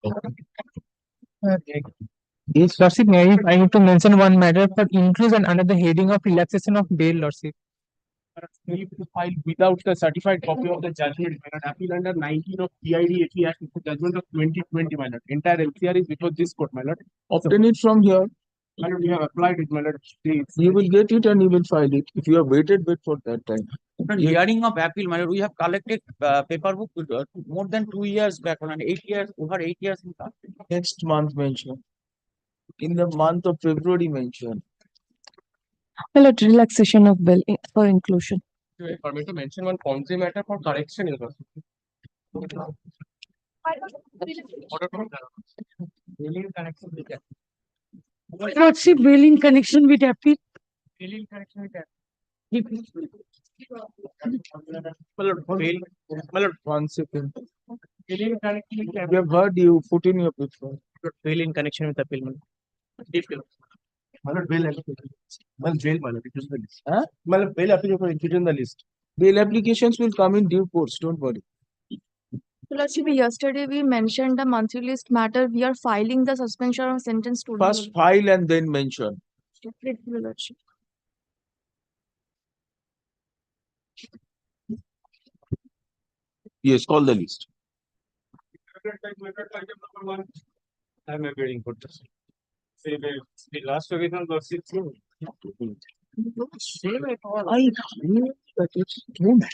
Okay. Yes, Lordship, I need to mention one matter for inclusion under the heading of relaxation of bail, Lordship. If filed without the certified copy of the judgment, my lord, appeal under 19 of PID 80 Act, the judgment of 2020, my lord. Entire LCR is before this court, my lord. Obtain it from here. My lord, we have applied it, my lord. Please. You will get it and you will file it. If you have waited, wait for that time. After hearing of appeal, my lord, we have collected paperwork more than 2 years back, and 8 years, over 8 years. Next month mention. In the month of February mention. Well, relaxation of bill for inclusion. For me to mention one country matter for correction, Your Lordship. Lordship, bill in connection with appeal. Bill in connection with that. One second. Bill in connection with that. We have heard you put in your paper. Bill in connection with appeal. Bail application. Bail, it is the list. Huh? Bail application is in the list. Bail applications will come in due course. Don't worry. Lordship, yesterday we mentioned the monthly list matter. We are filing the suspension of sentence today. First file and then mention. Lordship. Yes, call the list. I'm waiting for this. Say the last occasion was 6. Same at all. I knew that it's true, man.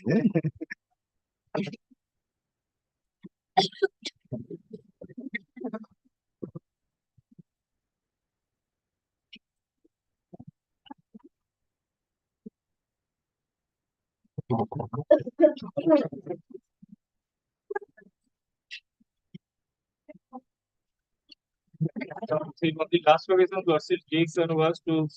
See, but the last occasion was 6 weeks and was to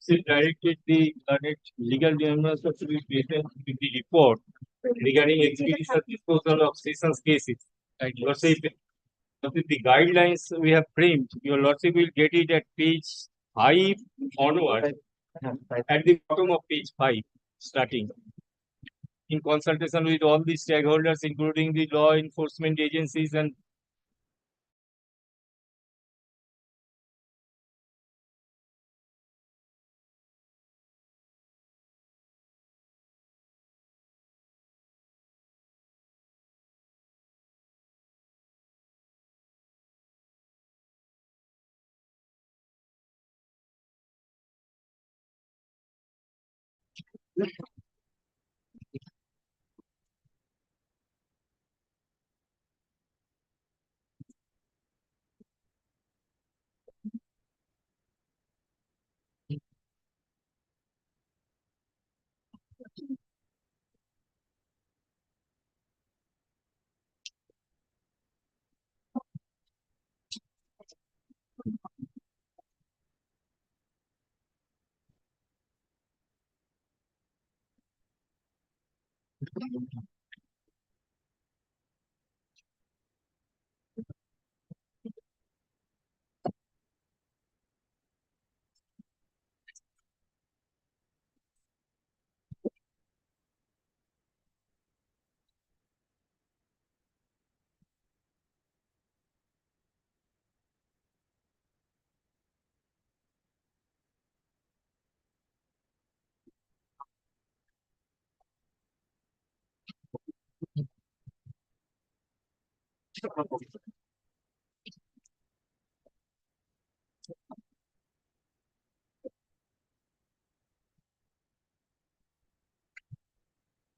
she directed the legal journals to be present with the report regarding expeditious disposal of citizens cases. And Lordship, the guidelines we have framed, your Lordship will get it at page 5 onward, at the bottom of page 5, starting. In consultation with all the stakeholders, including the law enforcement agencies and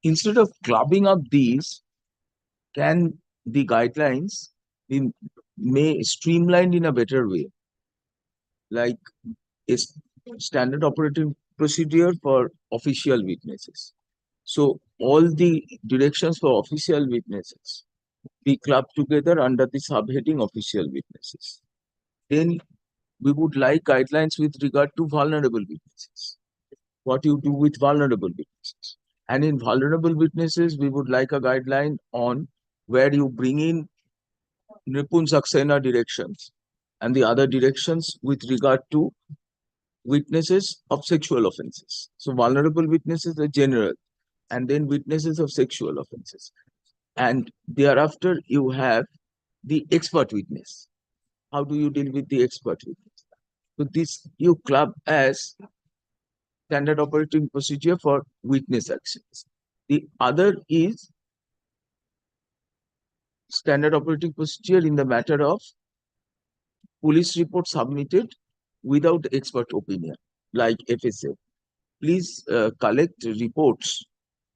Instead of clubbing up these, can the guidelines be streamlined in a better way? Like a standard operating procedure for official witnesses. So all the directions for official witnesses be clubbed together under the subheading official witnesses. Then we would like guidelines with regard to vulnerable witnesses. What you do with vulnerable witnesses. And in vulnerable witnesses, we would like a guideline on where you bring in Nipun Saxena directions and the other directions with regard to witnesses of sexual offenses. So vulnerable witnesses are general, and then witnesses of sexual offenses. And thereafter, you have the expert witness. How do you deal with the expert witness? So this you club as standard operating procedure for witness actions. The other is standard operating procedure in the matter of police report submitted without expert opinion, like FSA. Please collect reports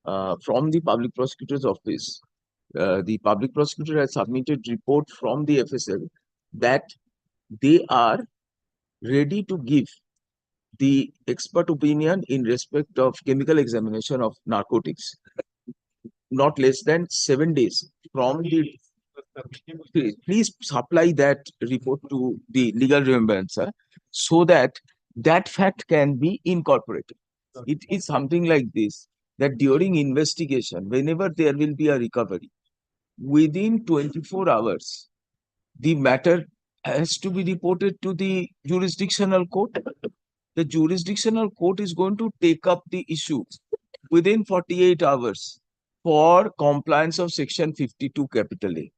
from the public prosecutor's office. The public prosecutor has submitted report from the FSL that they are ready to give the expert opinion in respect of chemical examination of narcotics, not less than 7 days from the. Please supply that report to the legal remembrancer so that that fact can be incorporated. It is something like this, that during investigation, whenever there will be a recovery, within 24 hours, the matter has to be reported to the jurisdictional court. The jurisdictional court is going to take up the issue within 48 hours for compliance of section 52 capital A.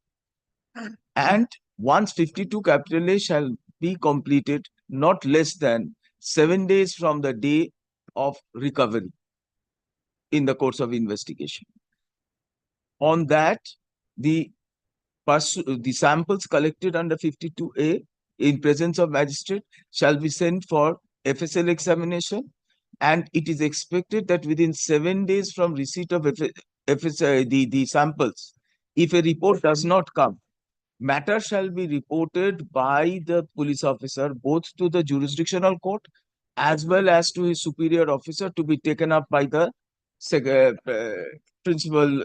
And once 52 capital A shall be completed, not less than 7 days from the day of recovery in the course of investigation. On that, the samples collected under 52A in presence of magistrate shall be sent for FSL examination, and it is expected that within 7 days from receipt of the samples, if a report does not come, matter shall be reported by the police officer both to the jurisdictional court as well as to his superior officer to be taken up by the principal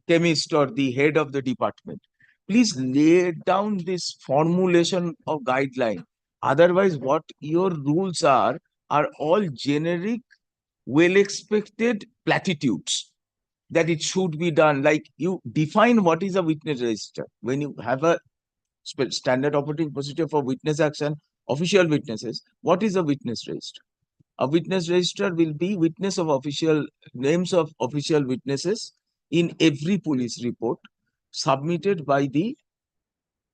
chemist or the head of the department. Please lay down this formulation of guideline. Otherwise, what your rules are all generic, well-expected platitudes that it should be done. Like you define what is a witness register. When you have a standard operating procedure for witness action, official witnesses, what is a witness register? A witness register will be witness of official names of official witnesses in every police report submitted by the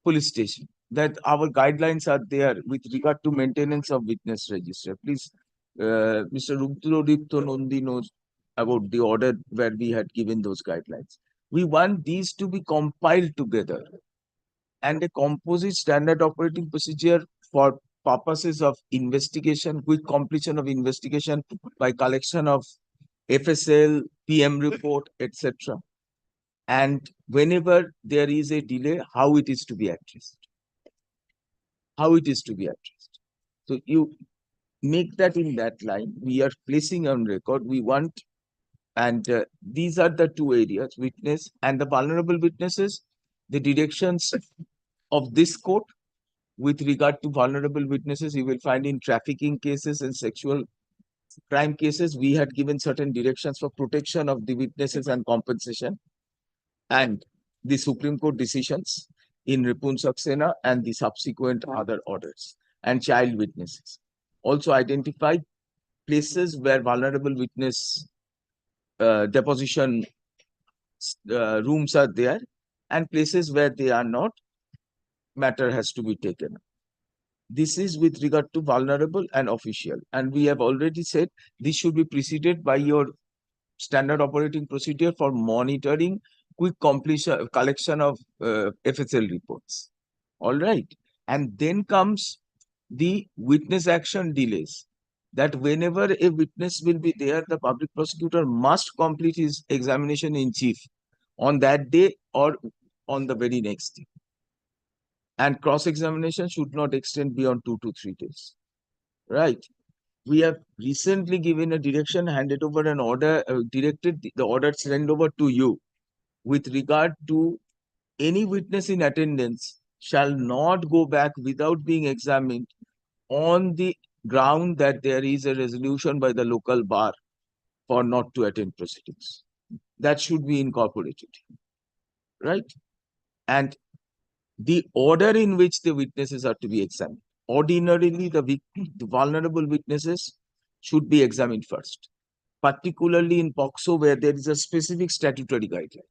police station. That our guidelines are there with regard to maintenance of witness register. Please, Mr. Rudrodipto Nandi knows about the order where we had given those guidelines. We want these to be compiled together and a composite standard operating procedure for purposes of investigation, quick completion of investigation by collection of FSL, PM report, etc. And whenever there is a delay, how it is to be addressed. How it is to be addressed. So you make that in that line. We are placing on record. We want, and these are the two areas, witness and the vulnerable witnesses, the directions of this court with regard to vulnerable witnesses, you will find in trafficking cases and sexual crime cases, we had given certain directions for protection of the witnesses and compensation. And the Supreme Court decisions in Nipun Saxena and the subsequent other orders, and child witnesses. Also identify places where vulnerable witness deposition rooms are there, and places where they are not, matter has to be taken. This is with regard to vulnerable and official. And we have already said this should be preceded by your standard operating procedure for monitoring quick completion collection of FSL reports. All right. And then comes the witness action delays. That whenever a witness will be there, the public prosecutor must complete his examination in chief on that day or on the very next day. And cross-examination should not extend beyond 2 to 3 days. Right. we have recently given a direction, handed over an order, directed the order sent over to you with regard to any witness in attendance shall not go back without being examined on the ground that there is a resolution by the local bar for not to attend proceedings. That should be incorporated, right? And the order in which the witnesses are to be examined. Ordinarily, the vulnerable witnesses should be examined first, particularly in POCSO where there is a specific statutory guideline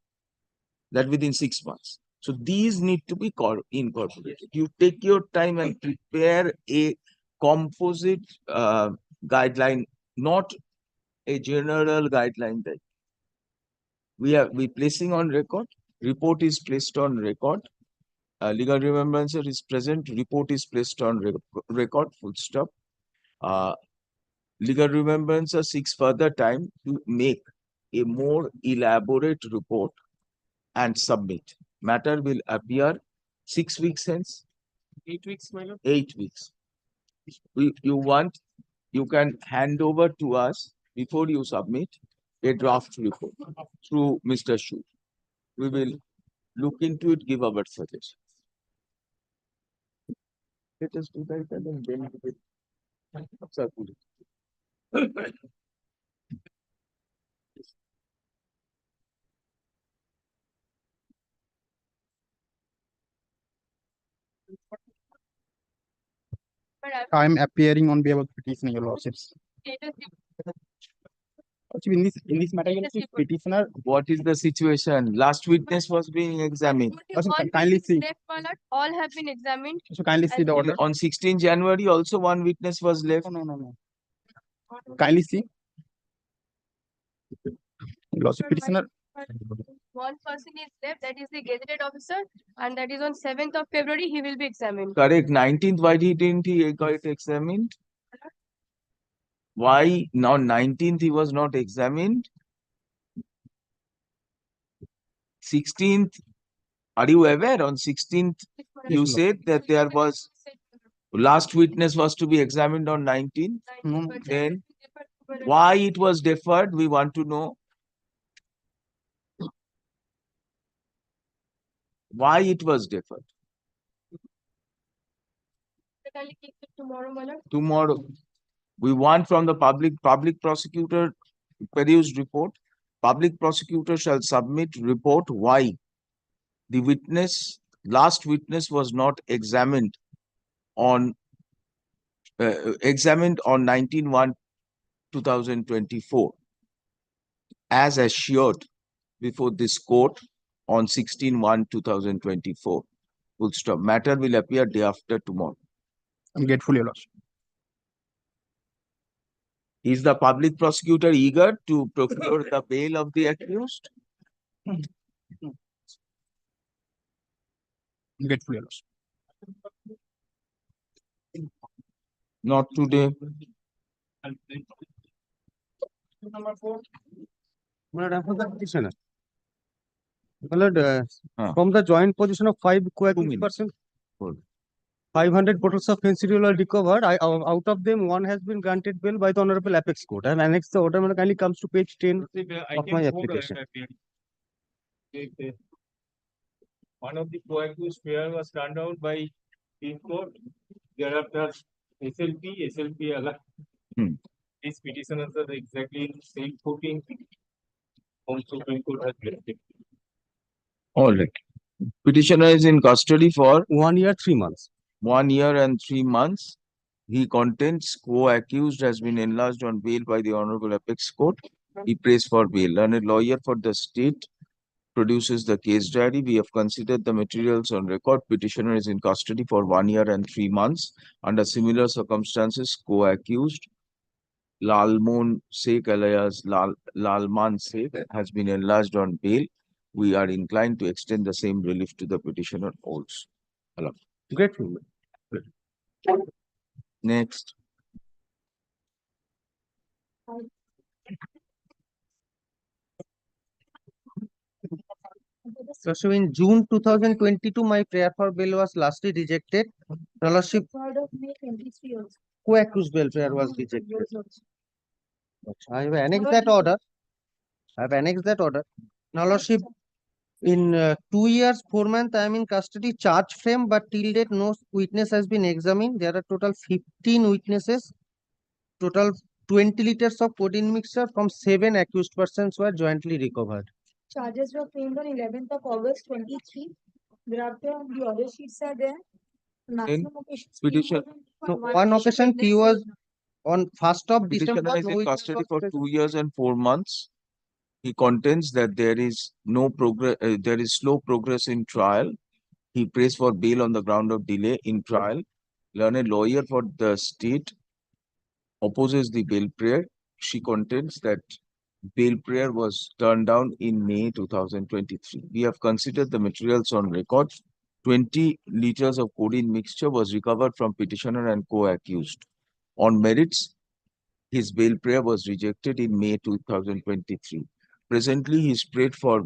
that within 6 months. So these need to be incorporated. You take your time and prepare a composite guideline, not a general guideline that we placing on record. Report is placed on record. Legal remembrancer is present. Report is placed on record. Full stop. Legal remembrancer seeks further time to make a more elaborate report and submit. Matter will appear 6 weeks hence. 8 weeks, my lord. 8 weeks. You can hand over to us before you submit a draft report through Mr. Shu. We will look into it, give our suggestions. Let us do that and then we will circulate. I am appearing on behalf of petitioner, your lordships. Actually, in this matter, your lordship, petitioner. What is the situation? Last witness was being examined. Also, kindly see. Left, my lord, all have been examined. So kindly see the order. On 16 January, also one witness was left. No. Kindly see. Your lordship, petitioner. One person is left, that is the gazetted officer, and that is on 7th of February, he will be examined. Correct. 19th, why didn't he get examined? Why now 19th he was not examined? 16th, are you aware? On 16th, you said that there was last witness was to be examined on 19th. No. Then why it was deferred? We want to know. Why it was deferred? Tomorrow, my lord. Tomorrow. We want from the public prosecutor produced report. Public prosecutor shall submit report why the last witness was not examined on 19/1/2024 as assured before this court on 16/1/2024. Full stop. Matter will appear day after tomorrow. I'm grateful, your lordship. Is the public prosecutor eager to procure the bail of the accused? I'm grateful, your lordship. Not today. Number 4. My lord, after the petitioner. My lord, Ah. from the joint position of 5 co-accused minutes. persons, Hold. 500 bottles of fentanyl were recovered. Out of them, one has been granted bail by the Honorable Apex Court. And annex the order kindly comes to page 10 of my application. One of the co-accused pair was turned out by Supreme Court. Thereafter, SLP alike. These petitioners are exactly in the same footing. Home Supreme Court has granted. All right. Petitioner is in custody for 1 year, 3 months. 1 year and 3 months. He contends co-accused has been enlarged on bail by the Honorable Apex Court. He prays for bail. Learned lawyer for the state produces the case diary. We have considered the materials on record. Petitioner is in custody for 1 year and 3 months. Under similar circumstances, co-accused Lalman Sheikh alias Lalman Sheikh has been enlarged on bail. We are inclined to extend the same relief to the petitioner also. Grateful. Next. So in June 2022, my prayer for bail was lastly rejected. Your lordship, 3rd of May 23 also. co-accused bail prayer was rejected. I have annexed that order. Now, Lordship, in 2 years, 4 months, I am in custody, charge frame, but till date, no witness has been examined. There are total 15 witnesses. Total 20 liters of codeine mixture from 7 accused persons were jointly recovered. Charges were framed on 11th of August 23. Thereafter, the order sheets are there. Maximum occasions. petition- No, one occasion P was on 1st of December. Petitioner is no in witness custody was for present. 2 years and 4 months. He contends that there is no progress, there is slow progress in trial. He prays for bail on the ground of delay in trial. Learned lawyer for the state opposes the bail prayer. She contends that bail prayer was turned down in May 2023. We have considered the materials on record. 20 liters of codeine mixture was recovered from petitioner and co-accused. On merits, his bail prayer was rejected in May 2023. Presently, he has prayed for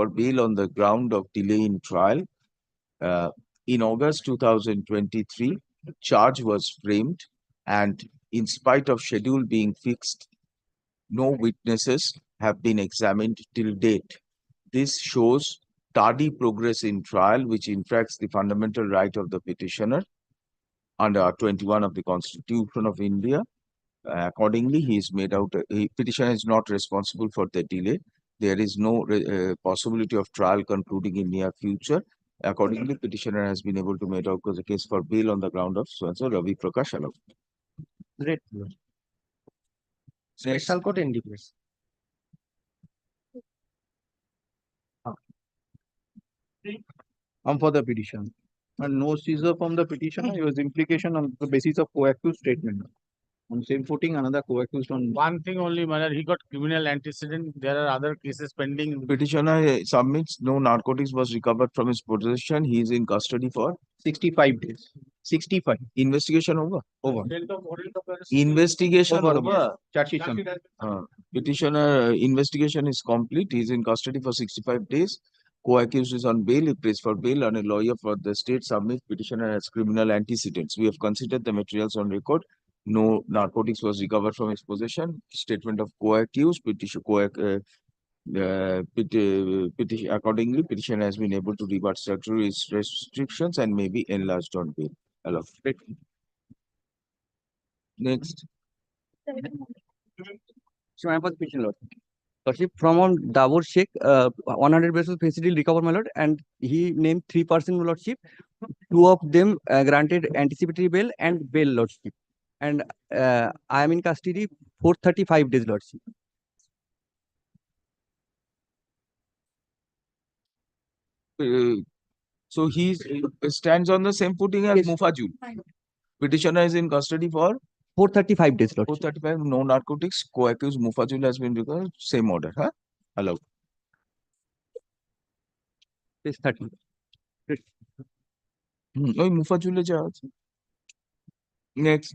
bail on the ground of delay in trial. In August 2023, charge was framed, and in spite of schedule being fixed, no witnesses have been examined till date. This shows tardy progress in trial, which infracts the fundamental right of the petitioner under 21 of the Constitution of India. Accordingly, he is made out, petitioner is not responsible for the delay. There is no possibility of trial concluding in near future. Accordingly, petitioner has been able to make out the case for bail on the ground of so-and-so Ravi Prakash allowed. Great. Special court indicates. For the petition. And no seizure from the petitioner, it was implication on the basis of co-accused statement. On same footing, another co-accused on. One thing only, my lord, he got criminal antecedent. There are other cases pending. Petitioner submits no narcotics was recovered from his possession. He is in custody for 65 days. 65. investigation over. Over. Investigation Over. over. Charge sheet. Petitioner investigation is complete. He is in custody for 65 days. Co-accused is on bail. He prays for bail, and a lawyer for the state submits petitioner has criminal antecedents. We have considered the materials on record. No narcotics was recovered from his possession. Statement of co-accused. Accordingly, petitioner has been able to rebut statutory restrictions and may be enlarged on bail. Allowed. Next. So I have a petition, Lord. Lordship, from on Dabur Sheikh, 100 basis facility recovered, my lord, and he named 3 persons, Lordship. 2 of them granted anticipatory bail and bail, Lordship. And I am in custody for 35 days, Lordship. So he stands on the same footing as Yes. Mufajul. Petitioner is in custody for 435 days, Lordship. 435, no narcotics. Co-accused Mufajul has been recovered. Same order, huh? Allowed. Page 30. ওই মুফাজুলে যা আছে। Next.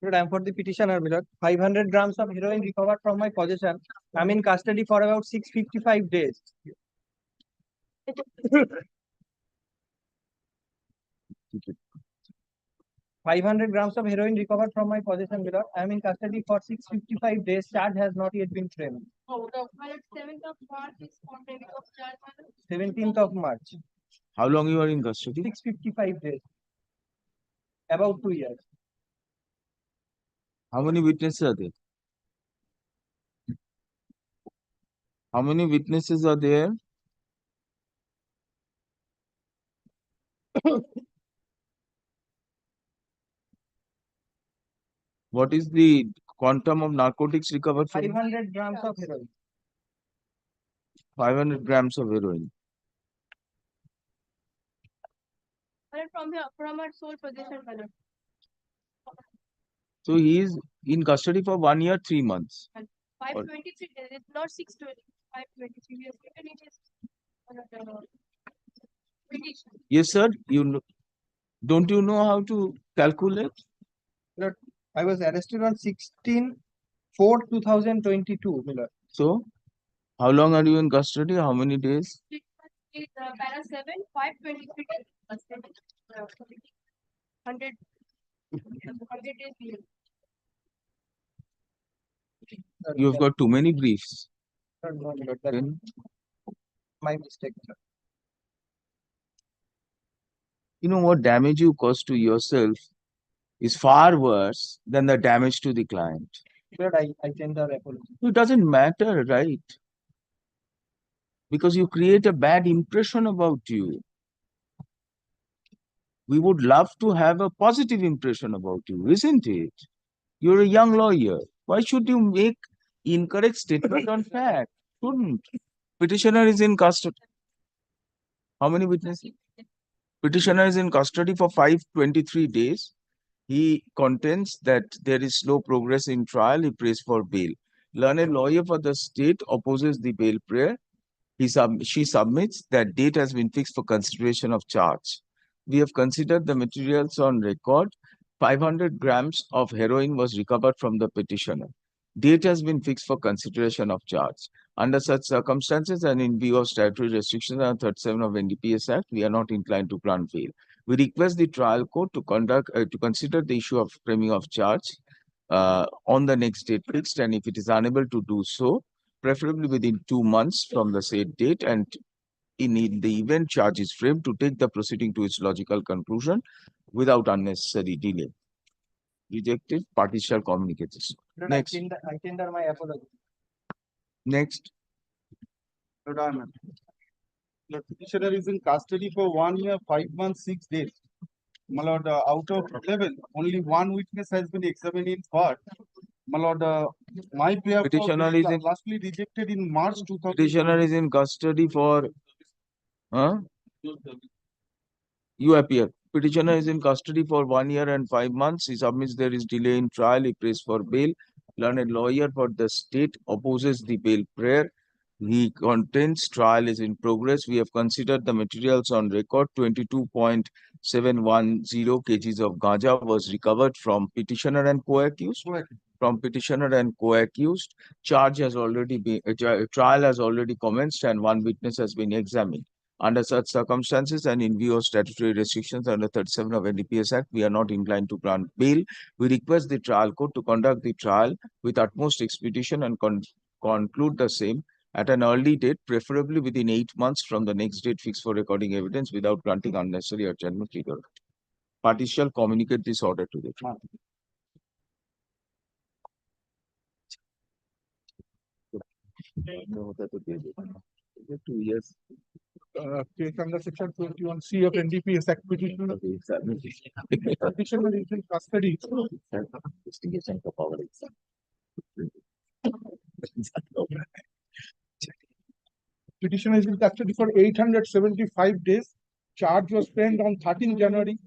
Lord, I am for the petitioner, my lord. 500 grams of heroin recovered from my possession. I'm in custody for about 655 days. 500 grams of heroin recovered from my possession, my lord. I am in custody for 655 days. Charge has not yet been framed. 7th of March is content of charge. 17th of March. How long you are in custody? 655 days. About 2 years. How many witnesses are there? How many witnesses are there? What is the quantum of narcotics recovered from 500 grams of heroin. 500 grams of heroin? From our sole possession, my lord. So he is in custody for 1 year, 3 months. 523 days, it's not 620. 523 years. It is petition. Yes, sir. Don't you know how to calculate? I was arrested on 16/4/2022, my lord. So, how long are you in custody? How many days? Para 7, 523 days. 100 You've got too many briefs. No, my lord, that Then my mistake. you know what damage you cause to yourself is far worse than the damage to the client. But I tender apology. It doesn't matter, right? Because you create a bad impression about you. We would love to have a positive impression about you, isn't it? You're a young lawyer. Why should you make incorrect statement on fact? Shouldn't. Petitioner is in custody. How many witnesses? Petitioner is in custody for 523 days. He contends that there is slow progress in trial. He prays for bail. Learned lawyer for the state opposes the bail prayer. She submits that date has been fixed for consideration of charge. We have considered the materials on record. 500 grams of heroin was recovered from the petitioner. Date has been fixed for consideration of charge. Under such circumstances and in view of statutory restrictions on 37 of NDPS Act, we are not inclined to grant bail. We request the trial court to consider the issue of framing of charge on the next date fixed, and if it is unable to do so, preferably within 2 months from the said date, and in the event charge is framed, to take the proceeding to its logical conclusion without unnecessary delay. Rejected, parties shall communicate this. Next. I tender my apology. Next. Lord, the petitioner is in custody for 1 year, 5 months, 6 days. My lord, out of 11, only one witness has been examined in court. My lord, my prayer for Petitioner bail is in- lastly rejected in March 2000. Petitioner is in custody for. You appear. Petitioner is in custody for 1 year and 5 months. He submits there is delay in trial. He prays for bail. Learned lawyer for the state opposes the bail prayer. He contends trial is in progress. We have considered the materials on record. 22.710 kgs of ganja was recovered from petitioner and co-accused. Charge has already been trial has already commenced and one witness has been examined. Under such circumstances and in view of statutory restrictions under 37 of NDPS Act, we are not inclined to grant bail. We request the trial court to conduct the trial with utmost expedition and conclude the same at an early date, preferably within 8 months from the next date fixed for recording evidence without granting unnecessary adjournment legal. Parties shall communicate this order to the trial. No, that would be 2 years. Case under section 21C of NDPS Act petitioner. Petitioner is in custody. Petitioner is in custody for 875 days. Charge was framed on 13 January.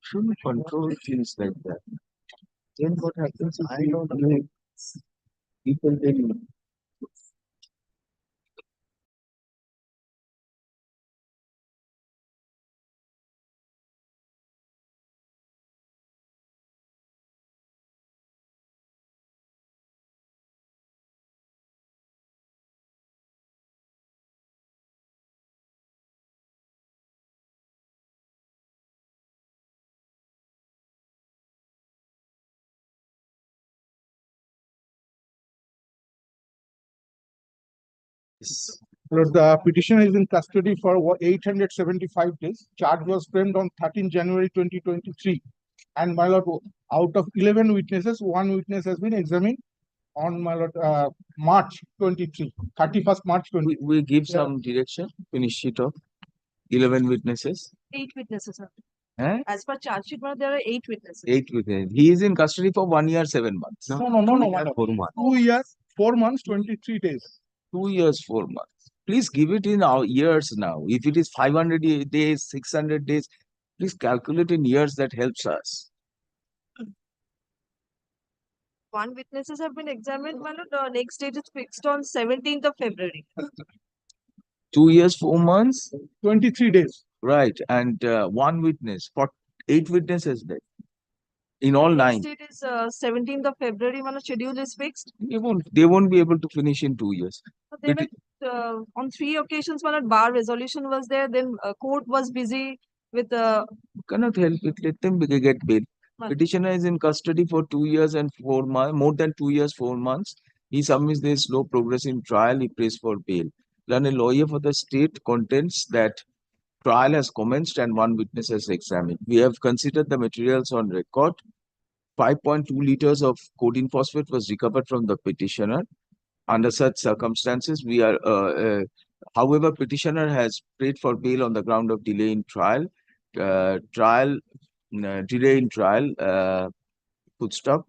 Shouldn't control things like that. Then what happens is I don't know. People then Yes. Lord, the petitioner is in custody for 875 days. Charge was framed on 13 January 2023. And my lord, out of 11 witnesses, one witness has been examined on my lord, March 23, 31st March 20. We give Yeah. some direction, finish it off. 11 witnesses. 8 witnesses, sir. Eh? As per charge sheet, there are 8 witnesses. 8 witnesses. He is in custody for 1 year, 7 months. No, my lord. 4 months. 2 years, 4 months, 23 days. 2 years, 4 months. Please give it in our years now. If it is 500 days, 600 days, please calculate in years. That helps us. One witnesses have been examined, my lord. The next date is fixed on 17th of February. 2 years, 4 months. 23 days. Right. And one witness for 8 witnesses there. In all 9. Next date is 17th of February. My lord, schedule is fixed. They won't be able to finish in 2 years. So they It- were, on 3 occasions, my lord, bar resolution was there. Then court was busy with Cannot help it. Let them get bail. Right. Petitioner is in custody for 2 years and 4 months, more than 2 years, 4 months. He submits their slow progress in trial. He prays for bail. Then a lawyer for the state contends that trial has commenced and one witness has examined. We have considered the materials on record. 5.2 liters of codeine phosphate was recovered from the petitioner. Under such circumstances, however, petitioner has prayed for bail on the ground of delay in trial. Delay in trial, full stop.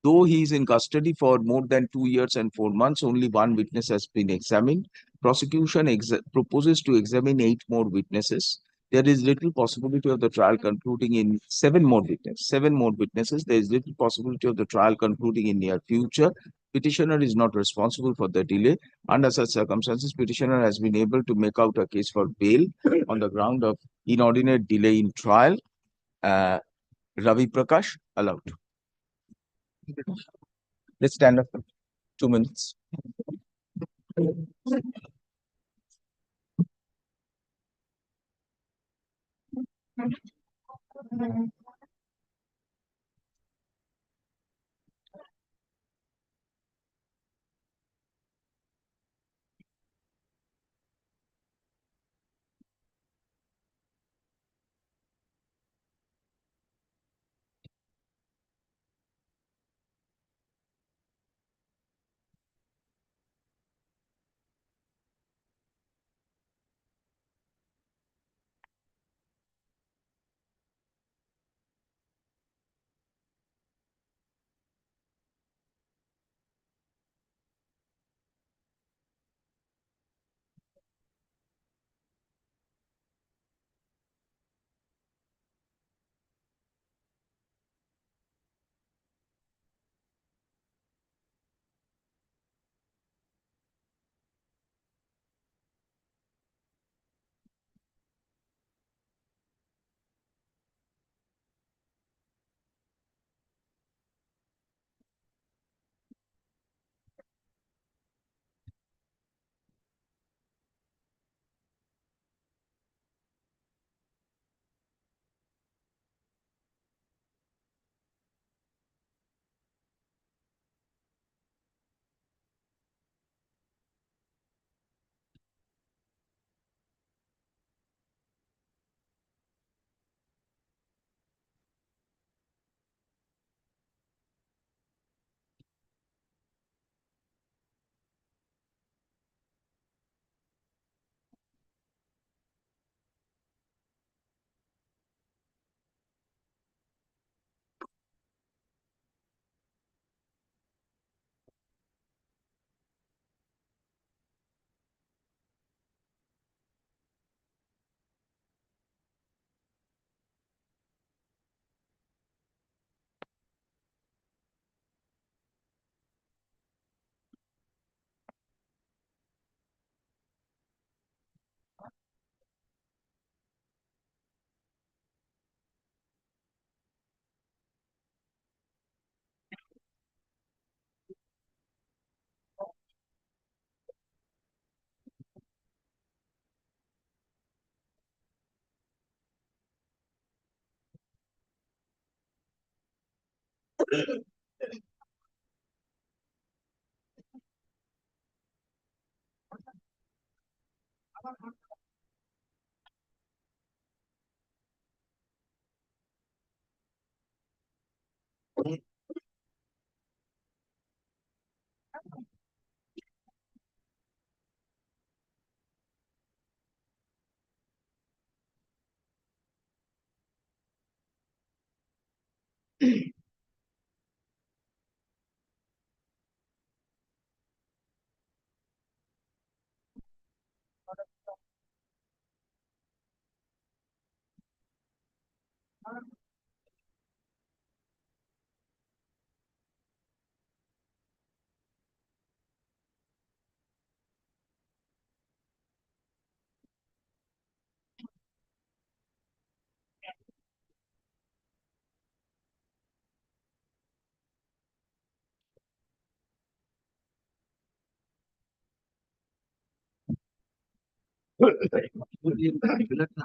Though he is in custody for more than 2 years and 4 months, only one witness has been examined. Prosecution proposes to examine 8 more witnesses. There is little possibility of the trial concluding in 7 more witnesses. 7 more witnesses. There is little possibility of the trial concluding in near future. Petitioner is not responsible for the delay. Under such circumstances, petitioner has been able to make out a case for bail on the ground of inordinate delay in trial. Ravi Prakash, allowed. Let's stand up for 2 minutes.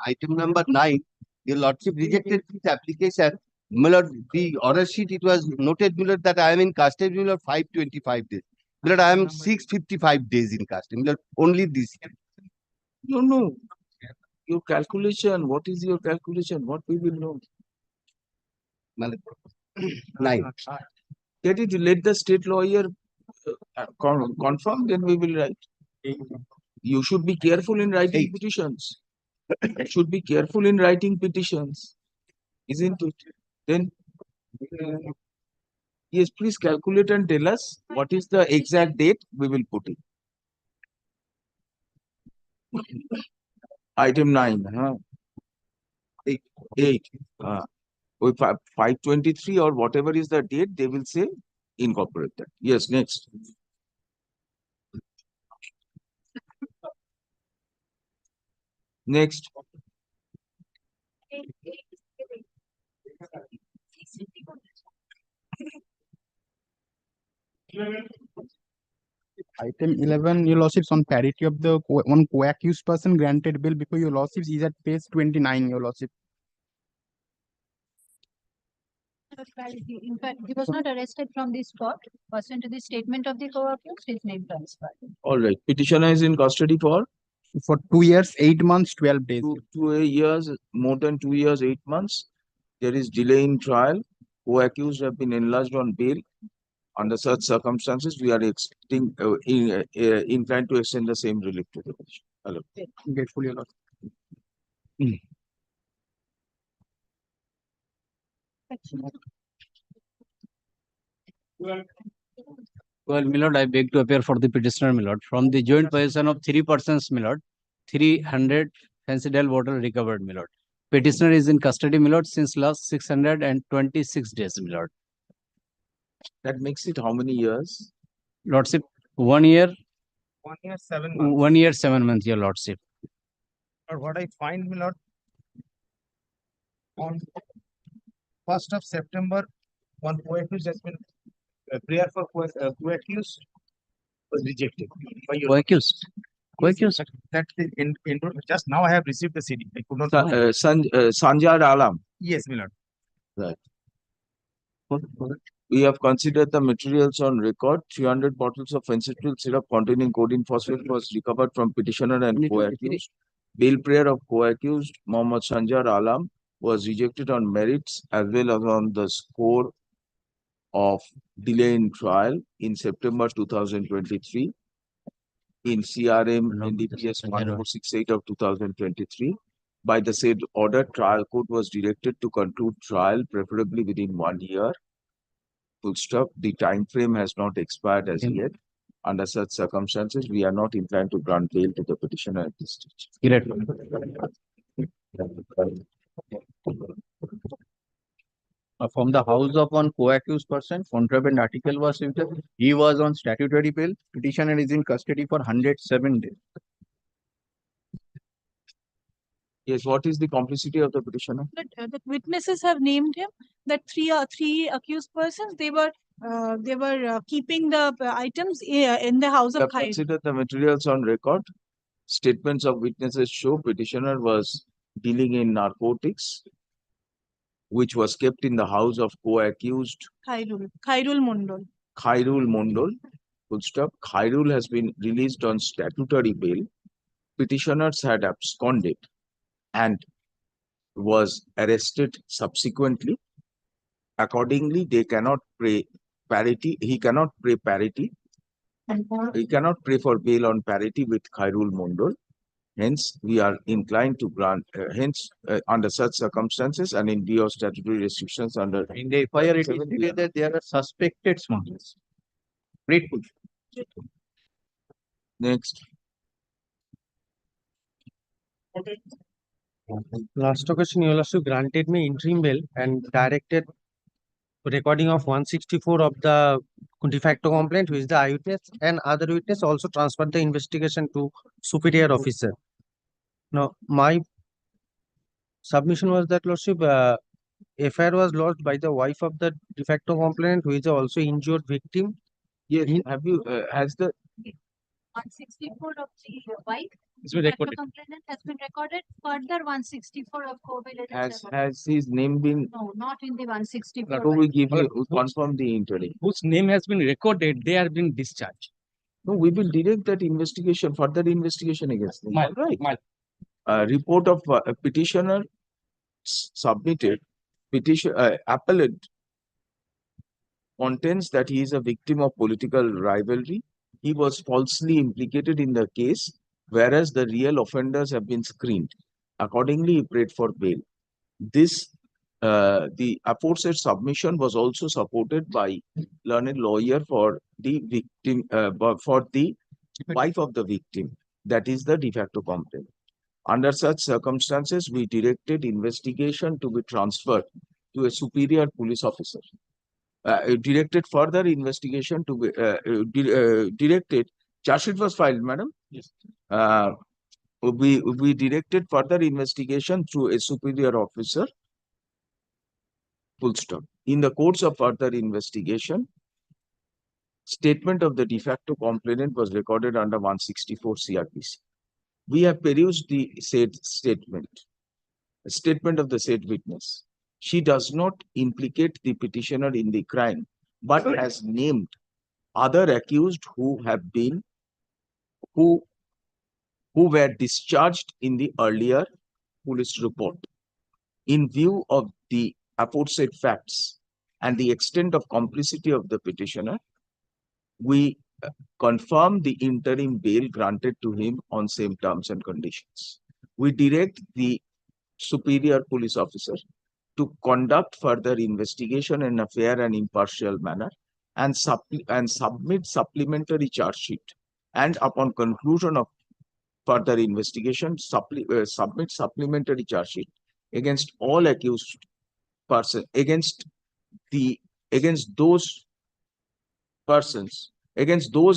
Item number 9, your lordship rejected this application. My lord, the order sheet, it was noted, my lord, that I am in custody, my lord, 525 days. My lord, I am 655 days in custody, my lord, only this. No, no. Your calculation, what is your calculation? What we will know? My lord. 9. Get it, let the state lawyer confirm, then we will write. You should be careful in writing Eight. petitions. You should be careful in writing petitions, isn't it? Then, yes, please calculate and tell us what is the exact date we will put in. Item 9, huh? 8. With 523 or whatever is the date, they will say incorporate that. Yes, next. Next. Item 11, your lordships, on parity of the one co-accused person granted bail before your lordships is at page 29, your lordship. In fact, he was not arrested from the spot. Pursuant to the statement of the co-accused, his name transferred. All right. Petitioner is in custody for For 2 years, 8 months, 12 days. 2 years, more than 2 years, 8 months. There is delay in trial. Co-accused have been enlarged on bail. Under such circumstances, we are expecting, inclined to extend the same relief to the petitioner. Hello. Grateful, your lordship. Well, my lord, I beg to appear for the petitioner, my lord. From the joint possession of 3 persons, my lord, 300 Fansidel bottle recovered, my lord. Petitioner is in custody, my lord, since last 626 days, my lord. That makes it how many years? Lordship, 1 year, 1 year, 7 months. 1 year, 7 months, your lordship. Or what I find, my lord, on 1st of September, one co-accused has been, prayer for co-accused was rejected by your. Co-accused. Co-accused. That just now I have received the CD. I could not. Sanjar Alam. Yes, my lord. Right. We have considered the materials on record. 300 bottles of phencyl syrup containing codeine phosphate was recovered from petitioner and co-accused. Bail prayer of co-accused Mohammad Sanjar Alam was rejected on merits as well as on the score of delay in trial in September 2023 in CRM NDPS 1468 of 2023. By the said order, trial court was directed to conclude trial preferably within 1 year. Full stop. The time frame has not expired as yet. Under such circumstances, we are not inclined to grant bail to the petitioner at this stage. Great. From the house of one co-accused person, contraband article was seized. He was on statutory bail. Petitioner is in custody for 107 days. Yes, what is the complicity of the petitioner? But the witnesses have named him that three accused persons, they were keeping the items in the house We of have Khair. considered the materials on record. Statements of witnesses show petitioner was dealing in narcotics, which was kept in the house of co-accused Khairul Mondol. Khairul Mondol. Full stop. Khairul has been released on statutory bail petitioners had absconded and was arrested subsequently. Accordingly, they cannot pray parity. He cannot pray parity. He cannot pray for bail on parity with Khairul Mondol. Hence, we are inclined to grant, under such circumstances and in view of statutory restrictions under. In the FIR, it is stated that there are suspected smugglers. Grateful. Next. Last occasion, you also granted me interim bail and directed recording of 164 of the de facto complaint, who is the eyewitness, and other witness also transferred the investigation to superior officer. Now, my submission was that, Lordship, FIR was lodged by the wife of the de facto complainant, who is also injured victim. Yes, have you, has the 164 of the wife, It's been de facto recorded. complainant has been recorded. Further 164 of co-village. has his name been, No, not in the 164. so we give you, we confirm the interim. Whose name has been recorded, they are being discharged. No, we will direct that investigation, further investigation against them. My- Right. my- Report of a petitioner submitted, appellant contends that he is a victim of political rivalry. He was falsely implicated in the case, whereas the real offenders have been screened. Accordingly, he prayed for bail. This, the aforesaid submission was also supported by learned lawyer for the victim, for the wife of the victim, that is the de facto complainant. Under such circumstances, we directed investigation to be transferred to a superior police officer. Directed further investigation to be directed. Charge sheet was filed, madam. Yes. We directed further investigation through a superior officer. Full stop. In the course of further investigation, statement of the de facto complainant was recorded under 164 CRPC. We have perused the said statement of the said witness. She does not implicate the petitioner in the crime, but has named other accused who were discharged in the earlier police report. In view of the aforesaid facts and the extent of complicity of the petitioner, we confirm the interim bail granted to him on same terms and conditions. We direct the superior police officer to conduct further investigation in a fair and impartial manner and submit supplementary charge sheet, and upon conclusion of further investigation, submit supplementary charge sheet against all accused persons, against those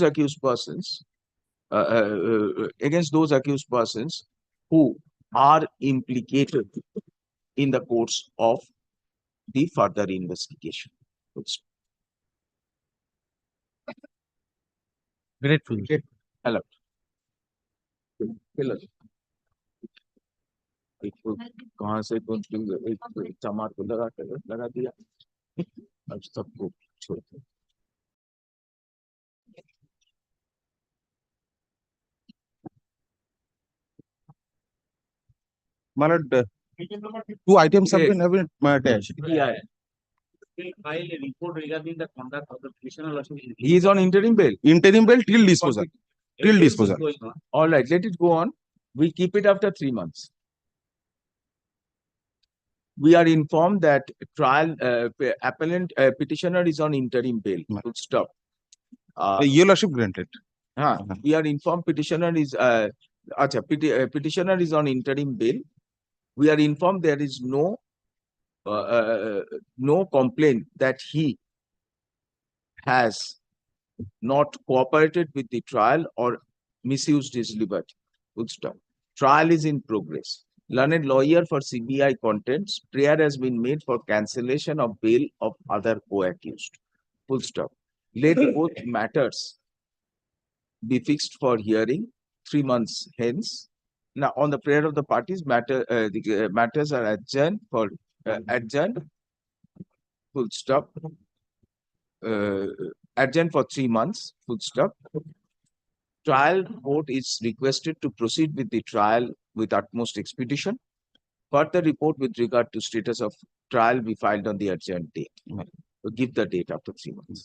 accused persons who are implicated in the course of the further investigation. Grateful. Hello. कहाँ से कौन चमार को लगा दिया अब सबको छोड़ दो. My lord, two items have been attached. Yeah. File a report regarding the conduct of the petitioner. He is on interim bail. Interim bail till disposal. Till disposal. All right, let it go on. We keep it after 3 months. We are informed that trial appellant petitioner is on interim bail. Full stop. Your lordship granted. We are informed petitioner is petitioner is on interim bail. We are informed there is no complaint that he has not cooperated with the trial or misused his liberty. Full stop. Trial is in progress. Learned lawyer for CBI contents, prayer has been made for cancellation of bail of other co-accused. Full stop. Let both matters be fixed for hearing 3 months hence. Now, on the prayer of the parties, the matters are adjourned for adjourned. Full stop. Adjourned for 3 months. Full stop. trial court is requested to proceed with the trial with utmost expedition. Further report with regard to status of trial be filed on the adjourned date. So give the date after 3 months.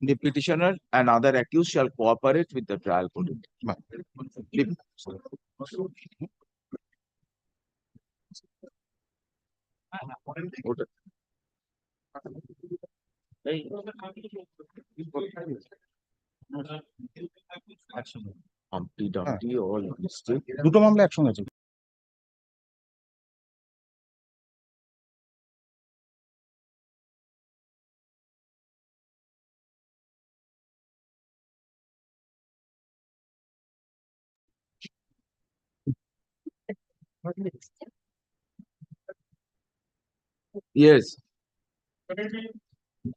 The petitioner and other accused shall cooperate with the trial court. Humpty Dumpty, all listed. দুটো মামলা একসঙ্গে আছে Yes.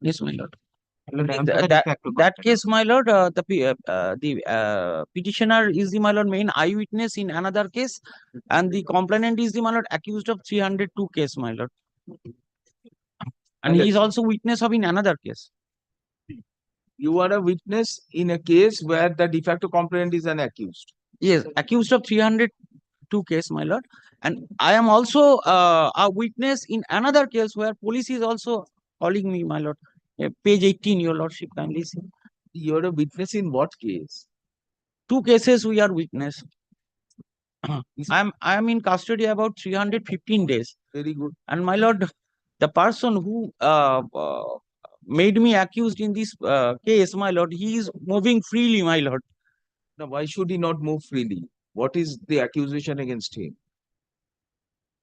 Yes, my lord. That case, my lord, the petitioner is the, my lord, main eyewitness in another case, and the complainant is the, my lord, accused of 302 case, my lord. And he is also witness of in another case. You are a witness in a case where the de facto complainant is an accused. Yes, accused of 302 case, my lord. And I am also a witness in another case where police is also calling me, my lord. Page 18, your lordship, kindly see. You're a witness in what case? 2 cases we are witness. I am in custody about 315 days. Very good. And my lord, the person who made me accused in this case, my lord, he is moving freely, my lord. Now, why should he not move freely? What is the accusation against him?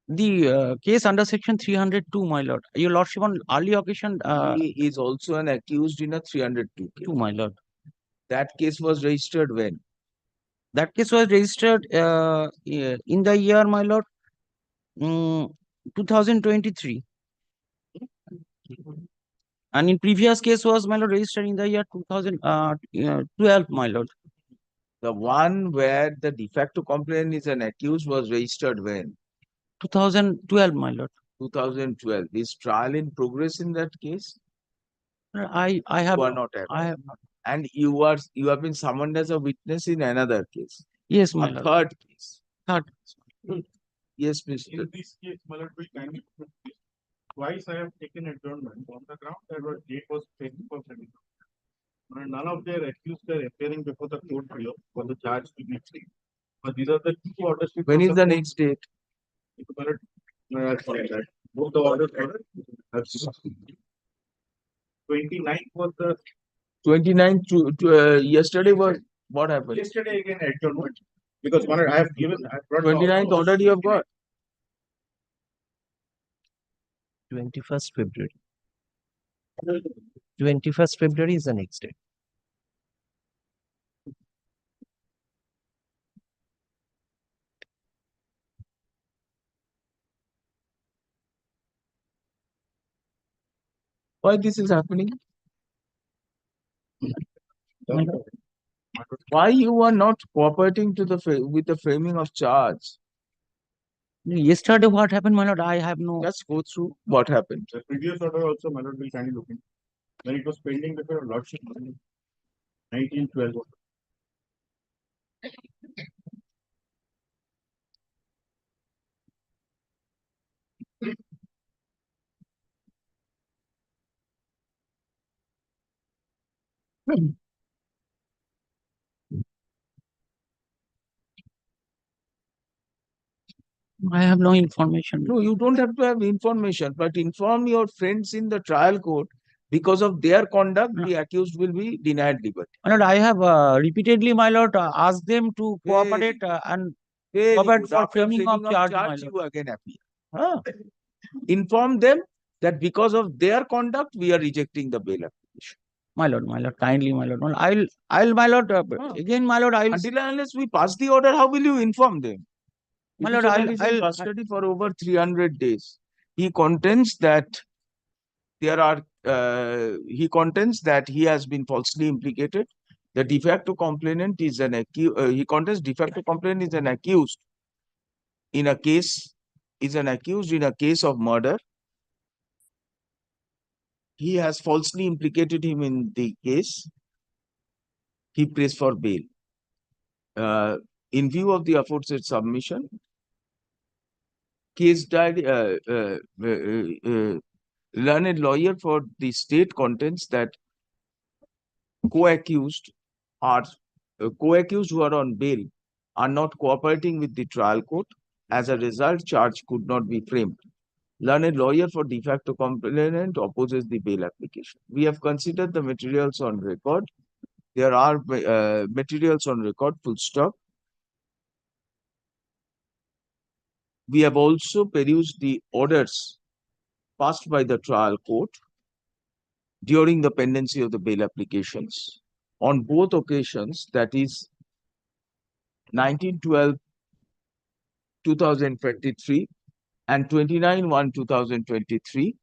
The case under section 302, my lord. Your lordship, on early occasion. He is also an accused in a 302 case. My lord. That case was registered when? That case was registered in the year, my lord, 2023. And in previous case was, my lord, registered in the year 2012, my lord. The one where the de facto complainant is an accused was registered when? 2012, my lord. 2012. Is trial in progress in that case? I have. You are not aware. I have not. And you have been summoned as a witness in another case. Yes, my a lord. Third case. Third. Yes, Mr. In this case, my lord, we kindly twice I have taken adjournment on the ground that was date was fixed for 30. None of their accused are appearing before the court below for the charge to be free. But these are the 2 orders. When is the next date? Both the orders are 29th was the 29th yesterday was what happened? yesterday again adjournment because one I have given 29th order you have got. 21st February. 21st February is the next day. Why this is happening? Why you are not cooperating to the with the framing of charge? Yesterday, what happened, my lord? I have no. Just go through what happened. The previous order also, my lord, will kindly look in. When it was pending before your lordship, 1912. I have no information. No, you don't have to have information, but inform your friends in the trial court. Because of their conduct, the accused will be denied liberty. My lord, I have repeatedly, my lord, asked them to cooperate and cooperate for framing of charge, my lord. You again appear. Inform them that because of their conduct, we are rejecting the bail application. My lord, kindly, my lord. I'll, my lord, again, my lord, I'll. Until and unless we pass the order, how will you inform them? My lord, Petitioner is in custody for over 300 days. He contends that there are. He contends that he has been falsely implicated. The de facto complainant is an accused. He contends de facto complainant is an accused in a case. Is an accused in a case of murder. He has falsely implicated him in the case. he prays for bail. In view of the aforesaid submission, case diary, learned lawyer for the state contends that co-accused who are on bail are not cooperating with the trial court. As a result, charge could not be framed. Learned lawyer for de facto complainant opposes the bail application. We have considered the materials on record. There are materials on record, full stop. We have also perused the orders passed by the trial court during the pendency of the bail applications. On both occasions, that is 19/12/2023 and 29/1/2023,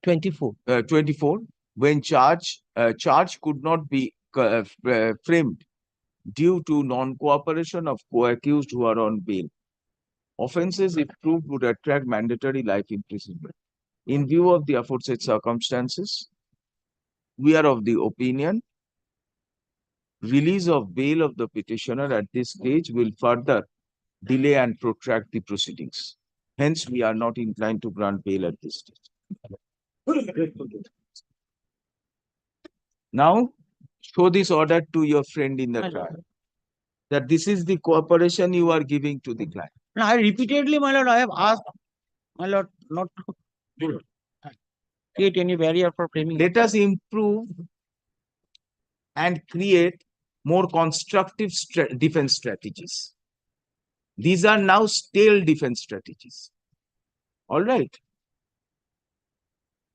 24, when charge could not be framed due to non-cooperation of co-accused who are on bail. Offences, if proved, would attract mandatory life imprisonment. In view of the aforesaid circumstances, we are of the opinion release of bail of the petitioner at this stage will further delay and protract the proceedings. Hence, we are not inclined to grant bail at this stage. Now, show this order to your friend in the trial, that this is the cooperation you are giving to the client. I repeatedly, my lord, I have asked, my lord, not to create any barrier for framing. Let us improve and create more constructive defense strategies. These are now stale defense strategies. All right.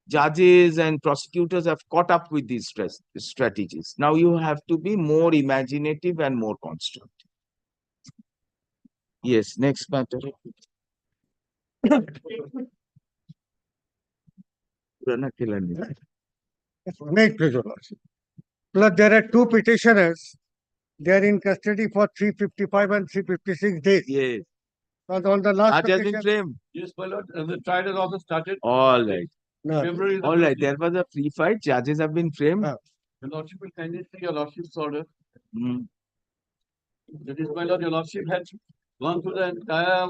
Judges and prosecutors have caught up with these strategies. Now you have to be more imaginative and more constructive. Yes, next matter. Make pleasure, Lordship. Plus, there are two petitioners. They are in custody for 355 and 356 days. Yes. But on the last Charge has been petition, framed. Yes, my lord, and the trial has also started. All right. no, February. All right. There was a free fight. Charges have been framed. Ah. Your lordship will kindly see your lordship's order. Hmm. That is, my lord, your lordship had gone through the entire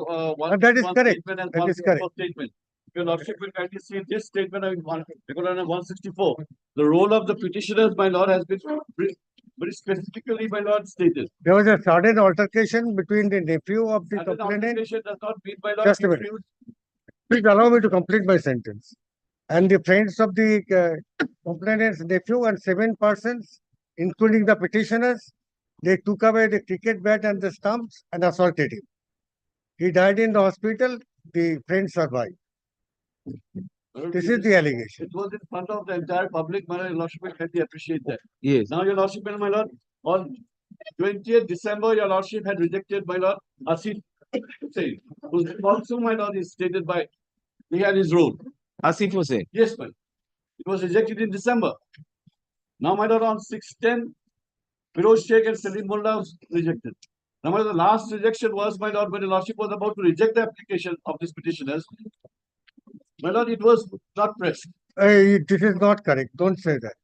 that is one correct. statement and That one is correct. statement. Your lordship will kindly see this statement of record under 164. The role of the petitioners, my lord, has been very specifically, my lord, stated. there was a sudden altercation between the nephew of the And the complainant. altercation does not mean, my lord, Just a minute. refuse. Please allow me to complete my sentence. And the friends of the complainant's nephew and 7 persons, including the petitioners, they took away the cricket bat and the stumps and assaulted him. He died in the hospital. The friend survived. This is the allegation. It was in front of the entire public, my lord, your lordship will kindly appreciate that. Yes. Now, your lordship, my lord, on 20th December, your lordship had rejected, my lord, Asif Hussain, whose also, my lord, is stated by, he had his role. Asif Hussain. Yes, my lord. It was rejected in December. Now, my lord, on 6/10, Firoz Sheikh and Salim Mullah was rejected. Now, my lord, the last rejection was, my lord, when the lordship was about to reject the application of these petitioners. My lord, it was not pressed. This is not correct. Don't say that.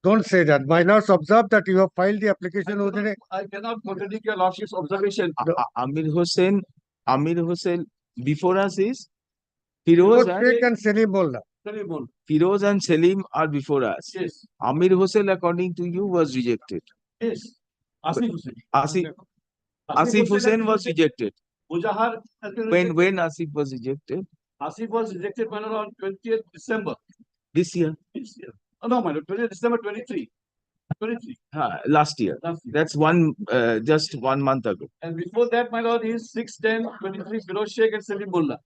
Don't say that. My lords, observe that you have filed the application within a I cannot contradict your lordship's observation. Amir Hussain, before us is Firoz Firoz Sheikh and Salim Mullah. Salim Mullah. Firoz and Salim are before us. Yes, Amir Hussain, according to you, was rejected. yes. Asif Hussain. Asif Hussain was rejected. Mujahar has been When rejected. Asif was rejected? Asif was rejected, my lord, on 20th December. This year. This year. Oh, no, my lord, 20th December 23. 23. Last year. Last year. That's just 1 month ago. And before that, my lord, is 6/10/23, Firoz Sheikh and Salim Mullah.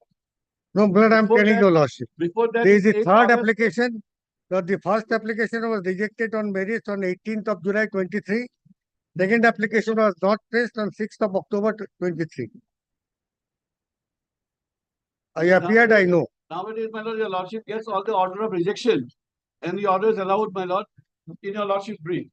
No, but I'm Before telling that- your lordship. Before that, There is a 8th third August. application. The first application was rejected on merits on 18th of July 23. Second application was not placed on 6th of October 23. I appeared, I know. Nowadays, my lord, your lordship gets all the order of rejection. And the order is allowed, my lord, in your lordship's brief.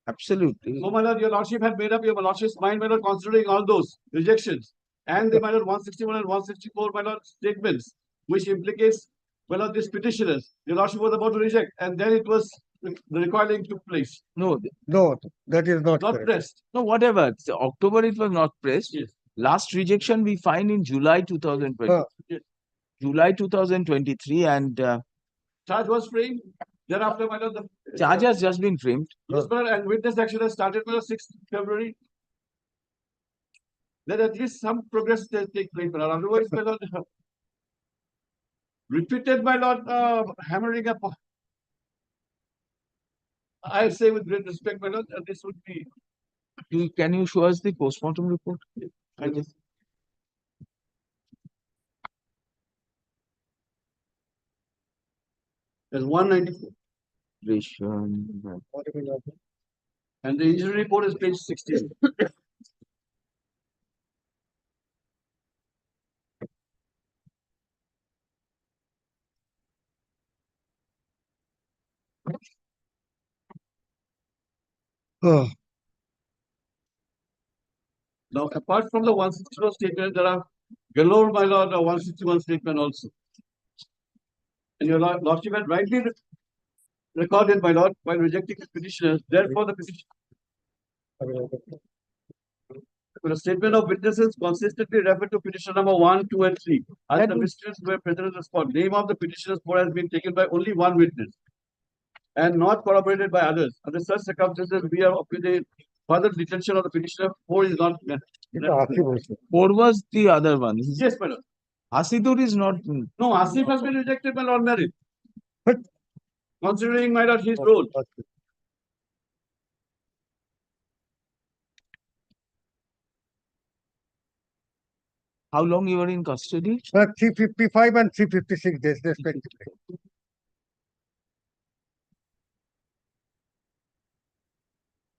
Absolutely. So, my lord, your lordship had made up your lordship's mind, my lord, considering all those rejections. And the, my lord, 161 and 164, my lord, statements, which implicates, my lord, these petitioners. Your lordship was about to reject. And then it was the recording took place. No, No, that is not Not correct. pressed. no, whatever. So October it was not pressed. Yes. Last rejection we find in July 2020. Yes. July 2023 and Charge was framed. Thereafter, my lord, the charge has just been framed. yes, my lord, and witness action has started on the 6th February. Then at least some progress will take place, my lord. Otherwise, my lord, repeated, my lord, hammering up. I say with great respect, my lord, this would be. Can you show us the postmortem report? I guess. There's 194. And the injury report is page 16. Oh, Now, apart from the 161 statement, there are galore, my lord, 161 statement also. And your lordship had rightly recorded, my lord, while rejecting the petitioners. Therefore, the petition. The statement of witnesses consistently referred to petition number 1, 2, and 3. As the witnesses were present on the spot, name of the petitioner's board has been taken by only one witness and not corroborated by others. Under such circumstances, we are opting further detention of the petitioner. 4 is not. Four was the other one. Yes, my lord. Hasidur is not. No, Asif has been rejected by Lord Merit. Considering, my lord, his role. How long you were in custody? 355 and 356 days respectively.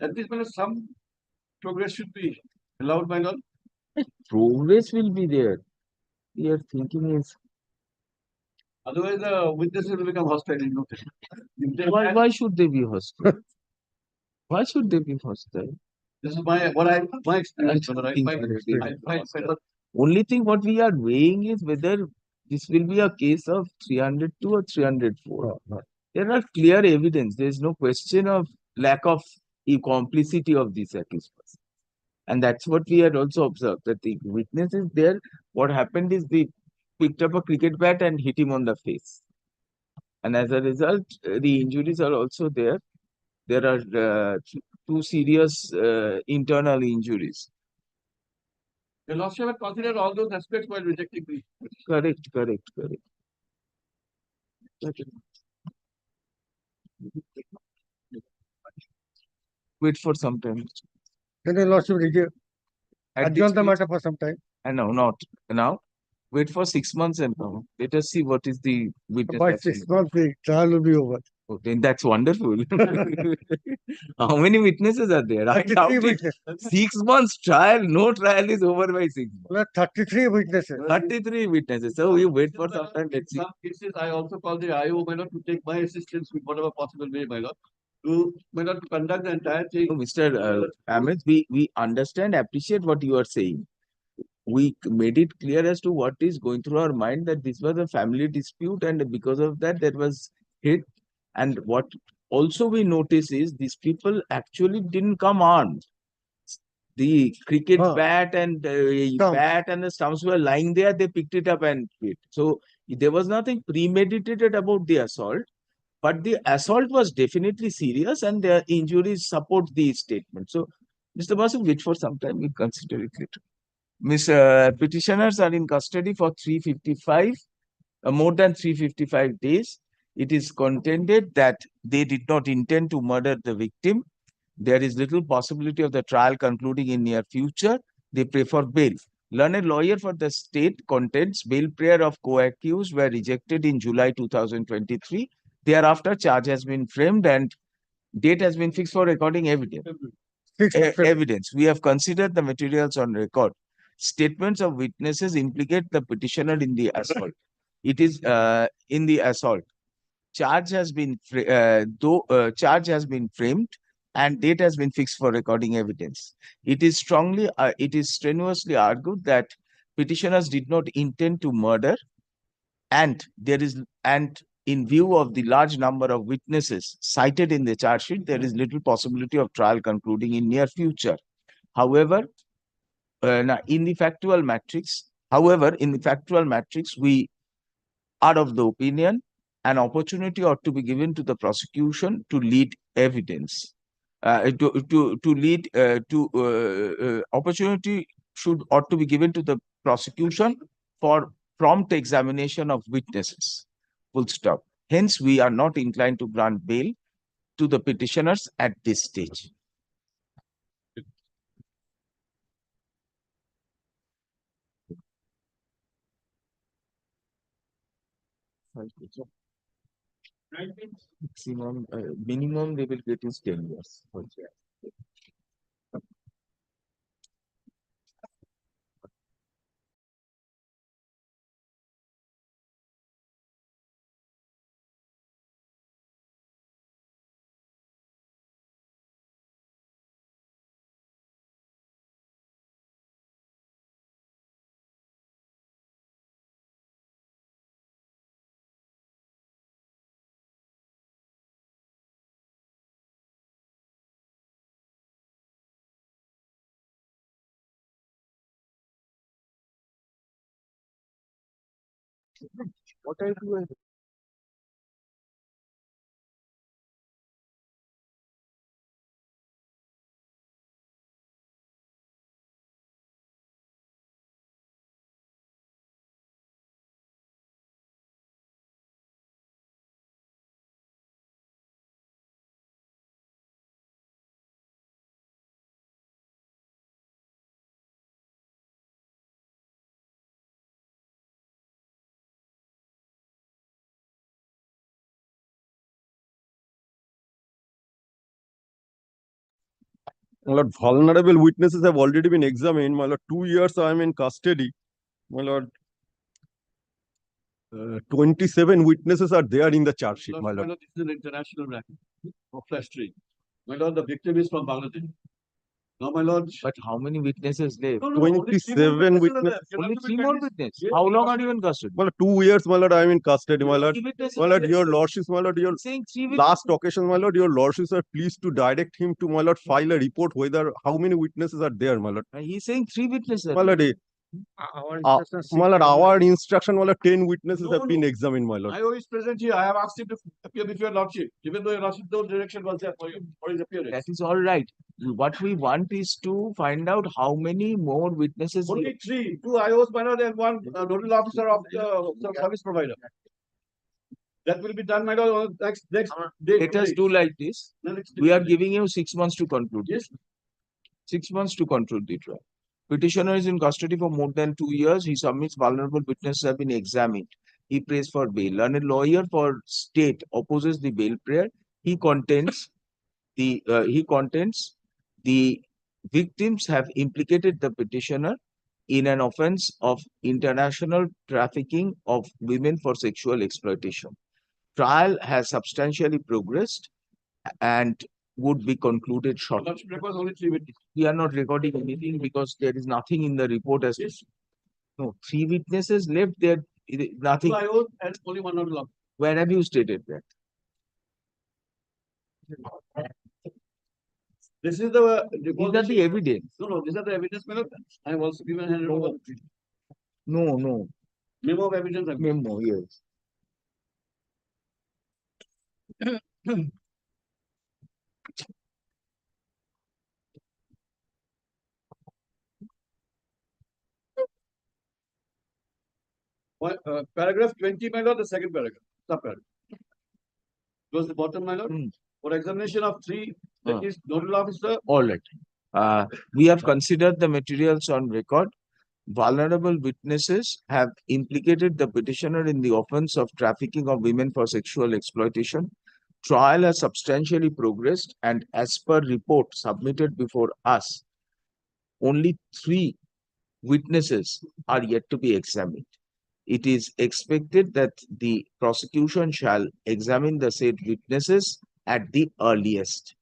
At least, my lord, some progress should be allowed, my lord. Progress will be there. Your thinking is Otherwise, the witnesses will become hostile. In no time. If they why, can- why should they be hostile? Why should they be hostile? This is my experience, my lord. Only thing what we are weighing is whether this will be a case of 302 or 304. There are clear evidence. There is no question of lack of complicity of this accused person. And that's what we had also observed, that the witness is there. What happened is they picked up a cricket bat and hit him on the face. And as a result, the injuries are also there. There are two serious internal injuries. The lordship had considered all those aspects while rejecting the. Correct. Wait for some time. Then the lordship At adjourn this the stage- matter for some time. And no, not now. Wait for 6 months and come. Let us see what is the witness. By action. 6 months, the trial will be over. Oh, then that's wonderful. How many witnesses are there? I 33 doubt it. witnesses. 6 months trial, no trial is over by 6 months. Well, 33 witnesses. 33 witnesses. So we wait for some time. In Let's see. some cases, I also call the IO, my lord, to take my assistance with whatever possible way, my lord. To, my lord, to conduct the entire thing. No, Mr. Ahmed, we understand, appreciate what you are saying. We made it clear as to what is going through our mind, that this was a family dispute and because of that there was hit. And what also we notice is these people actually didn't come armed. The cricket bat and the stumps were lying there. They picked it up and hit. So there was nothing premeditated about the assault. But the assault was definitely serious and their injuries support the statement. So, Mr. Basu, wait for some time, we consider it later. Petitioners are in custody for 355, more than 355 days. It is contended that they did not intend to murder the victim. There is little possibility of the trial concluding in near future. They pray for bail. Learned lawyer for the state contends bail prayer of co-accused were rejected in July 2023. Thereafter, charge has been framed and date has been fixed for recording evidence. Evidence. We have considered the materials on record. Statements of witnesses implicate the petitioner in the assault. It is in the assault. Charge has been charge has been framed and date has been fixed for recording evidence. It is strenuously argued that petitioners did not intend to murder, and in view of the large number of witnesses cited in the charge sheet, there is little possibility of trial concluding in near future. However, in the factual matrix, we are of the opinion an opportunity ought to be given to the prosecution to lead evidence. Opportunity ought to be given to the prosecution for prompt examination of witnesses. Full stop. Hence, we are not inclined to grant bail to the petitioners at this stage. Minimum they will get is 10 years. What I do, My lord, vulnerable witnesses have already been examined. My lord, 2 years I am in custody. My lord, 27 witnesses are there in the charge sheet, my lord. This is an international racket of flash trade. My lord, the victim is from Bangladesh. Now, my lord. But how many witnesses left? No, no, only 27 witnesses. Only 3 more witnesses. How long are you in custody? My lord, 2 years, my lord, I am in custody, my lord. Three witnesses My lord, left. your lordships, my lord, your Saying 3 witnesses. last occasion, my lord, your lordships are pleased to direct him to, my lord, file a report whether how many witnesses are there, my lord. He's saying 3 witnesses. My lord, my lord, our instruction, my lord, 10 witnesses have been examined, my lord. I is present here. I have asked him to appear before your lordship. Even though your lordship, no direction was there for his appearance. That is all right. What we want is to find out how many more witnesses. Only 3, 2 IOs, my lord, and 1 nodal officer of the service provider. That will be done, my lord, on next day. Let us do like this. We are giving you 6 months to conclude. Yes. 6 months to conclude the trial. Petitioner is in custody for more than 2 years. He submits vulnerable witnesses have been examined. He prays for bail. Learned lawyer for state opposes the bail prayer. He contends the victims have implicated the petitioner in an offense of international trafficking of women for sexual exploitation. Trial has substantially progressed and would be concluded shortly. Only 3 witnesses. We are not recording anything because there is nothing in the report as no 3 witnesses left there. Nothing. 2 IOs and only 1 nodal officer. Where have you stated that? This is the These are the evidence. No, these are the evidence, my lord. I have also given handed over. No. Memo of evidence. Memo, yes. Paragraph 20, my lord, the second paragraph. Subparagraph. Towards the bottom, my lord. For examination of 3, that is nodal officer. All right. We have considered the materials on record. Vulnerable witnesses have implicated the petitioner in the offense of trafficking of women for sexual exploitation. Trial has substantially progressed, and as per report submitted before us, only 3 witnesses are yet to be examined. It is expected that the prosecution shall examine the said witnesses at the earliest.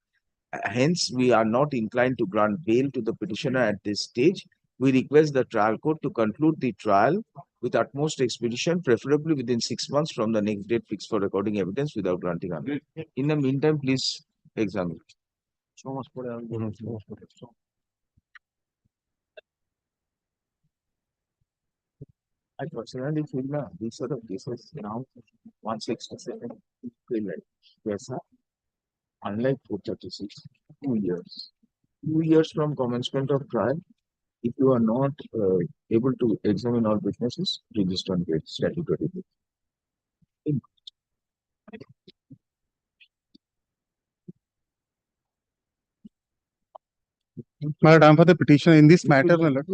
Hence, we are not inclined to grant bail to the petitioner at this stage. We request the trial court to conclude the trial with utmost expedition, preferably within 6 months from the next date fixed for recording evidence without granting amendment. In the meantime, please examine. I personally feel that these sort of cases now 167 feel like yes, sir. Unlike 436, 2 years. 2 years from commencement of trial, if you are not able to examine all witnesses, register on date statutory. My lord, I am for the petition in this matter, my lord.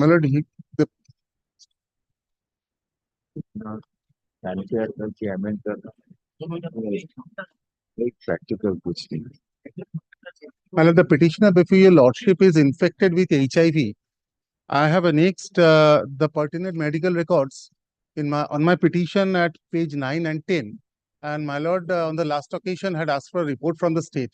My lord, the Very practical question. my lord, the petitioner before your lordship is infected with HIV. I have annexed the pertinent medical records in on my petition at page 9 and 10. And my lord, on the last occasion had asked for a report from the state.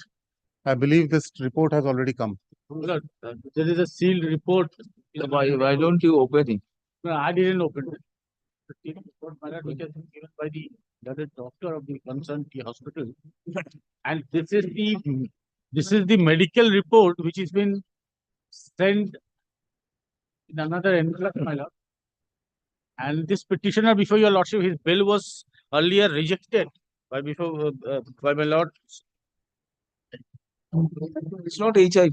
I believe this report has already come. Lord, there is a sealed report. Why don't you open it? No, I didn't open it. The sealed report, my lord, which has been given by the doctor of the concerned hospital. And this is the medical report which has been sent in another envelope, my lord. And this petitioner before your lordship, his bill was earlier rejected by my lord. It's not HIV.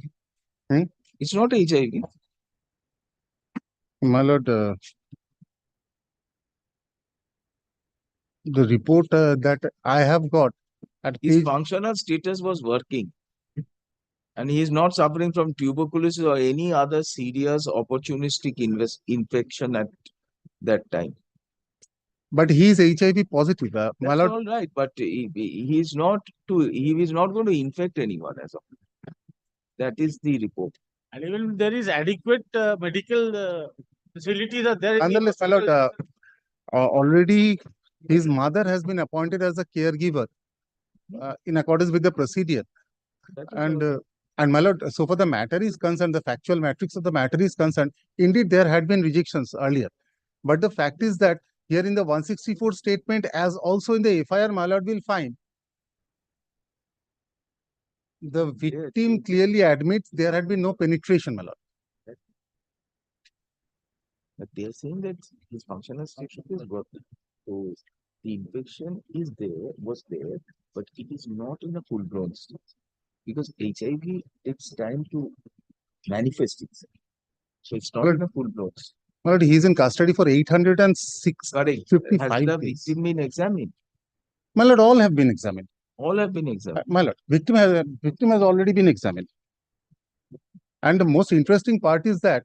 Hmm? It's not HIV. My lord, the report that I have got at His page, functional status was working. And he is not suffering from tuberculosis or any other serious opportunistic infection at that time. but he is HIV positive. My That's lord, all right, but he is not going to infect anyone as of now. That is the report. And even there is adequate medical facilities are there. In the nonetheless, my lord, hospital. already his mother has been appointed as a caregiver in accordance with the procedure. And my lord, so far the matter is concerned, the factual matrix of the matter is concerned, indeed there had been rejections earlier. But the fact is that here in the 164 statement, as also in the FIR, my lord will find the victim clearly admits there had been no penetration, my lord. But they are saying that his functional status is working. So the infection was there, but it is not in a full-blown state. Because HIV takes time to manifest itself. So it's not in a full-blown state. My lord, he is in custody for 806. Correct. 55 Has the days. victim been examined? My lord, all have been examined. All have been examined. My lord, victim has already been examined. And the most interesting part is that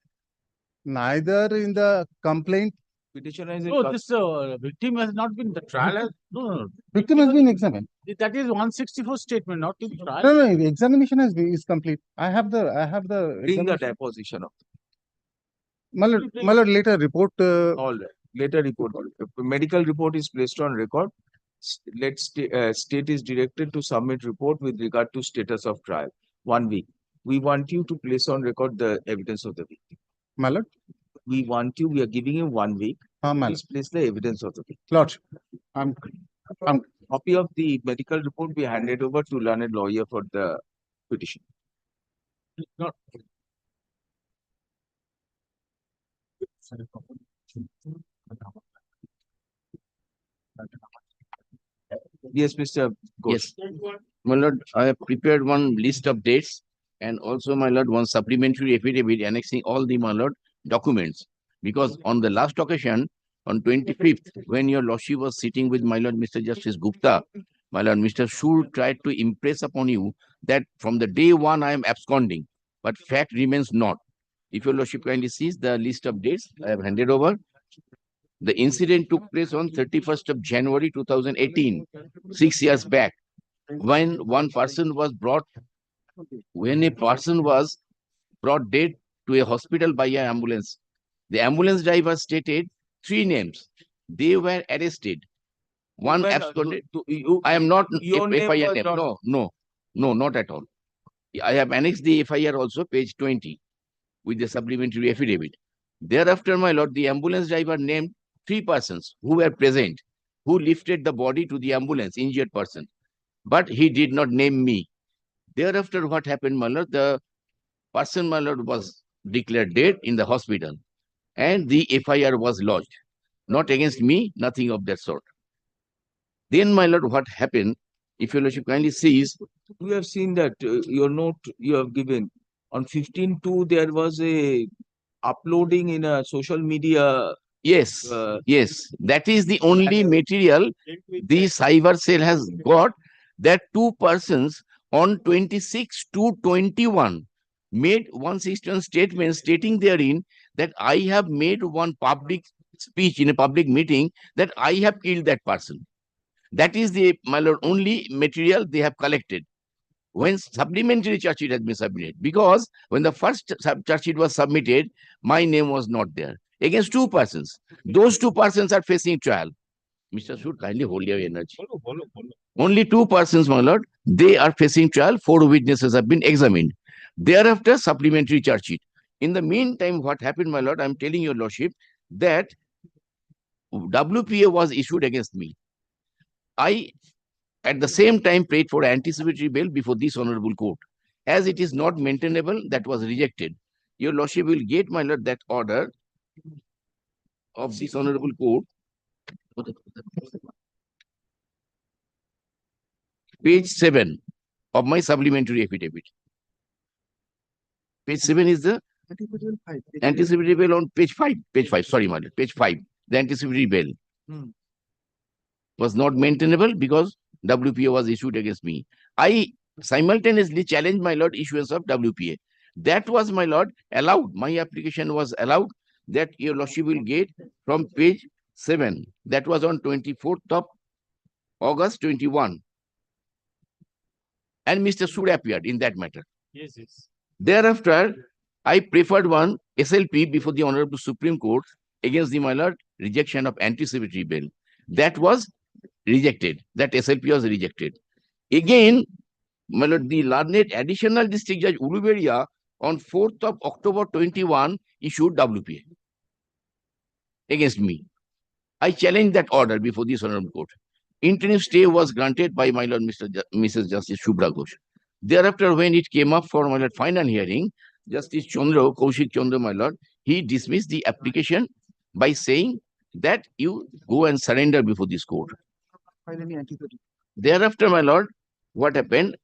neither in the complaint, Petitioner is in No, this victim has not been the trial. No. victim has been examined. That is 164 statement, not in trial. No, the examination is complete. I have the Bring the examination. deposition of. My lord, later report. All right. Later report. Medical report is placed on record. State is directed to submit report with regard to status of trial. 1 week. We want you to place on record the evidence of the victim. My lord. We are giving you 1 week. Please place the evidence of the victim. Lord, Copy of the medical report be handed over to learned lawyer for the petition. Not. Yes, Mr. Ghosh. Yes, my lord, I have prepared one list of dates and also, my lord, one supplementary affidavit annexing all the, my lord, documents. Because on the last occasion, on 25th, when your lordship was sitting with my lord, Mr. Justice Gupta, my lord, Mr. Shur tried to impress upon you that from the day one I am absconding, but fact remains not. If your lordship kindly sees the list of dates I have handed over. The incident took place on 31st of January 2018, 6 years back, when a person was brought dead to a hospital by an ambulance. The ambulance driver stated 3 names. They were arrested. One absconded. I am not your name FIR was name. not- No, not at all. I have annexed the FIR also, page 20. with the supplementary affidavit. Thereafter, my lord, the ambulance driver named 3 persons who were present, who lifted the body to the ambulance, injured person. But he did not name me. Thereafter, what happened, my lord? The person, my lord, was declared dead in the hospital, and the FIR was lodged. Not against me, nothing of that sort. Then, my lord, what happened? If your lordship kindly sees, We have seen that your note you have given on 15/2 there was a uploading in a social media. yes, yes, that is the only material the cyber cell has got, that 2 persons on 26/2/21 made 161 statement stating therein that I have made one public speech in a public meeting that I have killed that person. That is the, my lord, only material they have collected. When supplementary charge sheet has been submitted, because when the first charge sheet was submitted, my name was not there. Against 2 persons. Those 2 persons are facing trial. Mr. Sood, kindly hold your energy. Only 2 persons, my lord, they are facing trial. 4 witnesses have been examined. Thereafter, supplementary charge sheet. In the meantime, what happened, my lord, I'm telling your lordship that WPA was issued against me. I, at the same time, prayed for anticipatory bail before this honorable court. As it is not maintainable, that was rejected. Your lordship will get, my lord, that order of this honorable court. Page 7 of my supplementary affidavit. Page 7 is the anticipatory bail on page 5. Page 5, sorry, my lord, page 5. The anticipatory bail was not maintainable because WPA was issued against me. I simultaneously challenged, my lord, issuance of WPA. That was, my lord, allowed. My application was allowed. That your lordship will get from page 7. That was on 24th of August 21. And Mr. Sood appeared in that matter. Yes, yes. Thereafter, I preferred one SLP before the Honorable Supreme Court against the, my lord, rejection of anticipatory bail. That was rejected. That SLP was rejected. Again, my lord, the learned additional district judge Uluberia on 4th of October 21 issued WPA against me. I challenged that order before this honorable court. Interim stay was granted by my lord, Mrs. Justice Shubhra Ghosh. Thereafter, when it came up for, my lord, final hearing, Justice Chandra, Kaushik Chandra, my lord, he dismissed the application by saying that you go and surrender before this court. Thereafter, my lord, what happened?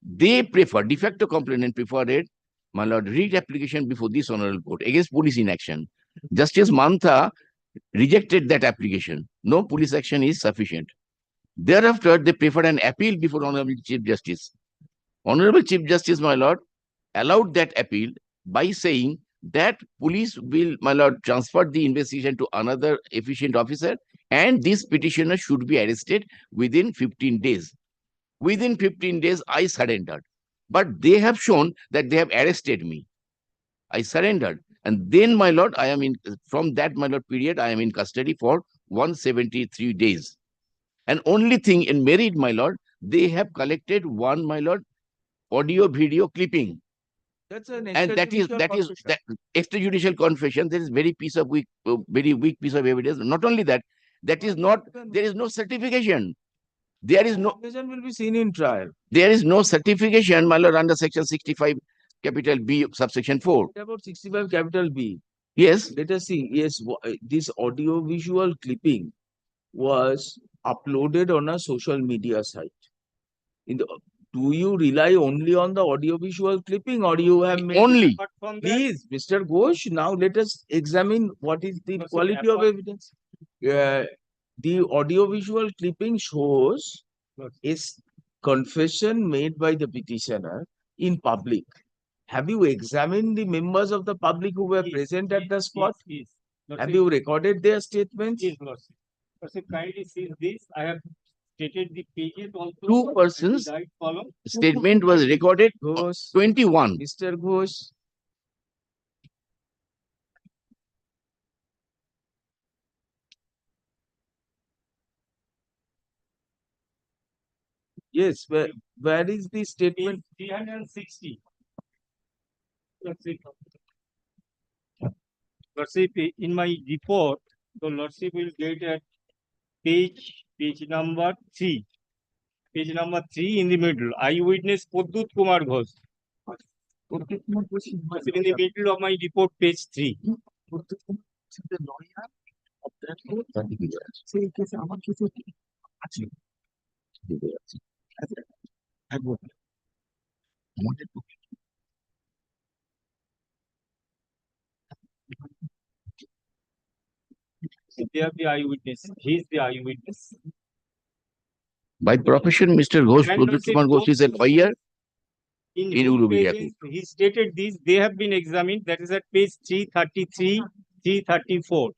They prefer, de facto complainant preferred it, my lord, read application before this honorable court against police inaction. Justice Mantha rejected that application. No police action is sufficient. Thereafter, they preferred an appeal before Honorable Chief Justice. Honorable Chief Justice, my lord, allowed that appeal by saying that police will, my lord, transfer the investigation to another efficient officer, and this petitioner should be arrested within 15 days. Within 15 days, I surrendered. But they have shown that they have arrested me. I surrendered. And then, my lord, I am in, from that, my lord, period, I am in custody for 173 days. And only thing in merit, my lord, they have collected one, my lord, audio video clipping. That's an And that is extrajudicial confession. There is very weak piece of evidence. Not only that, that is not, there is no certification. There is no will be seen in trial. There is no certification, my lord, under section 65 capital B subsection 4. What about 65 capital B? Yes. Let us see. Yes, this audio visual clipping was uploaded on a social media site. Do you rely only on the audio visual clipping, or you have made only? Please, Mr. Ghosh, now let us examine what is the quality of evidence. The audio visual clipping shows a confession made by the petitioner in public. Have you examined the members of the public who were present at the spot? Have you recorded their statements? Yes, Lordship. Lordship, kindly see this. I have stated the pages also. 2 persons statement was recorded. 21. Mr. Ghosh. Yes, where is the statement? 360. Lordship, in my report, the Lordship will get at page number 3. Page number 3 in the middle. Eyewitness Poddut Kumar Ghosh. Lordship, in the middle of my report, page 3. They are the eyewitness. He is the eyewitness. By profession, Mr. Ghosh, And Pradut Lordship, Kumar Ghosh is a lawyer in in his Ulubiriya. presence, he stated this, they have been examined. That is at page 333, 334.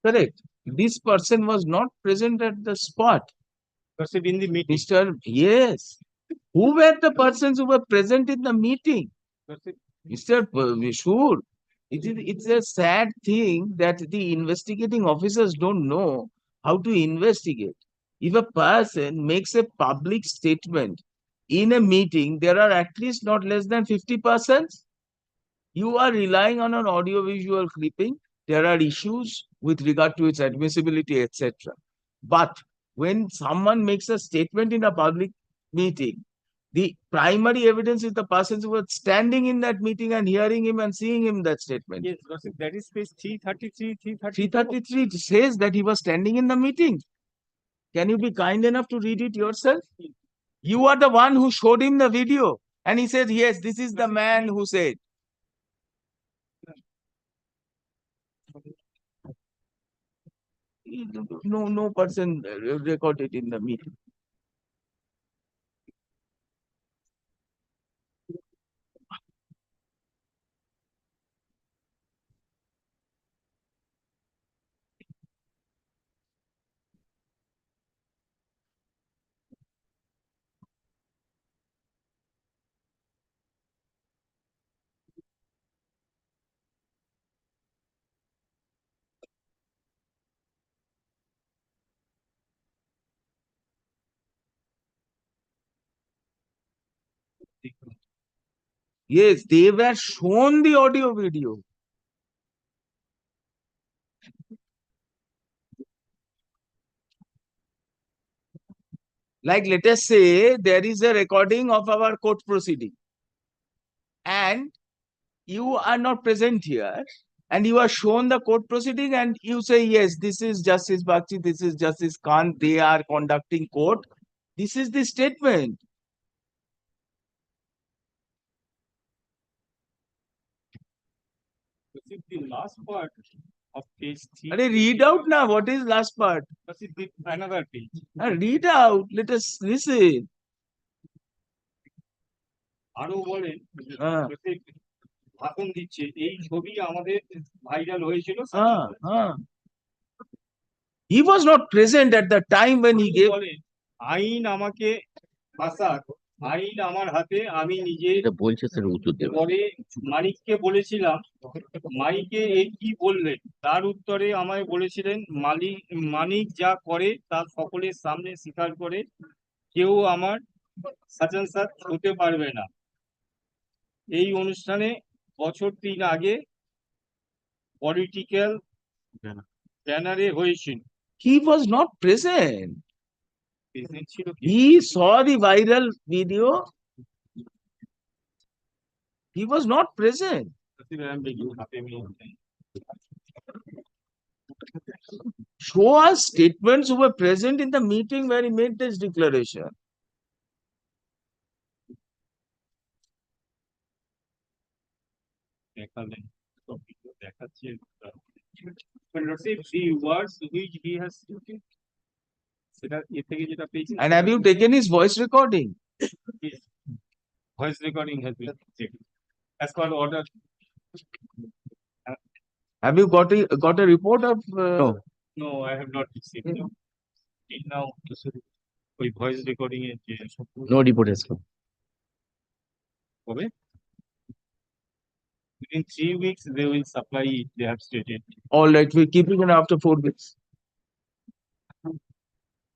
Correct. This person was not present at the spot. Lordship, in the meeting. Mr. Yes. Who were the persons who were present in the meeting? Lordship, Mr. Sure. It's a sad thing that the investigating officers don't know how to investigate. If a person makes a public statement in a meeting, there are at least not less than 50 persons. You are relying on an audio-visual clipping. There are issues with regard to its admissibility, etc. But when someone makes a statement in a public meeting, the primary evidence is the persons who were standing in that meeting and hearing him and seeing him that statement. yes, Lordship, that is page 333, 333 says that he was standing in the meeting. Can you be kind enough to read it yourself? You are the one who showed him the video. And he said, yes, this is the man who said. No person recorded in the meeting. Yes, they were shown the audio video. Like, let us say there is a recording of our court proceeding and you are not present here and you are shown the court proceeding and you say, yes, this is Justice Bagchi, this is Justice Khan, they are conducting court. This is the statement. Lordship, the last part of page 3. Read out now. What is last part? Lordship, another page. Read out. Let us listen. আরো বলেন, লordship, ভাষণ দিচ্ছে, এই ছবি আমাদের viral হয়েছিল। He was not present at the time when he gave. আইন আমাকে বাঁচাক, আইন আমার হাতে, আমি নিজে বলছে স্যার উত্তর দেবে। পরে মানিককে বলেছিলাম, মাইকে এই কি বললেন? তার উত্তরে আমায় বলেছিলেন, মানিক যা করে তার সকলের সামনে স্বীকার করে, কেউ আমার সাজানসাত হতে পারবে না। এই অনুষ্ঠানে বছর 3 আগে পলিটিক্যাল ব্যানারে হয়েছিল। He was not present. He saw the viral video. He was not present. Show us statements who were present in the meeting where he made this declaration. But let's say the words which he has spoken, And have you taken his voice recording? his voice recording has been checked. As per order. Have you got a report of? No, I have not received. Till now, कोई voice recording है No report has come. Okay. Within 3 weeks, they will supply it, they have stated. All right, we're keeping it after 4 weeks.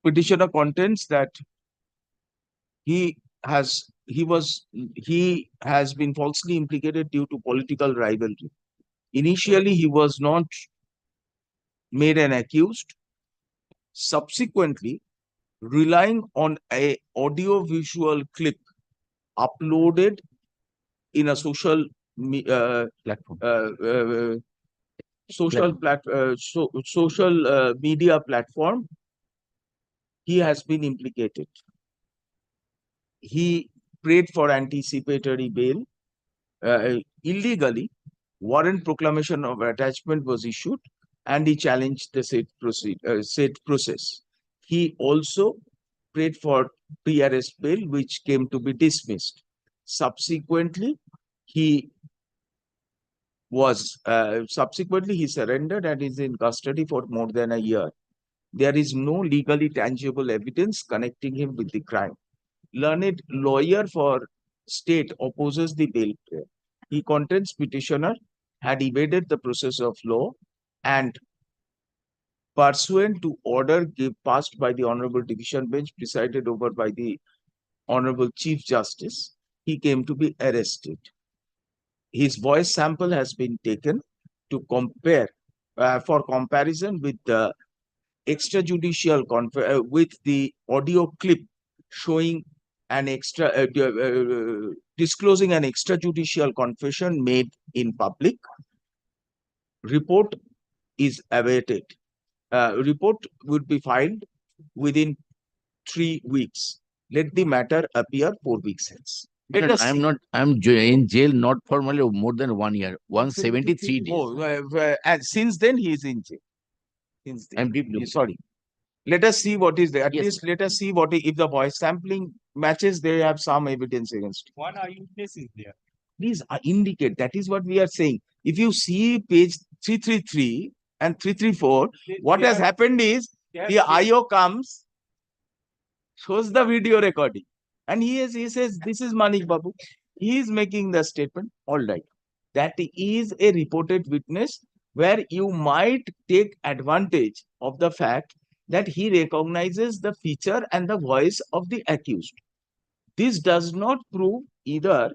Petitioner contends that he has been falsely implicated due to political rivalry. Initially, he was not made an accused. Subsequently, relying on a audio-visual clip uploaded in a social Platform. social media platform, he has been implicated. He prayed for anticipatory bail. Illegally, warrant proclamation of attachment was issued, and he challenged the said process. He also prayed for pre-arrest bail, which came to be dismissed. Subsequently, he surrendered and is in custody for more than a year. There is no legally tangible evidence connecting him with the crime. Learned lawyer for state opposes the bail prayer. He contends petitioner had evaded the process of law and pursuant to order passed by the Honorable Division Bench presided over by the Honorable Chief Justice, he came to be arrested. His voice sample has been taken to compare for comparison with the extrajudicial with the audio clip showing an disclosing an extrajudicial confession made in public. Report is awaited. Report would be filed within 3 weeks. Let the matter appear 4 weeks hence. Let us see. I'm in jail not for more than 1 year, 173 days. And since then he is in jail. Since then. I'm deeply sorry. Let us see what is there. At Yes, least let us see if the voice sampling matches, they have some evidence against it. One eyewitness is there. Please indicate. That is what we are saying. If you see page 333 and 334, what has happened is the IO comes, shows the video recording, and he says, this is Manik Babu. He is making the statement. All right. That is a reported witness where you might take advantage of the fact that he recognizes the feature and the voice of the accused. This does not prove either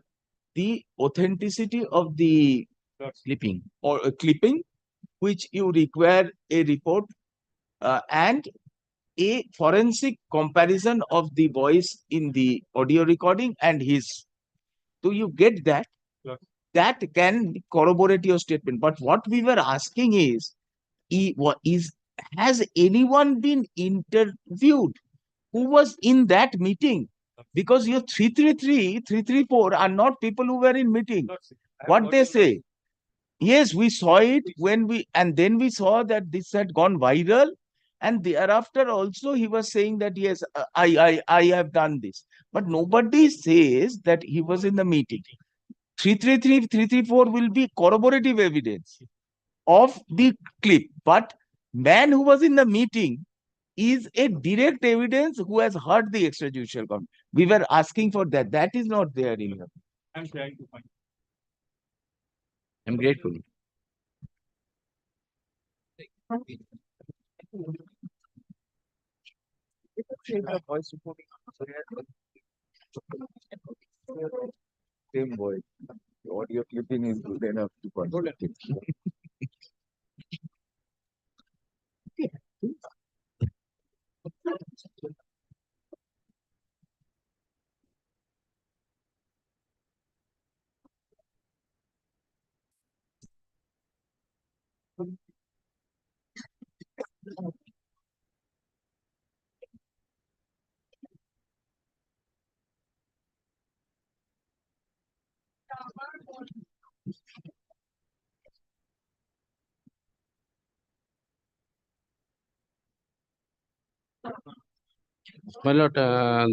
the authenticity of the clipping which you require a report and a forensic comparison of the voice in the audio recording and his. So you get that. That can corroborate your statement. But what we were asking is has anyone been interviewed who was in that meeting? Because your 333, 334 are not people who were in meeting. What they say? Yes, we saw it and then we saw that this had gone viral. And thereafter also he was saying that, yes, I have done this. But nobody says that he was in the meeting. 333, 334 will be corroborative evidence of the clip. But man who was in the meeting is a direct evidence who has heard the extrajudicial comment. We were asking for that. That is not there in here. I'm trying to find. I'm grateful. Same voice. The audio clipping is good enough to control it. My lord,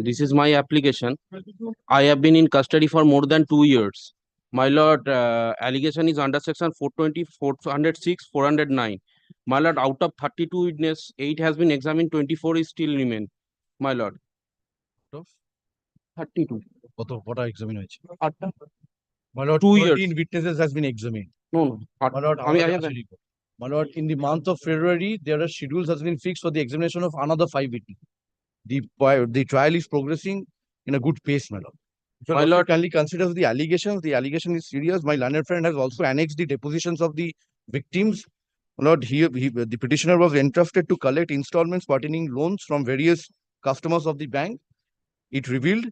this is my application. I have been in custody for more than 2 years. My lord, allegation is under section 420, 406, 409. My lord, out of 32 witness, 8 has been examined, 24 is still remain. My lord. 32. What are examined? আটটা। My lord, 2 years. 13 witnesses has been examined. No, no. My lord, I have Asari Court. My lord, in the month of February, there are schedules has been fixed for the examination of another 5 witnesses. The trial is progressing in a good pace, my lord. So My lord, kindly consider the allegations. The allegation is serious. My learned friend has also annexed the depositions of the victims. My lord, the petitioner was entrusted to collect installments pertaining loans from various customers of the bank. It revealed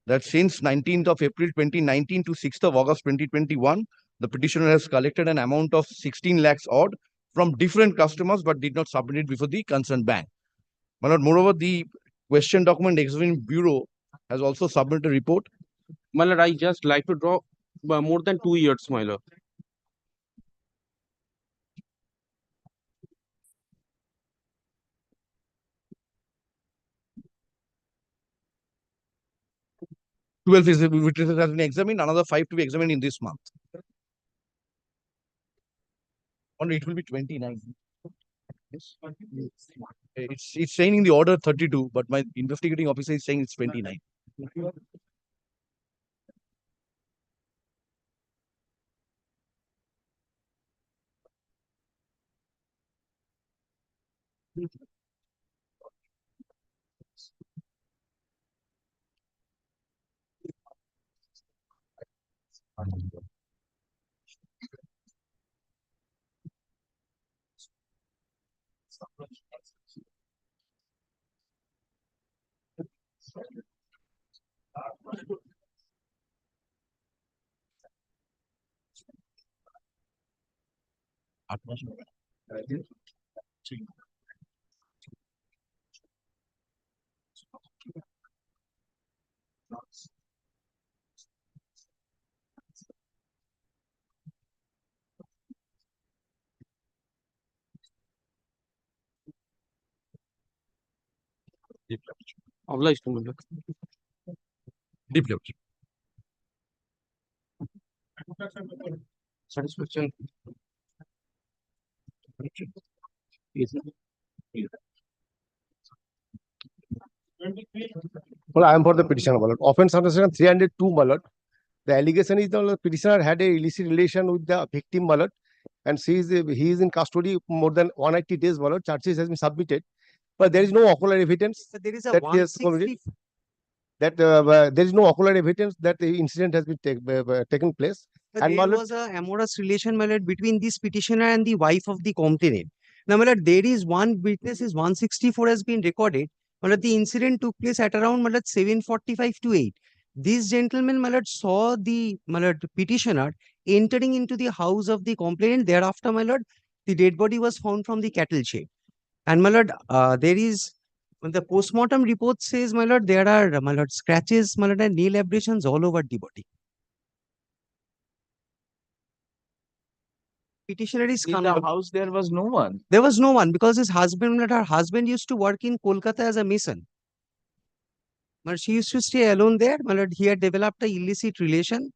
that since 19th of April 2019 to 6th of August 2021, the petitioner has collected an amount of 16 lakhs odd from different customers but did not submit it before the concerned bank. My lord, moreover, the question document examining bureau has also submitted a report. my lord, I just like to draw more than 2 years, my lord. Witnesses has been examined, another 5 to be examined in this month. Only it will be 29. Yes. It's saying in the order 32, but my investigating officer is saying it's 29. Obliged, my lord. Deep level. Satisfaction. Yes, sir. Well, I am for the petitioner, my lord. Offense under section 302, my lord. The allegation is the petitioner had a illicit relation with the victim, my lord, and he is in custody more than 180 days, my lord. Charges has been submitted, but there is no ocular evidence So there is a that he has 160 committed. That there is no ocular evidence that the incident has been taken place. But And my there lord, was a amorous relation, my lord, between this petitioner and the wife of the complainant. Now, my lord, there is one witness, is 164 has been recorded. My lord, the incident took place at around, my lord, 7:45 to 8. This gentleman, my lord, saw the, my lord, petitioner entering into the house of the complainant. Thereafter, my lord, the dead body was found from the cattle shed. And my lord, there is, the postmortem report says, my lord, there are, my lord, scratches, my lord, and nail abrasions all over the body. Petitioner is In the house, there was no one. There was no one because his husband, her husband used to work in Kolkata as a mason. But she used to stay alone there. My lord, he had developed a illicit relation.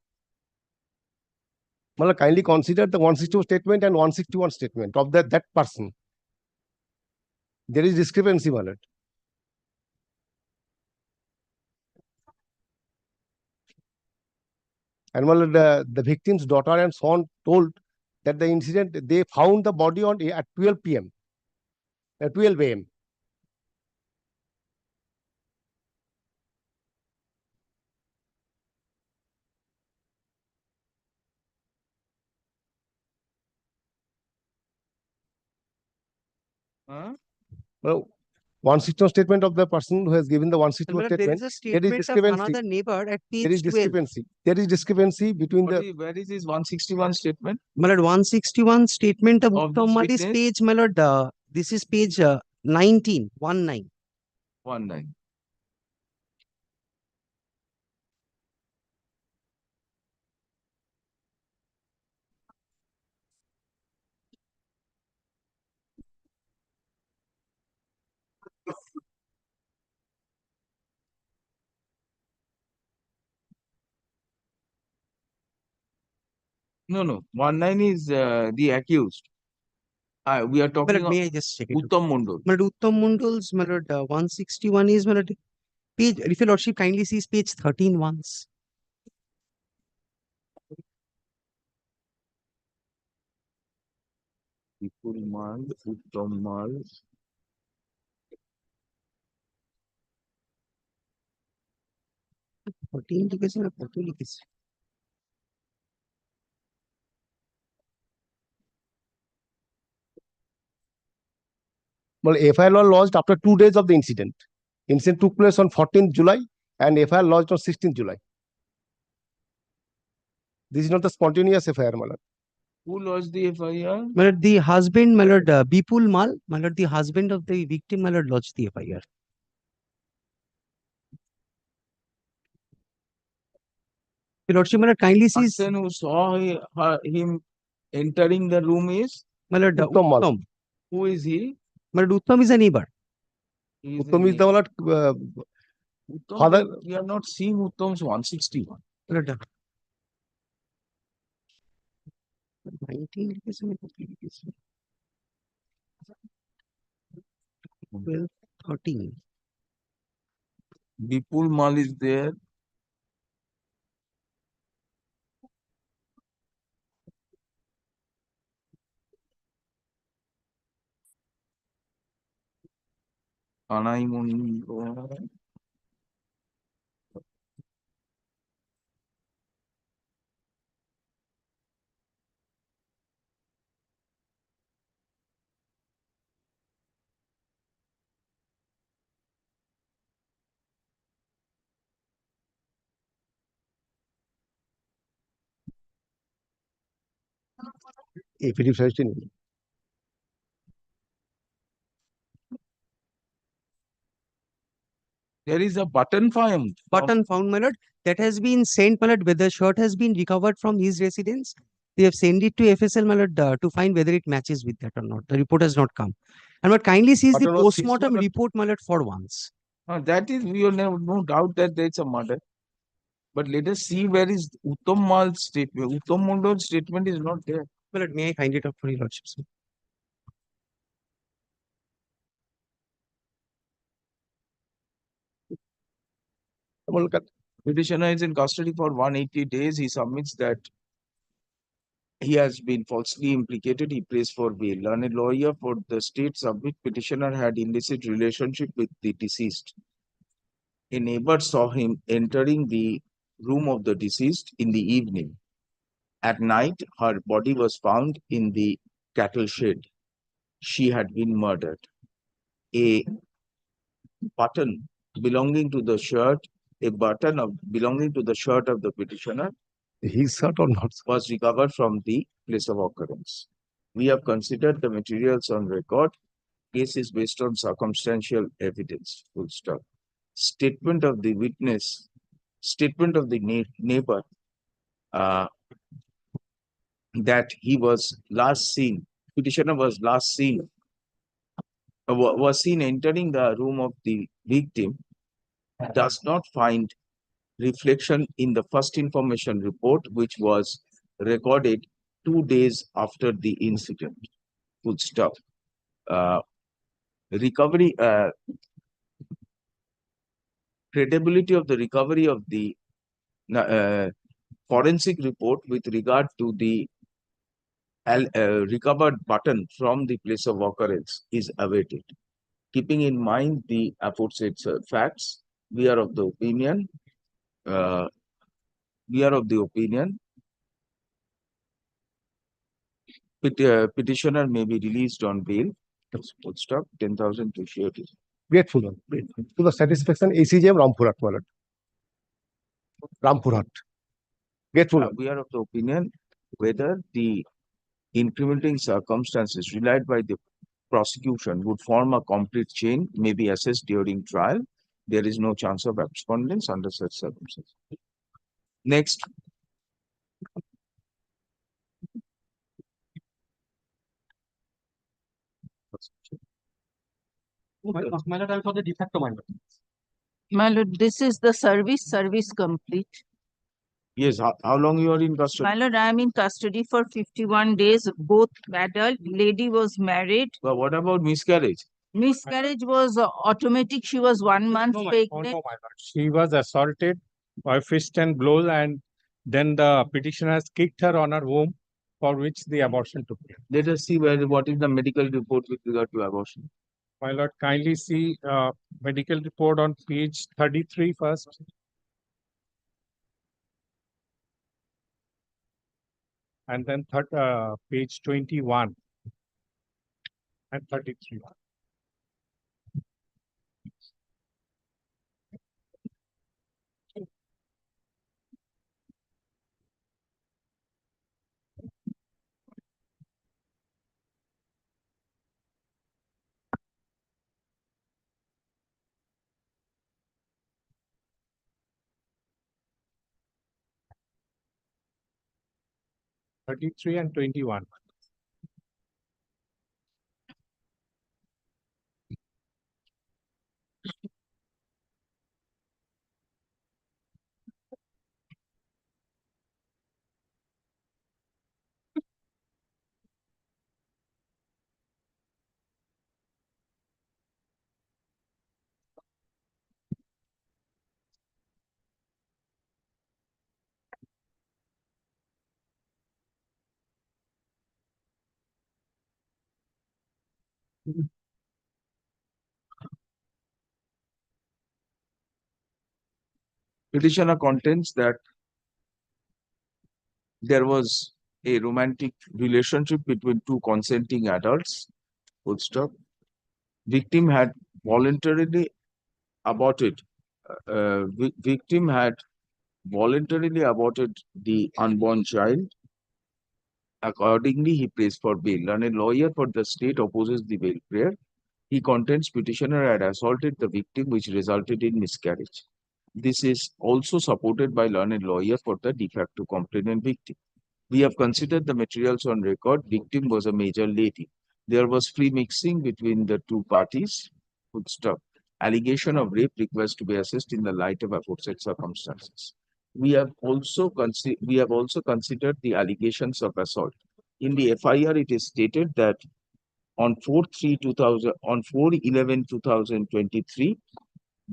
my lord, kindly consider the 162 statement and 161 statement of that person. There is discrepancy, my lord. And my lord, the victim's daughter and son told that the incident, they found the body at 12 p.m. At 12 a.m. Well, 161 statement of the person who has given the 161 There statement, is a there is statement of discrepancy. another neighbor at There page is 12. discrepancy. There is discrepancy between the. Where is his 161 statement? My lord, 161 statement of this this witness? page, my lord, this is page 19, 19. 19. No. 19 is the accused. We are talking But of may I just check it? Uttam Mondal. My lord, Uttam Mondal's, my lord, 161 is, my lord, page, if your lordship kindly sees page 13 once. Vipul Mal, Uttam Mal. Well, FIR was lodged after 2 days of the incident. Incident took place on 14th July and FIR lodged on 16th July. This is not the spontaneous FIR, my lord. Who lodged the FIR? My lord, the husband, my lord, Bipul Mal, my lord, the husband of the victim, my lord, lodged the FIR. Your lordship, my lord, kindly sees. Person who saw him entering the room is My lord, Uttam Mal. Uttam. who is he? My lord, Uttam is a neighbor. He is Uttam is the, my lord, Uttam, father. we are not seeing Uttam's 161. My lord, 19 12, 13. Vipul Mal is there. Anai Mundo. If it is sustained. There is a button found. Button found, my lord, that has been sent, my lord, whether shirt has been recovered from his residence. They have sent it to FSL, my lord, to find whether it matches with that or not. The report has not come. And what kindly sees the Button was seized, postmortem my lord. report, my lord, for once. That is, we have no doubt that there is a murder. But let us see where is Uttam Mal's statement. Uttam Mondal's statement is not there. My lord, may I find it out for your lordship, sir? Petitioner is in custody for 180 days. He submits that he has been falsely implicated. He prays for bail. Learned lawyer for the state submit petitioner had illicit relationship with the deceased. A neighbor saw him entering the room of the deceased in the evening. At night, her body was found in the cattle shed. She had been murdered. A button belonging to the shirt, belonging to the shirt of the petitioner His shirt or not? was recovered from the place of occurrence. We have considered the materials on record. Case is based on circumstantial evidence. Full stop. Statement of the witness, statement of the neighbor that he was last seen, petitioner was last seen, was seen entering the room of the victim does not find reflection in the first information report, which was recorded 2 days after the incident. Full stop. Recovery, credibility of the recovery of the forensic report with regard to the recovered button from the place of occurrence is awaited. Keeping in mind the aforesaid facts, we are of the opinion petitioner may be released on bail. Full stop. 10,000 to share it. Grateful, Lord. Grateful. To the satisfaction, ACGM Rampurhat, my lord. Rampurhat. Grateful, Lord. We are of the opinion whether the incriminating circumstances relied by the prosecution would form a complete chain may be assessed during trial. There is no chance of abscondence under such circumstances. Next. My lord, I'm for the de facto, my lord. My lord, this is the service complete. Yes, how long you are in custody? My lord, I am in custody for 51 days, both adult. Lady was married. But what about miscarriage? Miscarriage was automatic. She was 1 month pregnant. No, my lord. She was assaulted by fist and blows, and then the petitioner has kicked her on her womb, for which the abortion took place. Let us see what is the medical report with regard to abortion. My lord, kindly see medical report on page 33 first. And then page 21 and 33. Thirty-three and 21. Petitioner contends that there was a romantic relationship between two consenting adults. Full stop. Victim had voluntarily aborted. Victim had voluntarily aborted the unborn child. Accordingly, he prays for bail. And a lawyer for the state opposes the bail prayer. He contends petitioner had assaulted the victim, which resulted in miscarriage. This is also supported by learned lawyer for the de facto complainant victim. We have considered the materials on record. Victim was a major lady. There was free mixing between the two parties. Full stop. Allegation of rape request to be assessed in the light of aforesaid circumstances. We have also considered the allegations of assault. In the FIR, it is stated that on 4/11/2023,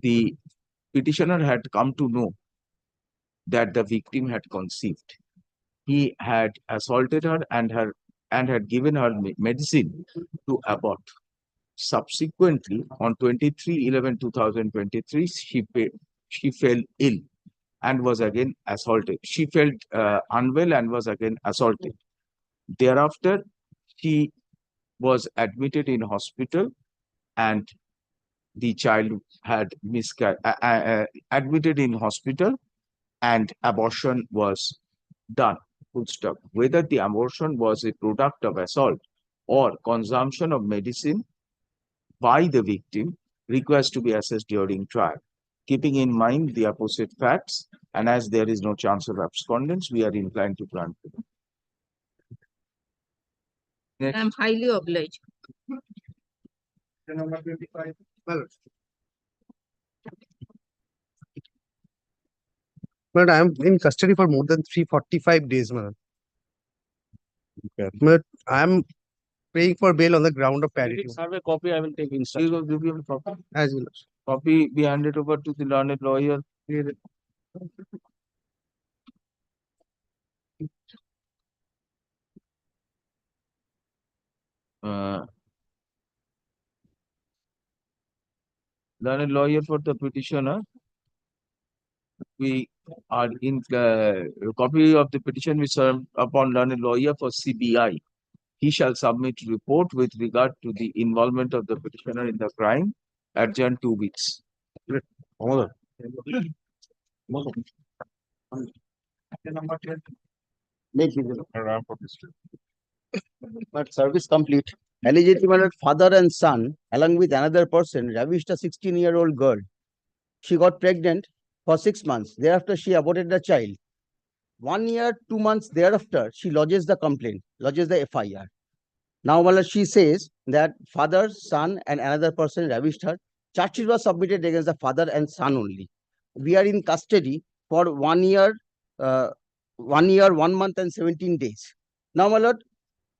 the petitioner had come to know that the victim had conceived. He had assaulted her and had given her medicine to abort. Subsequently, on 23/11/2023, she fell ill and was again assaulted. She felt unwell and was again assaulted. Thereafter, she was admitted in hospital and the child had admitted in hospital and abortion was done. Full stop. Whether the abortion was a product of assault or consumption of medicine by the victim requires to be assessed during trial. Keeping in mind the opposite facts, and as there is no chance of abscondence, we are inclined to grant it. I am highly obliged. Number 25. But I am in custody for more than 345 days, man. But I am paying for bail on the ground of parity. Have a copy, I will take instruction. You will give you a copy. As well. Copy be handed over to the learned lawyer. Learned lawyer for the petitioner. We are in copy of the petition which served upon learned lawyer for CBI. He shall submit report with regard to the involvement of the petitioner in the crime, adjourned 2 weeks. But service complete. Allegedly, my lord, father and son, along with another person, ravished a 16-year-old girl. She got pregnant for 6 months. Thereafter, she aborted the child. 1 year, 2 months thereafter, she lodges the complaint, lodges the FIR. Now, my lord, she says that father, son, and another person ravished her. Charge sheet was submitted against the father and son only. We are in custody for 1 year, 1 year, 1 month, and 17 days. Now, my lord,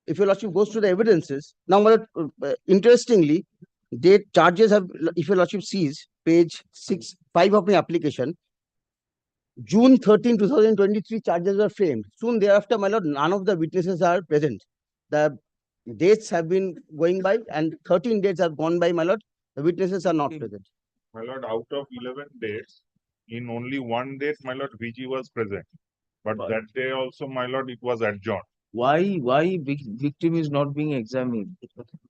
if your lordship goes to the evidences, now, my lord, interestingly, date charges have, if your lordship sees page 5 of my application, June 13, 2023, charges were framed. Soon thereafter, my lord, none of the witnesses are present. The dates have been going by and 13 dates have gone by, my lord. The witnesses are not present. My lord, out of 11 dates, in only one date, my lord, VG was present. But that day also, my lord, it was adjourned. Why victim is not being examined?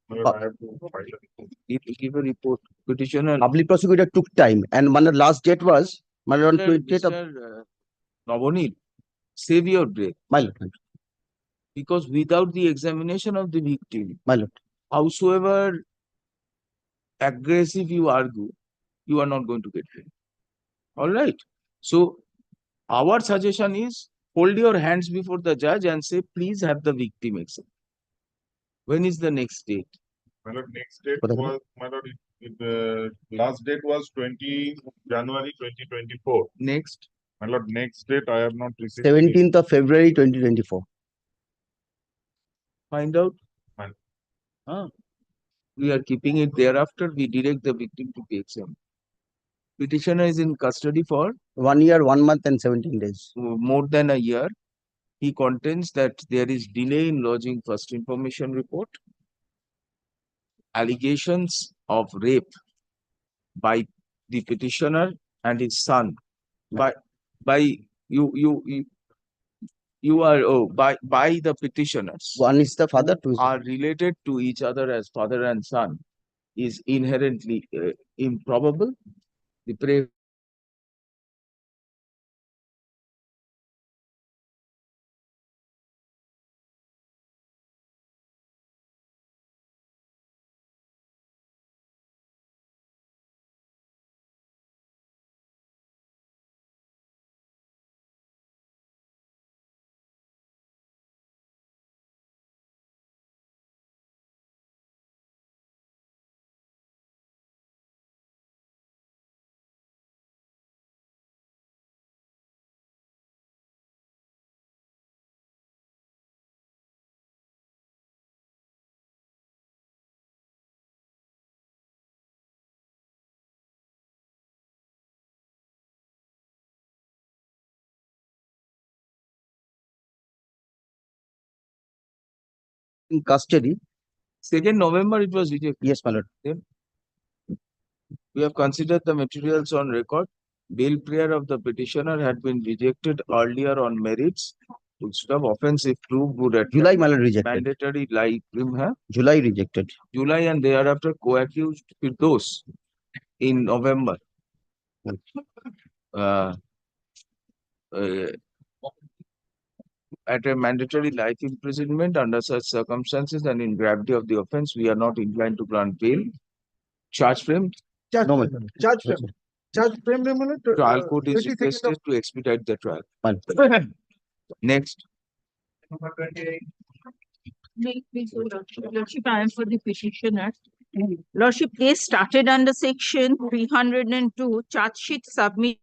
My lord, I have to file a report. Give a report. Petitioner. Public prosecutor took time, and my lord, last date was, my lord, on 28th of Navonil, save your breath. my lord. Because without the examination of the victim, My lord. howsoever aggressive you argue, you are not going to get paid. All right. So our suggestion is hold your hands before the judge and say, please have the victim examined. When is the next date? My lord, next date was, my lord, last date was 20 January 2024. Next. My lord, next date I have not received. 17th of February 2024. Find out. Fine. We are keeping it thereafter. We direct the victim to be examined. Petitioner is in custody for 1 year, 1 month, and 17 days. More than a year. He contends that there is delay in lodging first information report, allegations of rape by the petitioner and his son. By the petitioners. One is the father, two is are related to each other as father and son is inherently improbable. The in custody. 2nd November, it was rejected. Yes, my lord. Then we have considered the materials on record. Bail prayer of the petitioner had been rejected earlier on merits. Offense if proved would attract July, my lord, rejected. mandatory life. July rejected. July and thereafter co-accused Firdos in November. At a mandatory life imprisonment under such circumstances and in gravity of the offense, we are not inclined to grant bail. Charge framed. Charge No, frame. Charge frame. Charge frame, my lord. Trial court is 22nd requested of- to expedite the trial. Next. Lordship, I am for the petitioner. Lordship, case started under section 302, charge sheet submit.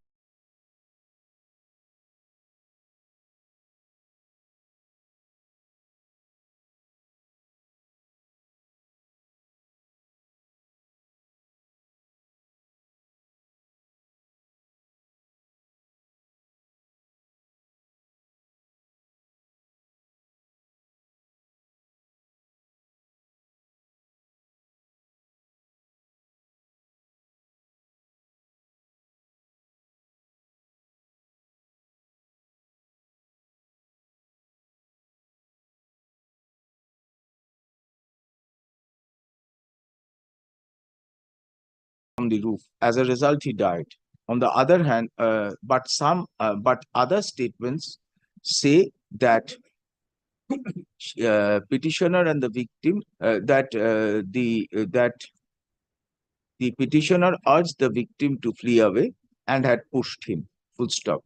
From the roof. As a result, he died. On the other hand, but other statements say that petitioner and the victim that the petitioner urged the victim to flee away and had pushed him. Full stop.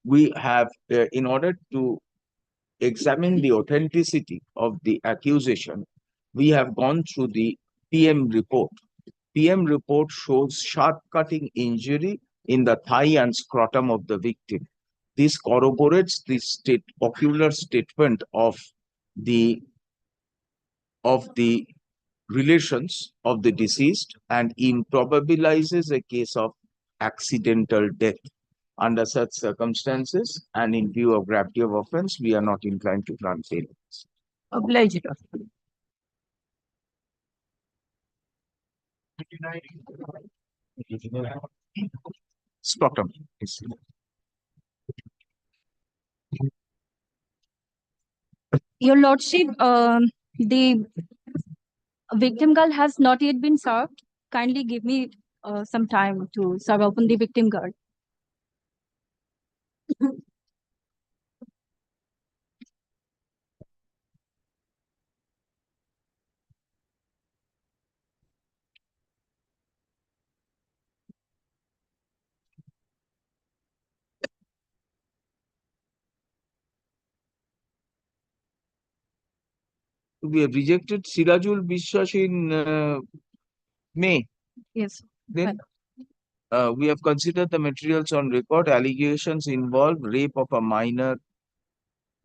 We have, in order to examine the authenticity of the accusation, we have gone through the PM report. PM report shows sharp cutting injury in the thigh and scrotum of the victim. This corroborates the ocular statement of the relations of the deceased and improbabilizes a case of accidental death. Under such circumstances and in view of gravity of offense, we are not inclined to grant bail. Obliged. Stockton. Your Lordship, the victim girl has not yet been served. Kindly give me some time to serve upon the victim girl. We have rejected Sirajul Bishwas in May. Yes. Then we have considered the materials on record. Allegations involve rape of a minor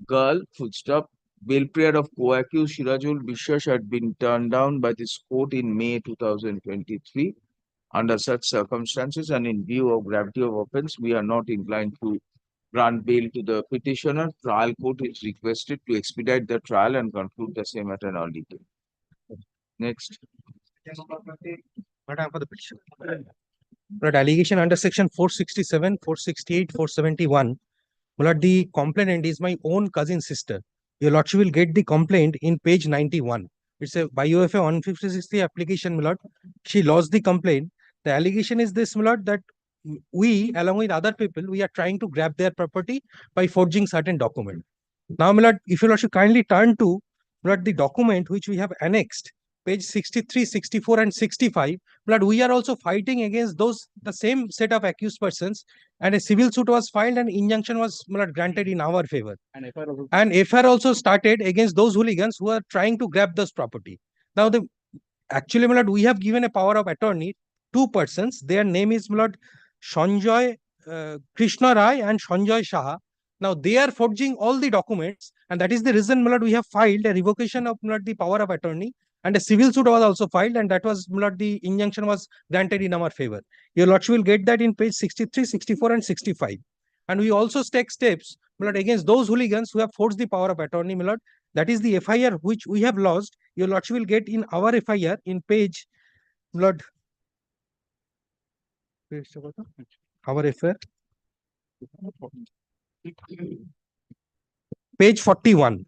girl, full stop. Bail period of co-accused Sirajul Bishwas had been turned down by this court in May 2023. Under such circumstances and in view of gravity of offense, we are not inclined to grant bail to the petitioner. Trial court is requested to expedite the trial and conclude the same at an early date. Next. Madam, for the petition. But allegation under section 467, 468, 471. But the complainant is my own cousin sister. Your Lordship will get the complaint in page 91. It's a by UFA 150 application, my lord. She lost the complaint. The allegation is this, my lord, that we, along with other people, we are trying to grab their property by forging certain document. Now, my lord, if you should kindly turn to, my lord, the document which we have annexed, page 63, 64, and 65, but we are also fighting against the same set of accused persons, and a civil suit was filed and injunction was granted in our favor. And FR also started against those hooligans who are trying to grab this property. Now, actually, we have given a power of attorney, two persons. Their name is Sanjoy Krishna Rai and Sanjoy Shah. Now, they are forging all the documents, and that is the reason we have filed a revocation of the power of attorney. And a civil suit was also filed, and that was the injunction was granted in our favor. Your Lordship will get that in page 63, 64, and 65. And we also take steps against those hooligans who have forged the power of attorney, my lord. That is the FIR which we have lost. Your Lordship will get in our FIR in page, lord. Our FIR. Page 41.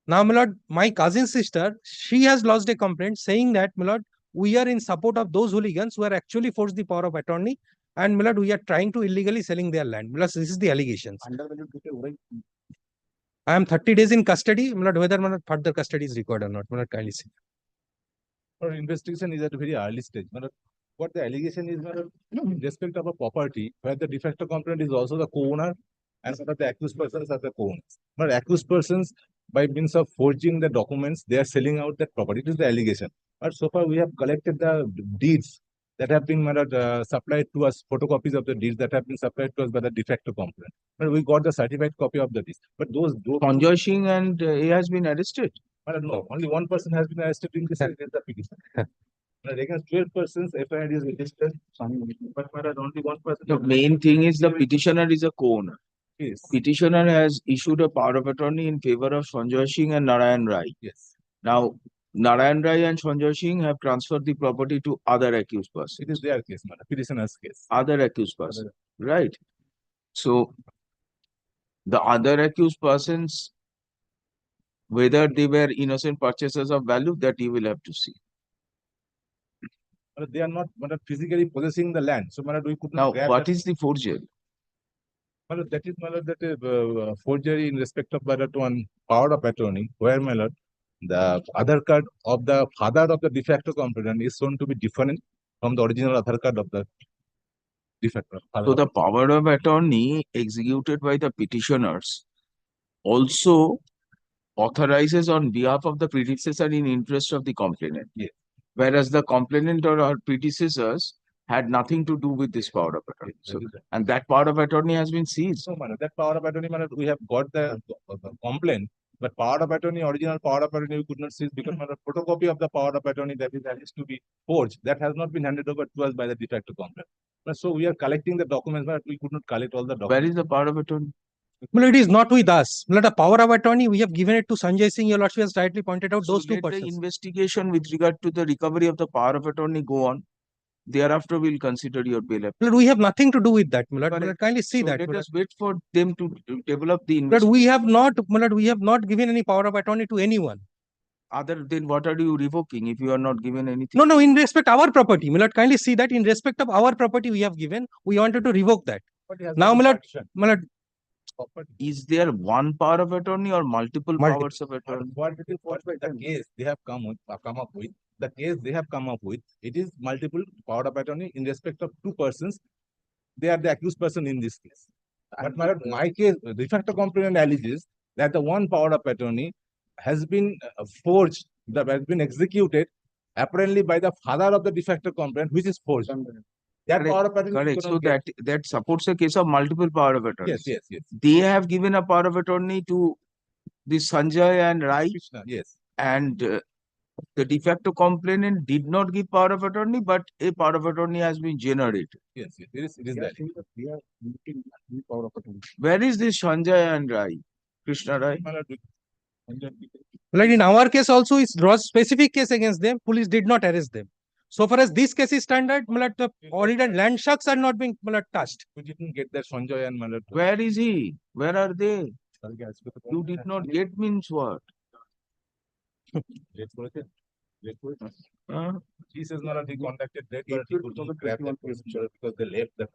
Now, my lord, my cousin sister, she has lodged a complaint saying that, my lord, we are in support of those hooligans who are actually forced the power of attorney, and my lord, we are trying to illegally selling their land. My lord, this is the allegations. I am 30 days in custody. My lord, whether my lord, further custody is required or not, my lord, kindly say. Our investigation is at a very early stage. My lord, what the allegation is, my lord, in respect of a property where the de facto complaint is also the co-owner and some of the accused persons are the co-owners. But accused persons, by means of forging the documents, they are selling out that property. It is the allegation. But so far, we have collected the deeds that have been supplied to us, photocopies of the deeds that have been supplied to us by the de facto complaint. But we got the certified copy of the deeds. But those Sanjoy Singh and he has been arrested. But no, only one person has been arrested in this against the petition. Against 12 persons, FIR is registered, but only one person. The main thing is the petitioner is a co-owner. Yes. Petitioner has issued a power of attorney in favor of Sanjoy Singh and Narayan Rai. Yes. Now, Narayan Rai and Sanjoy Singh have transferred the property to other accused persons. It is their case, madam. Petitioner's case. Other accused persons, right? So, the other accused persons, whether they were innocent purchasers of value, that you will have to see. They are not physically possessing the land. So, we could not. Now, what is the forgery? That is, that forgery in respect of one power of attorney, where the Aadhaar card of the father of the de facto complainant is shown to be different from the original Aadhaar card of the de facto. So, the power of attorney executed by the petitioners also authorizes on behalf of the predecessor in interest of the complainant. Yes. Whereas the complainant or our predecessors had nothing to do with this power of attorney. So, and that power of attorney has been seized. No, man, that power of attorney, man, we have got the complaint, but power of attorney, original power of attorney, we could not seize because man, a photocopy of the power of attorney that is alleged to be forged, that has not been handed over to us by the de facto complaint. So we are collecting the documents, but we could not collect all the documents. Where is the power of attorney? Well, it is not with us. Well, the power of attorney, we have given it to Sanjay Singh. Your lordship has rightly pointed out those two Let the persons. investigation with regard to the recovery of the power of attorney go on. Thereafter, we'll consider your bail. Well, we have nothing to do with that. Well, kindly see So that. let us wait for them to develop the But investigation. we have not given any power of attorney to anyone. Other than what are you revoking if you are not given anything? No, in respect our property. Milord, kindly see that in respect of our property we have given. We wanted to revoke that. Now, Milord, is there one power of attorney or multiple powers of attorney? What it is, what by the case they have come up with, the case they have come up with, it is multiple power of attorney in respect of two persons. They are the accused person in this case. But my case, de facto complaint alleges that the one power of attorney has been forged, that has been executed apparently by the father of the de facto complaint, which is forged. That power of attorney. Correct. So that supports a case of multiple power of attorney. Yes. They have given a power of attorney to this Sanjay and Rai. Krishna, yes. And the de facto complainant did not give power of attorney, but a power of attorney has been generated. Yes, it is that. Where is this Sanjay and Rai? Krishna Rai? like in our case also, it draws specific case against them. Police did not arrest them. So far as this case is standard, the original land sharks are not being touched. We didn't get that Sanjay and Malad. Where is he? Where are they? You did not get means what? He says Malad, he contacted that, but he could not grab that person because they left the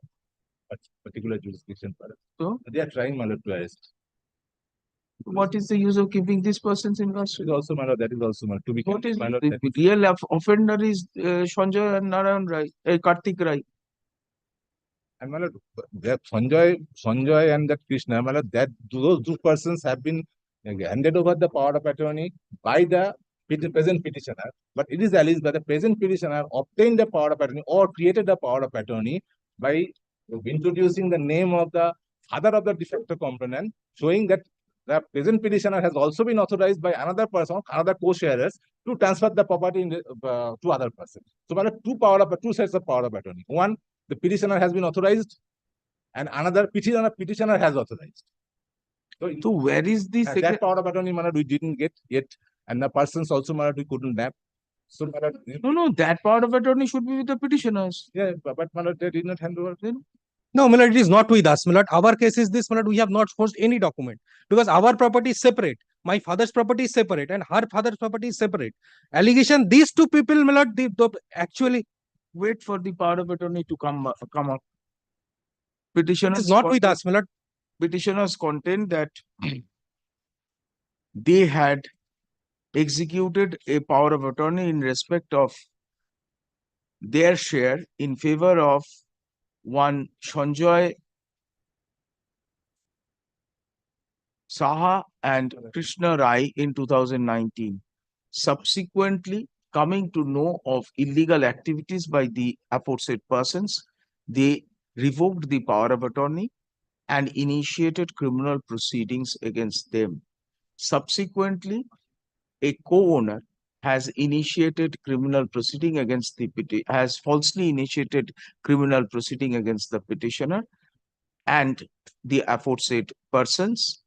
particular jurisdiction. So they are trying Malad to arrest. What is the use of keeping these persons in custody? Also, Malad, that is also Malad. To be What is Malad, the real offender is Sanjay and Narayan Rai, Kartik Rai. And Malad, that Sanjay and that Krishna, Malad, that those two persons have been handed over the power of attorney by the present petitioner. But it is alleged that the present petitioner obtained the power of attorney or created the power of attorney by introducing the name of the father of the de facto complainant, showing that the present petitioner has also been authorized by another person, another co-sharers, to transfer the property to other person. So, two sets of power of attorney. One, the petitioner has been authorized, and another petitioner has authorized. So where is the that power of attorney, we didn't get yet, and the persons also we couldn't nab. So, no, that power of attorney should be with the petitioners. Yeah, but they did not hand over then. No, Milord, it is not with us. Milord, our case is this, Milord, we have not forged any document because our property is separate. My father's property is separate and her father's property is separate. Allegation, these two people, Milord, they actually wait for the power of attorney to come up. Petitioners is not with us, Milord. Petitioners contend that they had executed a power of attorney in respect of their share in favor of one Sanjay Saha and Krishna Rai in 2019. Subsequently, coming to know of illegal activities by the aforesaid persons, they revoked the power of attorney and initiated criminal proceedings against them. Subsequently, a co-owner has initiated criminal proceeding against the has falsely initiated criminal proceeding against the petitioner and the aforesaid persons,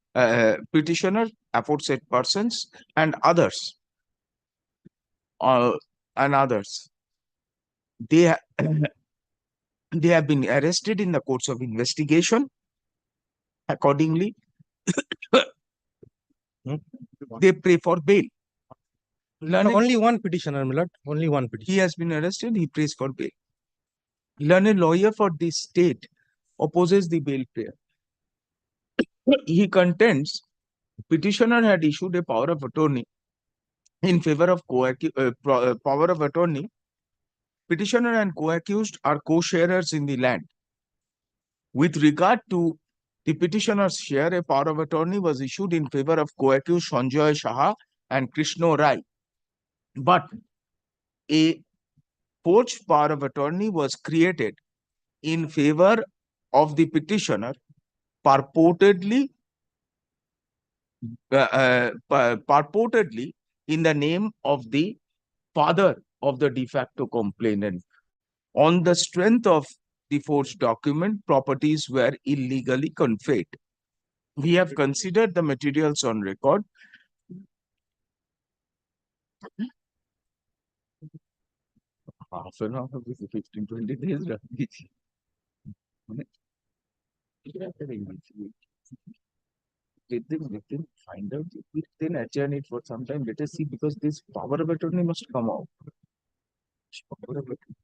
petitioner, aforesaid persons, and others. They have been arrested in the course of investigation. Accordingly, they pray for bail. Only one petitioner, Milord. Only one petitioner. He has been arrested. He prays for bail. Learned lawyer for the state opposes the bail prayer. He contends petitioner had issued a power of attorney in favor of power of attorney. Petitioner and co-accused are co-sharers in the land. With regard to the petitioner's share, a power of attorney was issued in favor of co-accused Sanjay Saha and Krishna Rai. But a forged power of attorney was created in favor of the petitioner purportedly purportedly in the name of the father of the de facto complainant. On the strength of the forged document, properties were illegally conveyed. We have considered the materials on record. Half an hour, 15, 20 days. Let them find out, then adjourn it for some time. Let us see, because this power of attorney must come out. Power of attorney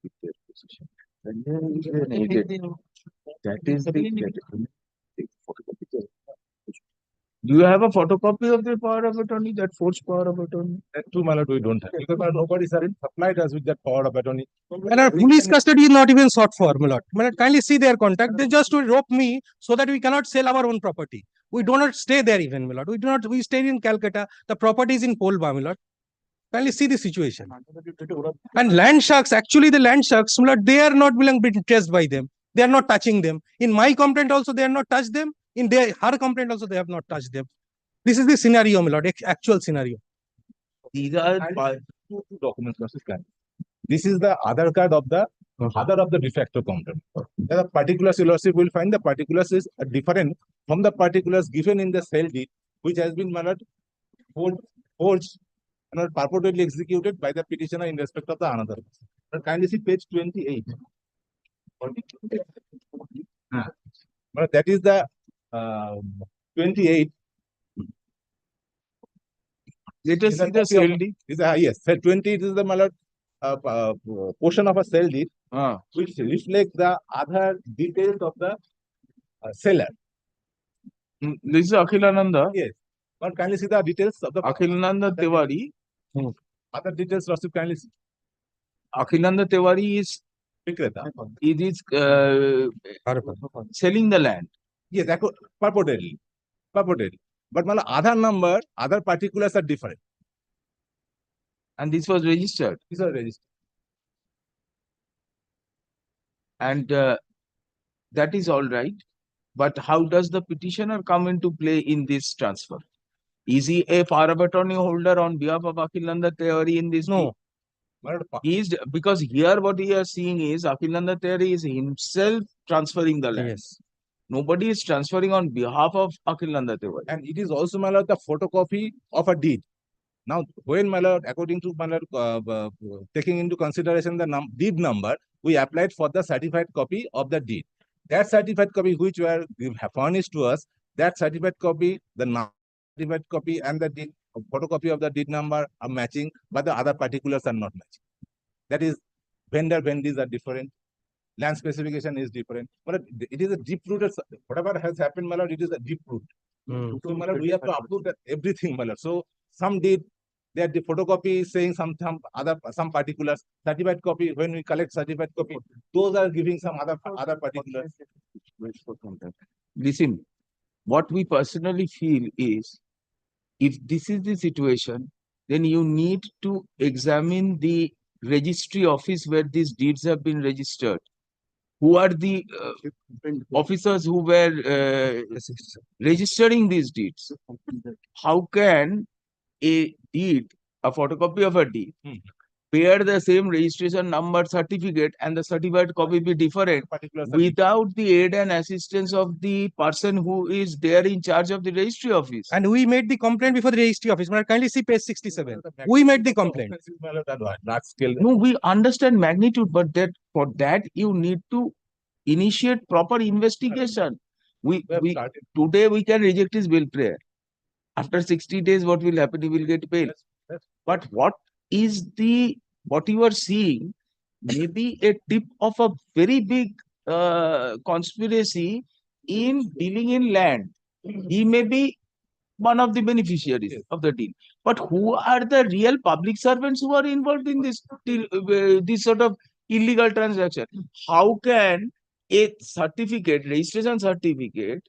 with their position. And then is an agent. That is the photocopy. Do you have a photocopy of the power of attorney, that forged power of attorney? That too, my lord, we don't have. Because my lord, nobody has supplied us with that power of attorney. And our police custody is not even sought for, my lord. My lord, kindly see their contact. They just to rope me so that we cannot sell our own property. We do not stay there even, my lord. We do not. We stay in Calcutta. The property is in Polba, my lord. Kindly see the situation. And land sharks, actually the land sharks, my lord, they are not being traced by them. They are not touching them. In my complaint also, they are not touched them. In her complaint also, they have not touched them. This is the scenario, my lord, actual scenario. These are two documents. This is the Aadhaar card of the father of the de facto complainant. The particulars, your lordship will find the particulars is different from the particulars given in the cell deed, which has been, my lord, forged and purportedly executed by the petitioner in respect of the another. Kindly see page 28. That is the 28. Let us see the cell deed. Yes, 20 is the, my lord, portion of a cell deed which reflects the other details of the seller. This is Akhilananda. Yes. But kindly see the details of the Akhilananda Tewari. Other details, lordship, kindly see. Akhilananda Tewari is it is selling the land. Yes, purportedly. But my other number, other particulars are different. And this was registered. These are registered. And that is all right. But how does the petitioner come into play in this transfer? Is he a power of attorney holder on behalf of Akhilananda Tewari in this? No. He is, because here what we are seeing is Akhilananda Tewari is himself transferring the land. Yes. Nobody is transferring on behalf of Akhilananda Tewari. And it is also, my lord, the photocopy of a deed. Now, when, my lord, according to, my lord, taking into consideration the deed number, we applied for the certified copy of the deed. That certified copy which were furnished to us, that certified copy, the certified copy and the deed, photocopy of the deed number are matching, but the other particulars are not matching. That is, vendor vendees are different, land specification is different. But it is a deep-rooted, whatever has happened, my lord, it is a deep root. So, my lord, we have to upload everything, my lord. So, some deed, that the photocopy is saying some particulars, certified copy, when we collect certified copy, those are giving some other particulars. Listen, what we personally feel is, if this is the situation, then you need to examine the registry office where these deeds have been registered. Who are the officers who were registering these deeds? How can a deed, a photocopy of a deed, bear the same registration number certificate and the certified copy be different without the aid and assistance of the person who is there in charge of the registry office? And we made the complaint before the registry office. Kindly see page 67. We made the complaint. No, we understand magnitude, but that for that you need to initiate proper investigation. Today we can reject his bail prayer. After 60 days, what will happen? He will get bail. But what you are seeing may be a tip of a very big conspiracy in dealing in land. He may be one of the beneficiaries of the deal. But who are the real public servants who are involved in this sort of illegal transaction? How can a certificate, registration certificate,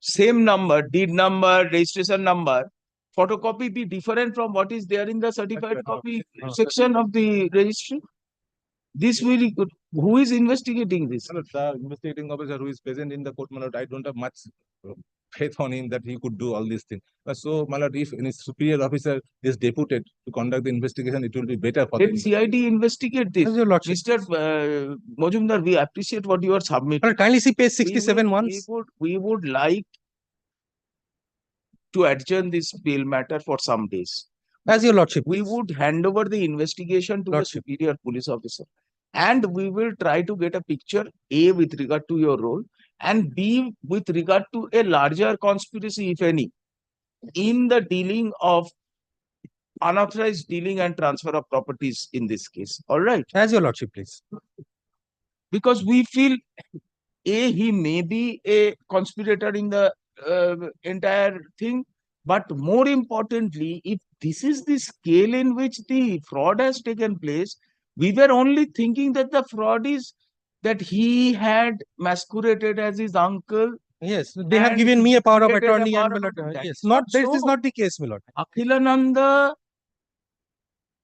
same number, deed number, registration number, photocopy be different from what is there in the certified copy section of the registry? This will, who is investigating this? My lord, the investigating officer who is present in the court, my lord, I don't have much faith on him that he could do all these things. But so, my lord, if any superior officer is deputed to conduct the investigation, it will be better for Let them. CID investigate this. Your lordship. Mr. Majumdar, we appreciate what you are submitting. Kindly see page We 67 will- once. We would like to adjourn this bail matter for some days. As your lordship. We would hand over the investigation to Lordship. the superior police officer. And we will try to get a picture, A, with regard to your role, and B, with regard to a larger conspiracy, if any, in the dealing of unauthorized dealing and transfer of properties in this case. All right. As your lordship, please. Because we feel, A, he may be a conspirator in the entire thing, but more importantly, if this is the scale in which the fraud has taken place, we were only thinking that the fraud is that he had masqueraded as his uncle. Yes, they have and given me a power of created a attorney power and of my lord, attorney. That yes, is not this is so. not the case, my lord. Akhilananda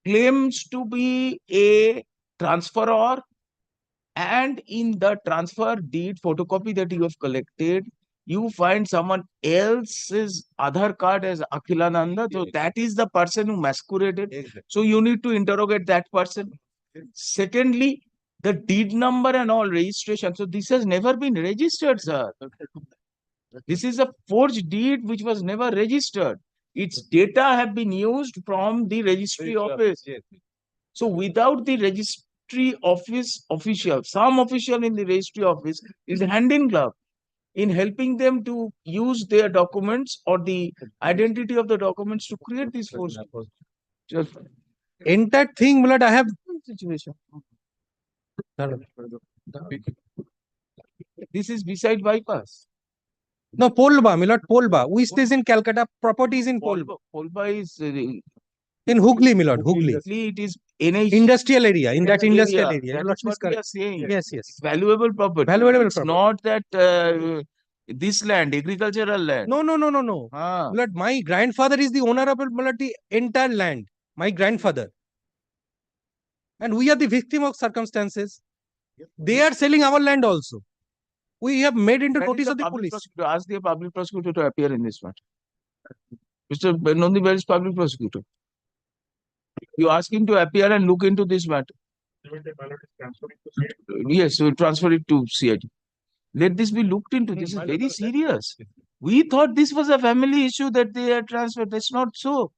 claims to be a transferor, and in the transfer deed photocopy that you have collected, you find someone else's Aadhaar card as Akhilananda. So that is the person who masqueraded. Exactly. So you need to interrogate that person. Secondly, the deed number and all registration. So this has never been registered, sir. This is a forged deed which was never registered. Its data have been used from the registry office. Yes. So without the registry office official, some official in the registry office is hand in glove in helping them to use their documents or the identity of the documents to create these forged. Just Entire thing, my lord, I have situation. This is beside bypass. no Polba, my lord, Polba. We stays in Calcutta, property is in Polba. Polba is In Hooghly, my lord, Hooghly. It is NH Industrial area, in that industrial area. That Your is lordship is what we correct. are saying. Yes, yes. It's valuable property. Valuable It's property. not that this land, agricultural land. No. My lord, my grandfather is the owner of my lord, the entire land. My grandfather. And we are the victim of circumstances. They are selling our land also. We have made into That is notice the of the public police. prosecutor. Ask the public prosecutor to appear in this matter. Mr. Nondi, where is public prosecutor? You ask him to appear and look into this matter. Yes, we'll transfer it to CID. Let this be looked into. This is very serious. We thought this was a family issue that they had transferred. That's not so.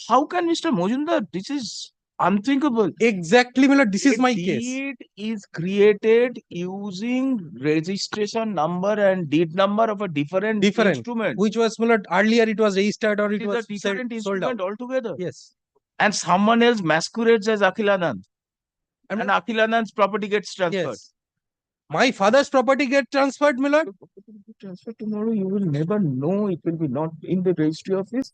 How can Mr. Majumdar? This is unthinkable. Exactly, my lord. This is my case. Deed is created using registration number and deed number of a different instrument. Which was, my lord, earlier it was registered or it It is was a different sold out. instrument altogether. Yes. And someone else masquerades as Akhilanand. And Akhilanand's property gets transferred. Yes. My father's property get transferred, my lord. Transfer tomorrow, you will never know. It will be not in the registry office.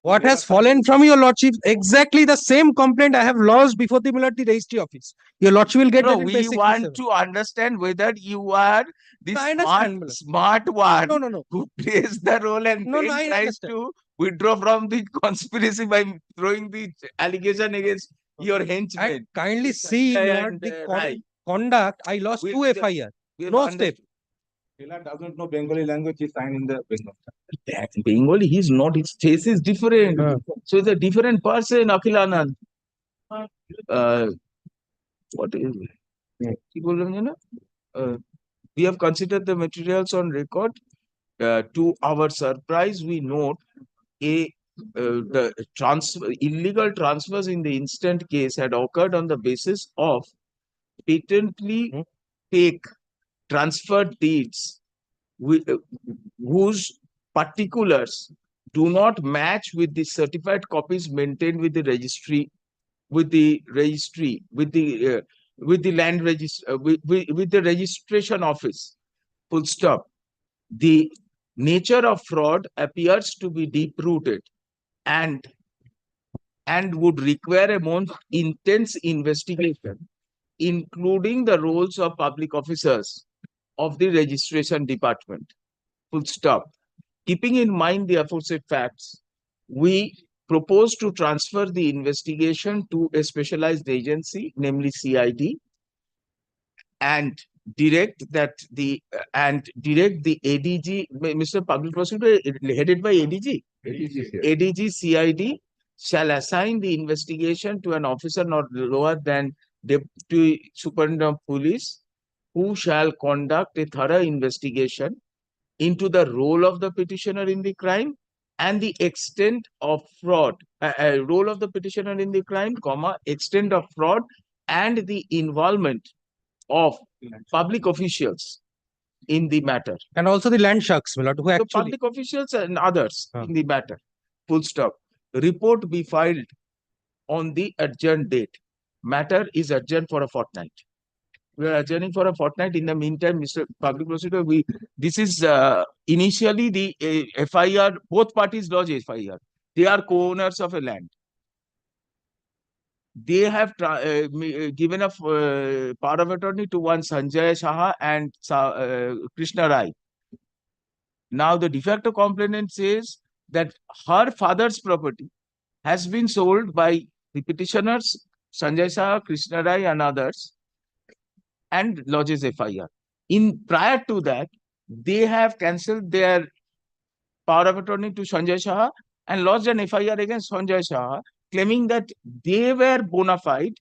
What has fallen from your lordship? Exactly the same complaint I have lodged before the Military Registry Office. Your lordship will get No, that in we page want 67. to understand whether you are the No, I understand, Milord. smart one No. who plays the role and No, then I tries understand. to withdraw from the conspiracy by throwing the allegation against your henchmen. And kindly see, Milord, And, the right. conduct. I lost We- 2 we- FIR. we have No understood. step. Taylor doesn't know Bengali language, he signed in the Bengal. That Bengali, he's not, his face is different. So it's a different person, Akhilanand. What is it? কি বললাম যেন? We have considered the materials on record. To our surprise, we note the illegal transfers in the instant case had occurred on the basis of patently fake transfer deeds whose particulars do not match with the certified copies maintained with the registry, with the land register, with the registration office. Full stop. The nature of fraud appears to be deep-rooted and would require a more intense investigation, including the roles of public officers of the registration department. Full stop. Keeping in mind the aforesaid facts, we propose to transfer the investigation to a specialized agency, namely CID, and direct the ADG, Mr. Public Prosecutor, headed by ADG. ADG CID shall assign the investigation to an officer not lower than Deputy Superintendent of Police, who shall conduct a thorough investigation into the role of the petitioner in the crime and the extent of fraud, role of the petitioner in the crime, extent of fraud, and the involvement of public officials in the matter. And also the land sharks, my lord, who So actually. public officials and others in the matter. Full stop. Report be filed on the adjourned date. Matter is adjourned for a fortnight. We are adjourning for a fortnight. In the meantime, Mr. Public Prosecutor, this is initially the FIR, both parties lodge FIR. They are co-owners of a land. They have given a power of attorney to one Sanjay Shah and Krishna Rai. Now the de facto complainant says that her father's property has been sold by the petitioners, Sanjay Shah, Krishna Rai and others, and lodges FIR. Prior to that, they have cancelled their power of attorney to Sanjay Shah and lodged an FIR against Sanjay Shah, claiming that they were bona fide,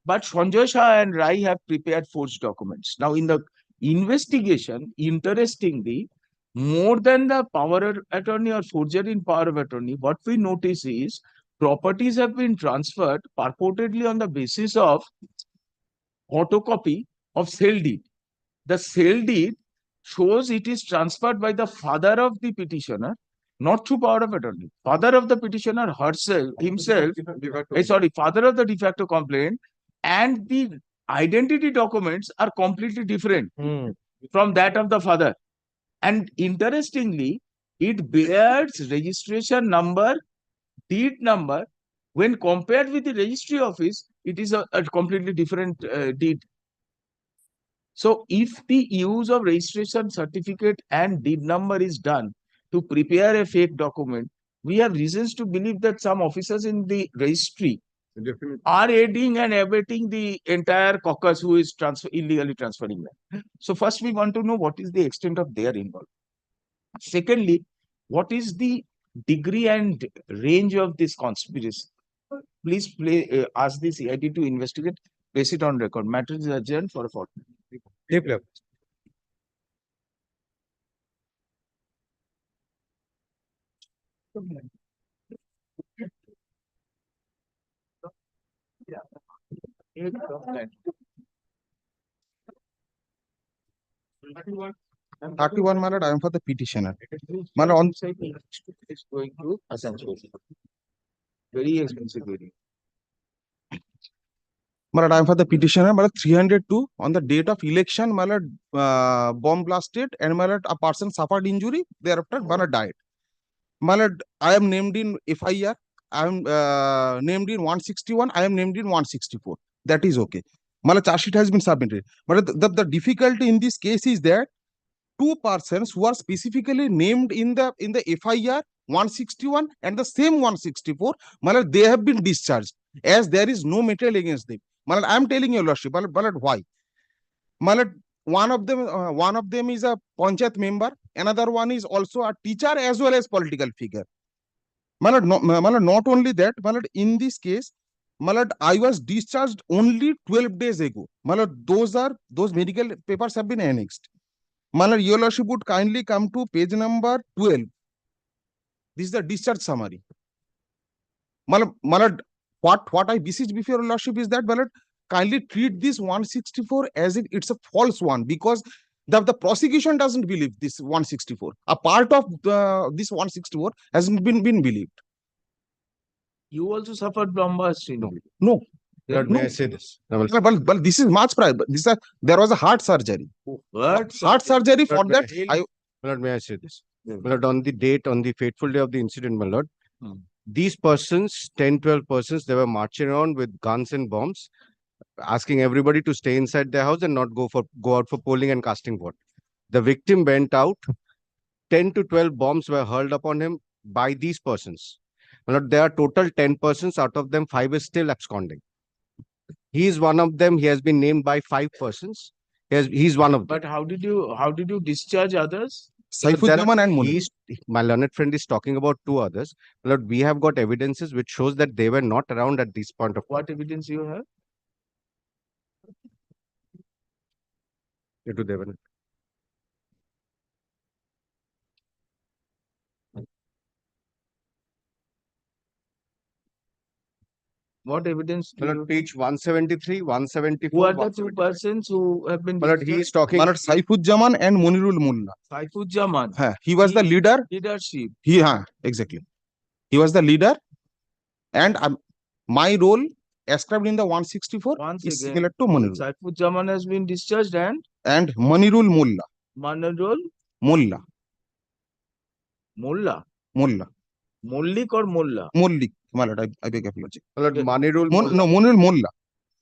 but Sanjay Shah and Rai have prepared forged documents. Now, in the investigation, interestingly, more than the power of attorney or forgery in power of attorney, what we notice is properties have been transferred purportedly on the basis of photocopy of sale deed. The sale deed shows it is transferred by the father of the petitioner, not through power of attorney. Father of the petitioner himself, father of the de facto complaint, and the identity documents are completely different from that of the father. And interestingly, it bears registration number, deed number. When compared with the registry office, it is a completely different deed. So if the use of registration certificate and deed number is done to prepare a fake document, we have reasons to believe that some officers in the registry are aiding and abetting the entire caucus who is illegally transferring land. So first we want to know what is the extent of their involvement. Secondly, what is the degree and range of this conspiracy? Please ask the CID to investigate, place it on record. Matter is adjourned for a fortnight. Deeply. And 31, my lord, I am for the petitioner. My lord, on is going to essential. Very expensive very. my lord, I am for the petitioner. My lord, 302 on the date of election, my lord, bomb blasted, and my lord, a person suffered injury. Thereafter, my lord died. My lord, I am named in FIR. I am named in 161. I am named in 164. That is okay. My lord, charge sheet has been submitted. But the difficulty in this case is that two persons who are specifically named in the FIR 161 and the same 164, my lord, they have been discharged as there is no material against them. My lord, I am telling you, Lordship, my lord, why? My lord, one of them is a Panchayat member, another one is also a teacher as well as political figure. My lord, not only that, my lord, in this case, my lord, I was discharged only 12 days ago. My lord, those medical papers have been annexed. My lord, your lordship would kindly come to page number 12. This is the discharge summary. My lord, what I beseech before your lordship is that, my lord, kindly treat this 164 as if it's a false one, because the prosecution doesn't believe this 164. A part of this 164 hasn't been believed. You also suffered bomb blast, you know? No. Lord, may I say this? But this is much prior. There was a heart surgery. Heart surgery for Lord, that. Lord, may I say this? My lord, on the fateful day of the incident, my lord, these persons, 10, 12 persons, they were marching around with guns and bombs, asking everybody to stay inside their house and not go out for polling and casting vote. The victim went out. 10 to 12 bombs were hurled upon him by these persons. My lord, there are total 10 persons, out of them 5 is still absconding. He is one of them. He has been named by 5 persons. He's one of them. But how did you discharge others? Saifuddin and Munir. My learned friend is talking about 2 others. My lord, we have got evidences which shows that they were not around at this point of time. What evidence you have? It to Devan. What evidence? My lord, page 173, 174. Who are the 2 persons who have been My lord, he is talking. My lord, Saifuddin and Monirul Mullah. Saifuddin. He was the leader. Leadership. Exactly. He was the leader, and my role ascribed in the 164 Once is again, similar to Monirul. Saifuddin has been discharged and Monirul Mullah. Manirul Mullah. Mullah. Mullah. Mullik or Mullah? Mullik. My lord, I beg apology. My lord, Manirul No, Monirul Mullah.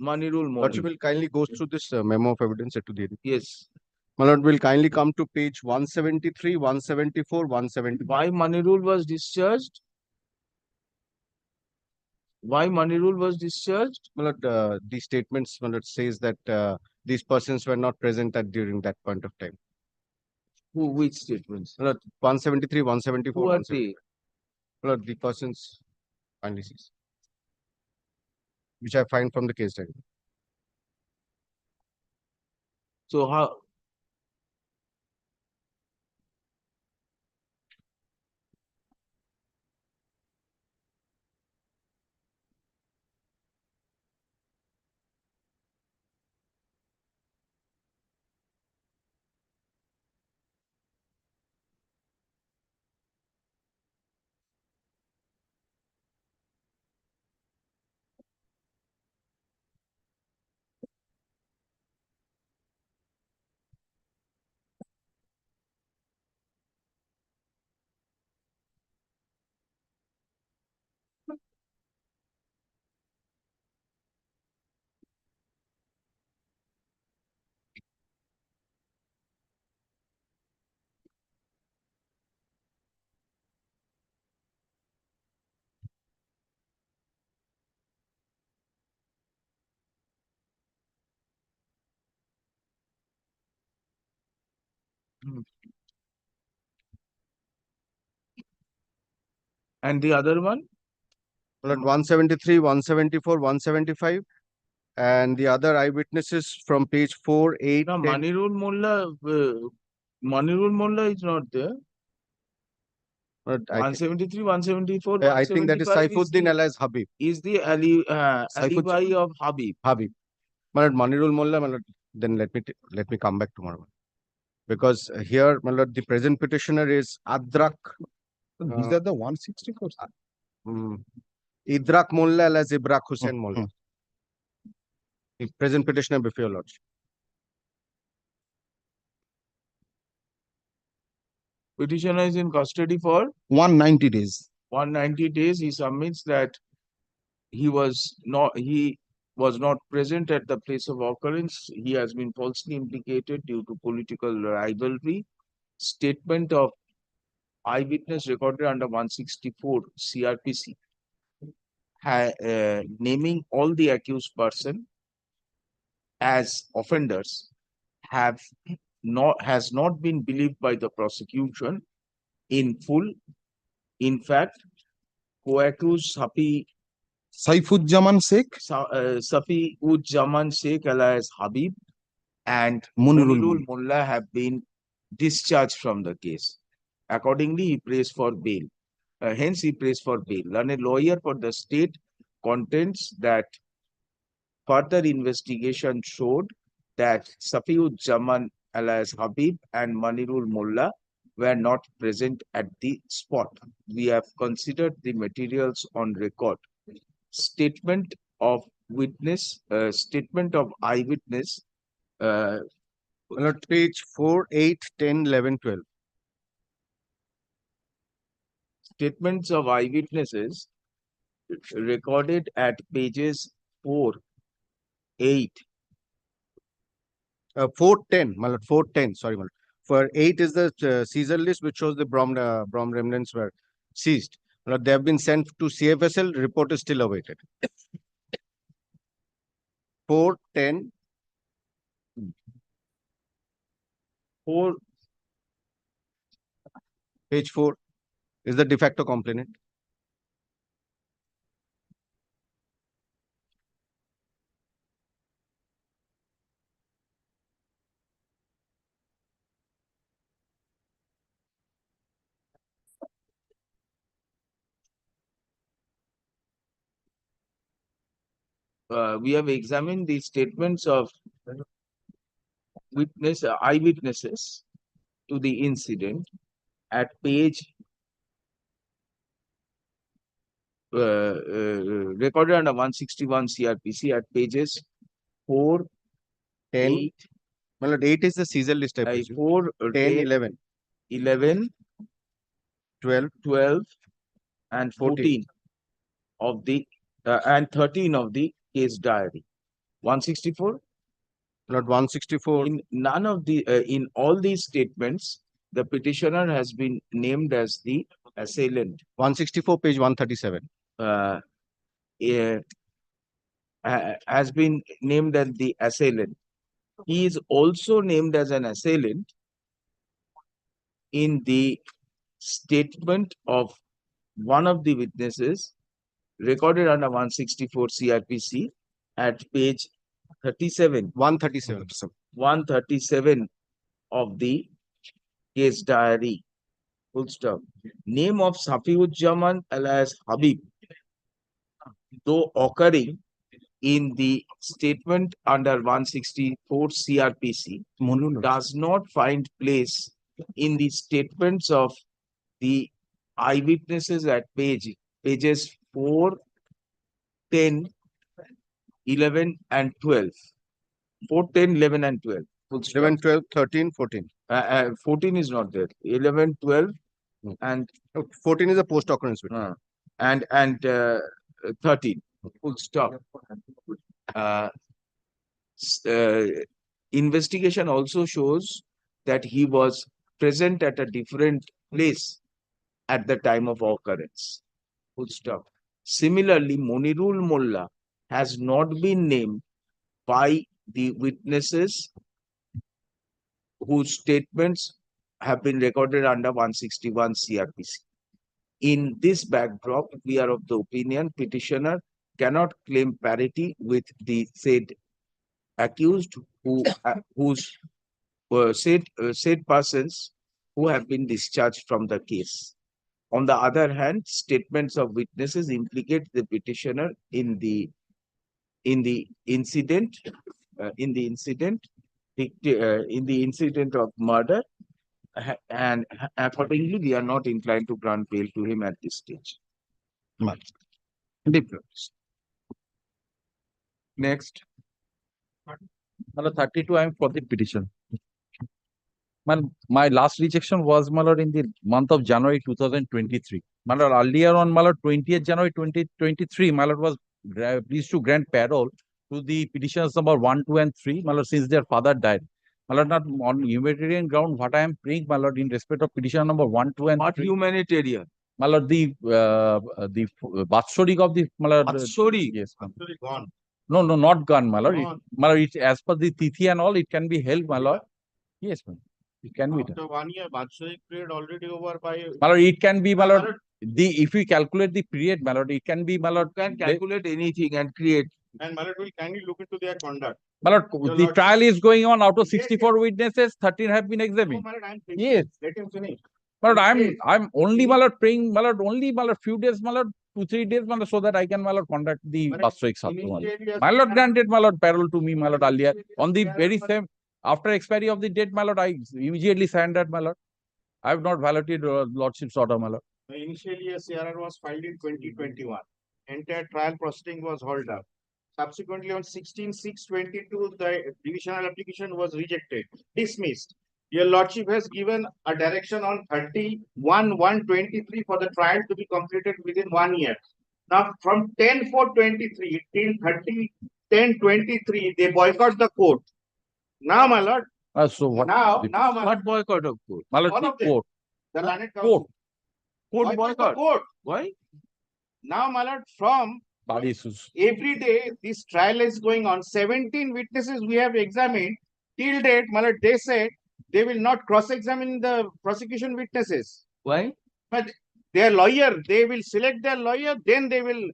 Manirul Lord, you Mullah. will kindly go through this memo of evidence to the Yes. My lord, will kindly come to page 173, 174, 175. Why Manirul was discharged? Why Manirul was discharged? My lord, the statements, my lord, says that these persons were not present during that point of time. Which statements? My lord, 173, 174. Who are they? My lord, the persons kindly sees, which I find from the case diary. So how? And the other one? My lord, 173, 174, 175. And the other eyewitnesses from page 4, 8, No, 10. Manirul Mullah is not there. But I 173, 174, I think that is 175 Saifuddin alias Habib. is the alibi of Habib. Habib. My lord, Manirul Mullah, my lord, then let me come back tomorrow. Because here, my lord, the present petitioner is Adrak. These are the 164. Idrak Mullah alias Ibrak Hussain Mullah. The present petitioner before your lordship. Petitioner is in custody for 190 days. 190 days. He submits that he was not present at the place of occurrence. He has been falsely implicated due to political rivalry. Statement of eyewitness recorded under 164 CRPC, naming all the accused person as offenders has not been believed by the prosecution in full. In fact, co-accused Saifuddin Sheikh, Safiuddin Sheikh alias Habib and Monirul Mullah have been discharged from the case. Accordingly, he prays for bail. Hence, he prays for bail. And a lawyer for the state contends that further investigation showed that Safiuddin alias Habib and Manirul Mullah were not present at the spot. We have considered the materials on record. Statement of witness, statement of eyewitness. Page 4, 8, 10, 11, 12. Statements of eyewitnesses recorded at pages 4, 8. 410, my lord, 410, sorry, my lord. For 8 is the Caesar list, which shows the Brom remnants were seized. They have been sent to CFSL, report is still awaited. 410. 4. Page 4 is the de facto complainant. We have examined the statements of eyewitnesses to the incident at page recorded under 161 CRPC at pages 4, 10. 8, My lord, 8 is the Caesar list, I presume. 4, 10, 11. 11, 12, and 14 of the and 13 of the case diary. 164. Lord, 164. In none of the in all these statements, the petitioner has been named as the assailant. 164, page 137. Has been named as the assailant. He is also named as an assailant in the statement of one of the witnesses recorded under 164 CRPC at page 37. 137. 137 of the case diary. Full stop. Name of Safiuzzaman alias Habib, though occurring in the statement under 164 CRPC, does not find place in the statements of the eyewitnesses at pages 4, 10, 11, and 12. 4, 10, 11, and 12. 11, 12, 13, 14. 14 is not there. 11, 12, and 14 is a post occurrence witness. and 13. Full stop. Investigation also shows that he was present at a different place at the time of occurrence. Full stop. Similarly, Monirul Molla has not been named by the witnesses whose statements have been recorded under 161 CRPC. In this backdrop, we are of the opinion petitioner cannot claim parity with the said accused whose said persons who have been discharged from the case. On the other hand, statements of witnesses implicate the petitioner in the incident of murder, and accordingly, we are not inclined to grant bail to him at this stage. Next. Number 32, I am for the petition. My last rejection was, my lord, in the month of January 2023. My lord, earlier on, my lord, 20th January 2023, my lord was pleased to grant parole to the petitioners number 1, 2, and 3, my lord, since their father died. My lord, not on humanitarian ground, what I am praying, my lord, in respect of petition number 1, 2, and 3. What humanitarian? My lord, the Batshorik of the, my lord. Batshorik? Yes. Gone. No, not gone, my lord. Gone. My lord, as per the Tithi and all, it can be held, my lord. Yes, ma'am. It can be done. After 1 year, Batshorik period already over by. My lord, it can be, my lord. If we calculate the period, my lord, it can be, my lord. Can calculate anything and create. And my lord will kindly look into their conduct. My lord, Your the lordship. trial is going on. Out of 64 witnesses, 13 have been examined. No, my lord, I'm Yes. Let him finish. My lord, I'm only, my lord, praying, my lord, only, my lord, few days, my lord, 2-3 days, my lord, so that I can, my lord, conduct the Batshorik Sattu. My lord granted, my lord, parole to me, my lord, earlier. On the very same, after expiry of the date, my lord, I immediately surrendered, my lord. I have not violated lordship's order, my lord. Initially, a CRR was filed in 2021. Entire trial proceeding was held up. Subsequently, on 16/6/22, the divisional application was rejected, dismissed. Your lordship has given a direction on 31/1/23 for the trial to be completed within 1 year. Now, from 10/4/23 till 30/10/23, they boycott the court. Now, my lord. So what? Now, my What boycott of court? My lord, all the of them. court. The learned counsel. Court. Court boycott. Court. Why? Now, my lord, from Body issues. every day this trial is going on. 17 witnesses we have examined. Till date, my lord, they said they will not cross-examine the prosecution witnesses. Why? But their lawyer, they will select their lawyer, then they will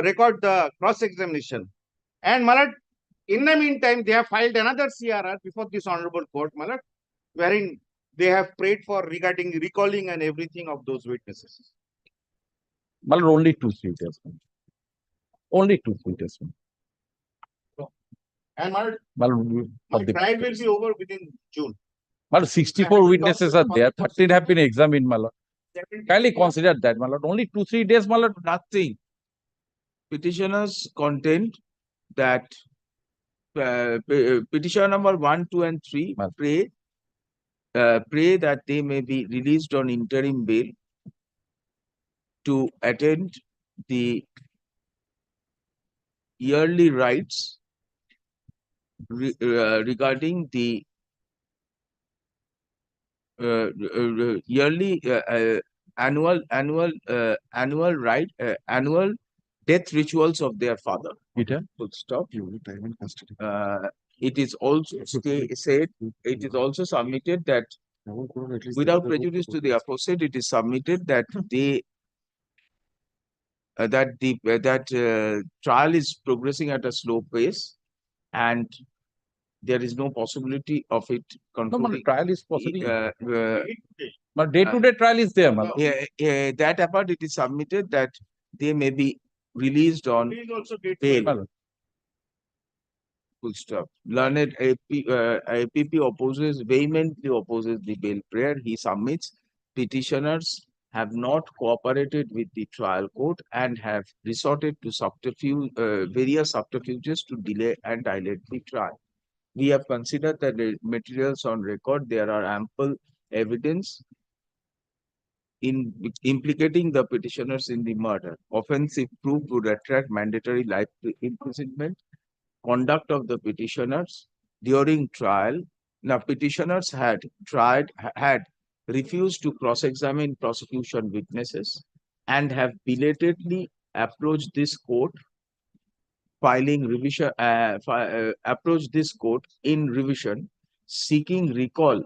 record the cross-examination. And my lord, in the meantime, they have filed another CRR before this honorable court, my lord, wherein they have prayed for regarding recalling and everything of those witnesses. Well, only 2-3 days. Only 2-3 days. And my lord, Well, my trial will be over within June. Well, 64 witnesses are there. 13 have been examined, my lord. Kindly consider that, my lord. Only 2-3 days, my lord. Nothing. Petitioners contend that petition number 1, 2, and 3 pray that they may be released on interim bail to attend the yearly rites regarding the yearly annual death rituals of their father. Peter, Full stop. It is also said. It is also submitted that without prejudice to the aforesaid, it is submitted that they that trial is progressing at a slow pace, and there is no possibility of it concluding. No, trial is possible. But But day-to-day trial is there, my lord. that apart, it is submitted that they may be released on bail. Full stop. Learned APP vehemently opposes the bail prayer. He submits petitioners have not cooperated with the trial court and have resorted to various subterfuges to delay and dilate the trial. We have considered that the materials on record, there are ample evidence in implicating the petitioners in the murder. Offensive proof would attract mandatory life imprisonment. Conduct of the petitioners during trial. Now, petitioners had refused to cross-examine prosecution witnesses and have belatedly approached this court approached this court in revision, seeking recall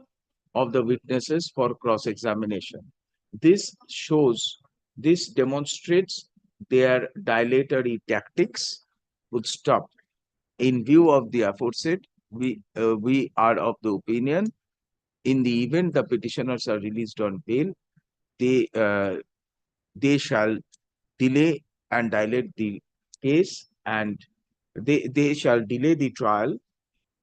of the witnesses for cross-examination. This demonstrates their dilatory tactics. Would stop. In view of the aforesaid, we are of the opinion, in the event the petitioners are released on bail, they shall delay and dilate the case, and they shall delay the trial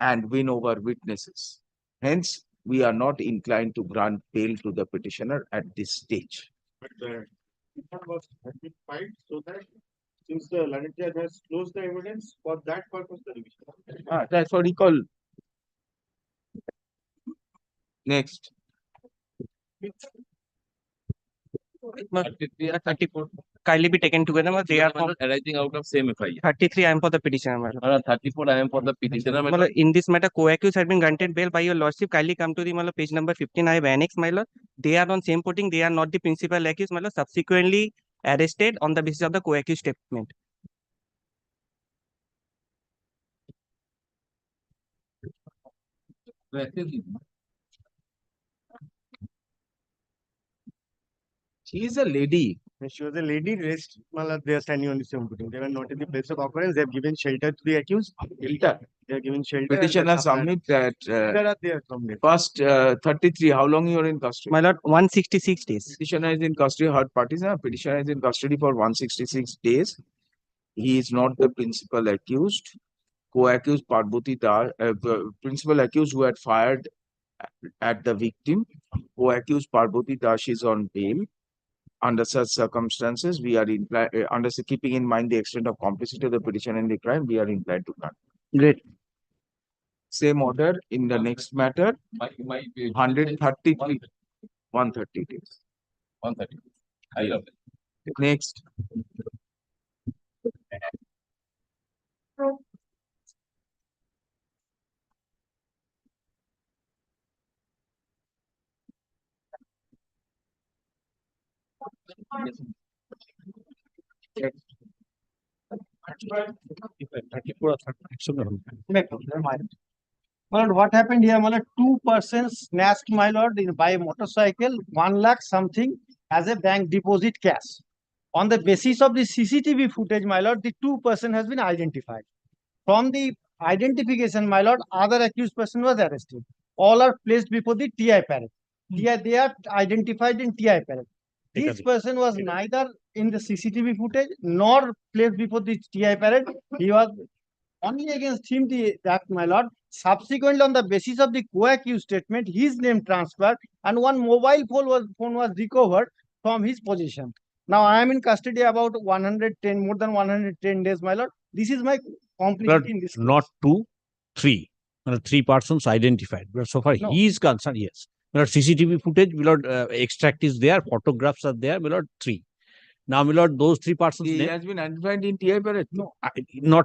and win over witnesses. Hence, we are not inclined to grant bail to the petitioner at this stage. But the petition has been filed so that since the learned judge has closed the evidence, for that purpose the revision. That's what he called. Next. 34. Kindly be taken together. They are arising out of same FIR. 33. I am for the petitioner. 34. I am for the petitioner. In this matter, co-accused had been granted bail by your lordship. Kindly come to the page number 15. I have annexed, my lord. They are on same footing. They are not the principal accused, my lord. Subsequently arrested on the basis of the co-accused statement. She is a lady. She was a lady rest. They are standing on the same footing. They were not in the place of occurrence. They have given shelter to the accused. Shelter. They are giving shelter. Petitioner submit that first 33. How long you are in custody? My lord, 166 days. Petitioner is in custody. Heard parties. Petitioner is in custody for 166 days. He is not the principal accused. Co-accused Parboti Dar, principal accused who had fired at the victim. Co-accused Parboti Dash is on bail. Under such circumstances, we are under keeping in mind the extent of complicity of the petitioner in the crime, we are inclined to grant. Great. Same order in the next matter. 133. 130 days. 130. I love it. Next. My lord, what happened here? My lord, two persons snatched my lord by motorcycle, 1 lakh something as a bank deposit cash. On the basis of the CCTV footage, my lord, the two person has been identified. From the identification, my lord, other accused person was arrested. All are placed before the TI parade. They are identified in TI parade. This person was neither in the CCTV footage nor placed before the TI parade. He was only against him that, my lord. Subsequently, on the basis of the co-accused statement, his name transferred and one mobile phone was recovered from his possession. Now I am in custody about 110, more than 110 days, my lord. This is my complicity in this case. Not two, three. Three persons identified. But so far No. he is concerned, yes. CCTV footage, extract is there, photographs are there, three. Now, those three persons. He name, has been identified in TI parade. No,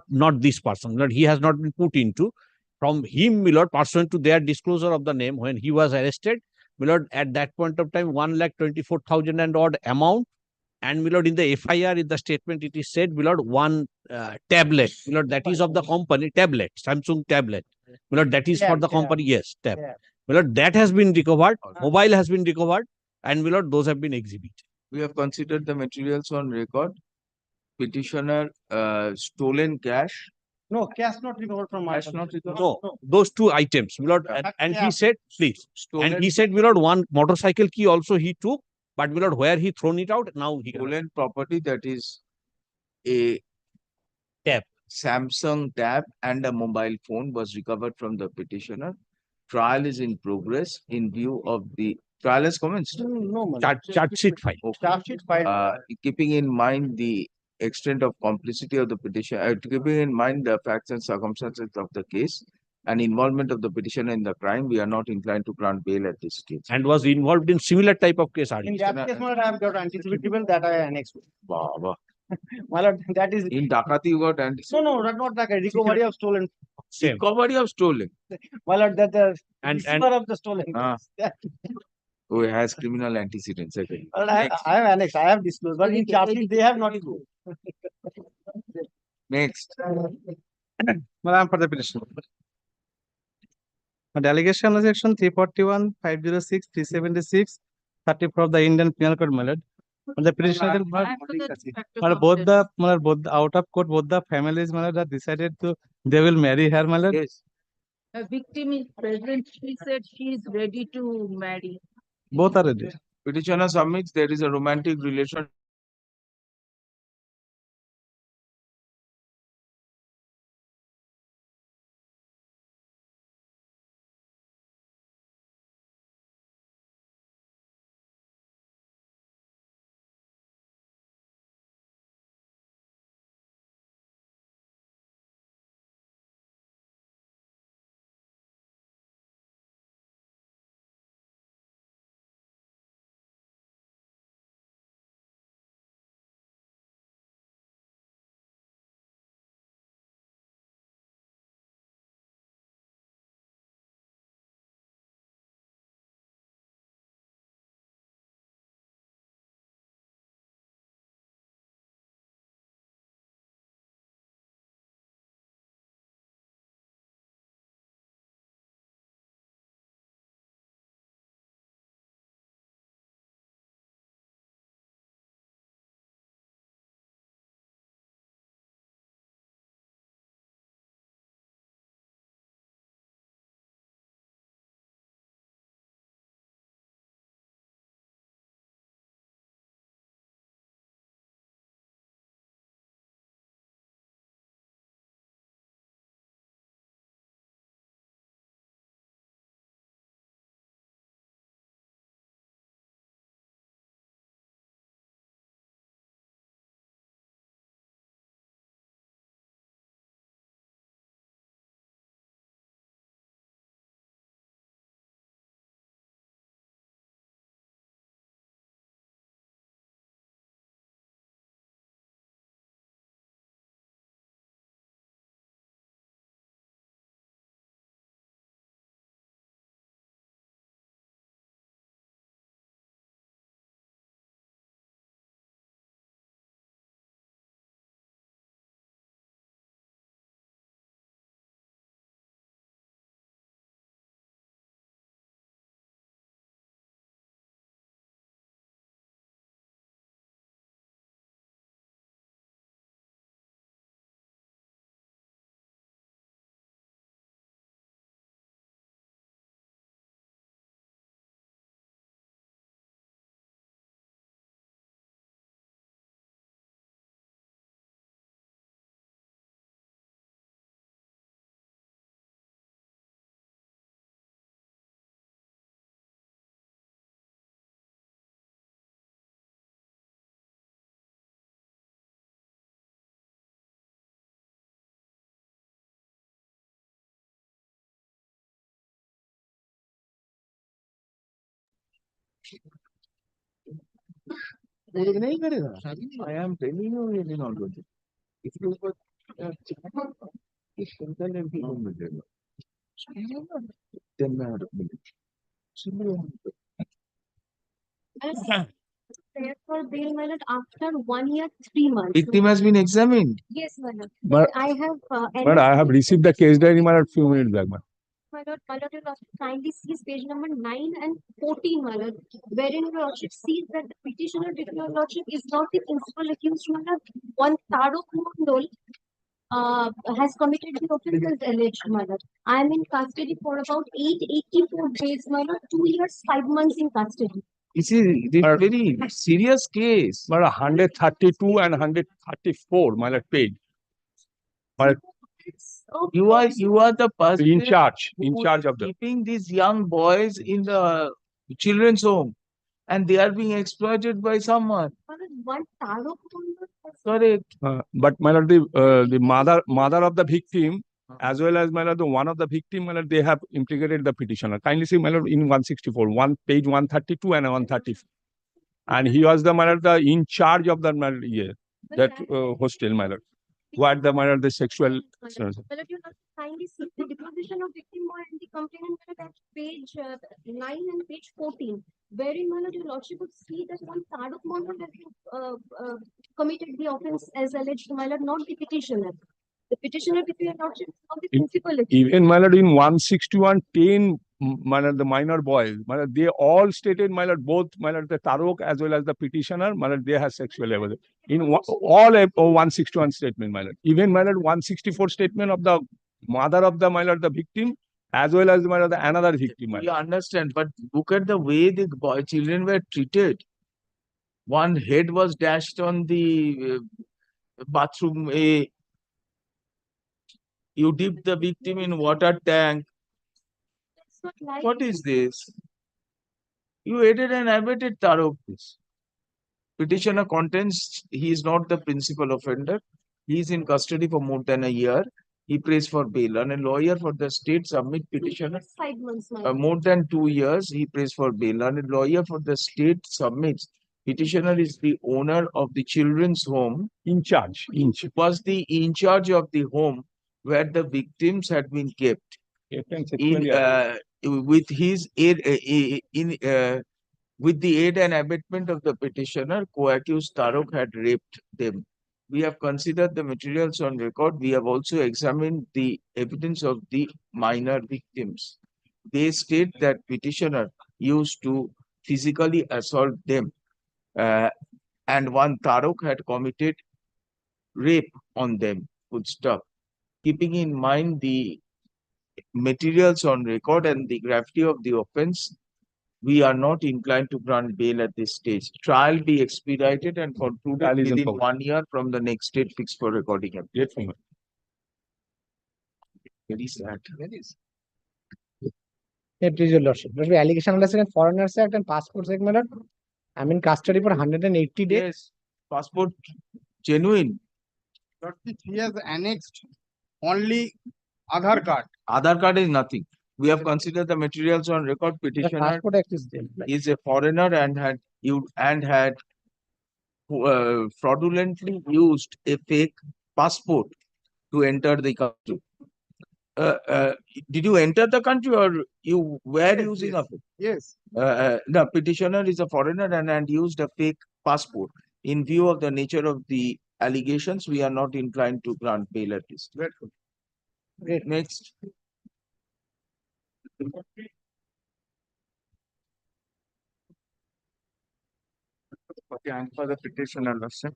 not this person. He has not been put into. From him, pursuant to their disclosure of the name, when he was arrested, at that point of time, 1,24,000 and odd amount. And in the FIR, in the statement, it is said, one tablet, that is of the company, tablet, Samsung tablet. That is for the company, yes, tab. That has been recovered, mobile has been recovered, and those have been exhibited. We have considered the materials on record. Petitioner stolen cash. No, cash not recovered from my Cash not recovered. No, those two items, and he said, please, and he said, one motorcycle key also he took, but where he thrown it out, now he stolen property, that is a tab, Samsung tab and a mobile phone was recovered from the petitioner. Trial is in progress in view of the trial has commenced. No, charge sheet file. Charge sheet file. Keeping in mind the extent of complicity of the petitioner, keeping in mind the facts and circumstances of the case and involvement of the petitioner in the crime, we are not inclined to grant bail at this stage. And was involved in similar type of case. In that case, my lord, I have got anticipatable that I annexed. Baba. My lord, that is. In Dakati, you got No, not like a recovery of stolen. Same. Recovery of stolen. My lord, that the And receiver of the stolen. Who has criminal antecedents. Okay. Well, I have annexed, I have disclosed, but in charge sheet, they have not. Next. Madam, for the petition. The allegation is section 341, 506, 376, 34 of the Indian Penal Code, my lord. The petitioner, both the out of court, both the families, my lord, have decided to they will marry her, my lord. Yes. The victim is present. She said she is ready to marry. Both are ready. Petitioner submits there is a romantic relation I am telling you in already. If you put then Therefore, bail, my lord, after 1 year, 3 months. victim has been examined. Yes, my lord. But- I have. But I have received the case diary, my lord, few minutes back, ma'am. My lord, your lordship kindly sees page number 9 and 14, my lord, wherein your lordship sees that the petitioner, your lordship, is not the principal accused, my lord. One Taro Kundol has committed the offence as alleged, my lord. I am in custody for about 884 days, my lord, 2 years, 5 months in custody. This is very serious case. But 132 and 134, my lord, paid. But You are the person in charge who of is the. keeping these young boys in the children's home, and they are being exploited by someone. My lord, one Taro Kundol has Correct. But my lord, the mother of the victim, as well as my lord, the one of the victim, my lord, they have implicated the petitioner. Kindly see, my lord, in 164, page 132 and 134. And he was the my lord, the in charge of the my lord, that hostel, my lord. What the my lord, the sexual. my lord, you have kindly see the deposition of victim boy and the complainant, my lord, at page 9 and page 14, wherein, my lord, your lordship would see that one Taduk Mohammed has committed the offence as alleged, my lord, not the petitioner. The petitioner, your lordship, is not the principal accused. Even my lord, in 161.10, my lord, the minor boys, my lord, they all stated, my lord, both my lord, the Tarok as well as the petitioner, my lord, they have sexual level. In all 161 statement, my lord. Even my lord, 164 statement of the mother of the my lord, the victim, as well as my lord, the another victim. My We lord. understand, but look at the way the children were treated. One head was dashed on the bathroom. You dipped the victim in water tank. That's not like What is this? You aided and abetted Tarok. Petitioner contends he is not the principal offender. He is in custody for more than a year. He prays for bail, and a lawyer for the state submit petitioner 5 months, my lord. more than 2 years. He prays for bail, and a lawyer for the state submits. Petitioner is the owner of the children's home. In charge. Was the in charge of the home where the victims had been kept. With his aid, with the aid and abetment of the petitioner, co-accused Tarok had raped them. We have considered the materials on record. We have also examined the evidence of the minor victims. They state that petitioner used to physically assault them, and one Tarok had committed rape on them. Good stuff. Keeping in mind the materials on record and the gravity of the offense, we are not inclined to grant bail at this stage. Trial be expedited and concluded within 1 year from the next date fixed for recording. Very sad. Yeah, please, your lordship. Lordship, allegation under Second Foreigners Act and Passport Act, my lord. I'm in custody for 180 days. Yes, passport genuine. Lordship, he has annexed only Aadhaar card. Aadhaar card is nothing. We have considered the materials on record. The Petitioner Passport Act is there. is a foreigner and had fraudulently used a fake passport to enter the country. Did you enter the country or you were using a fake? Yes. The petitioner is a foreigner and used a fake passport. In view of the nature of the allegations, we are not inclined to grant bail at this. Great. Next. Okay, and for the petitioner, Lordship.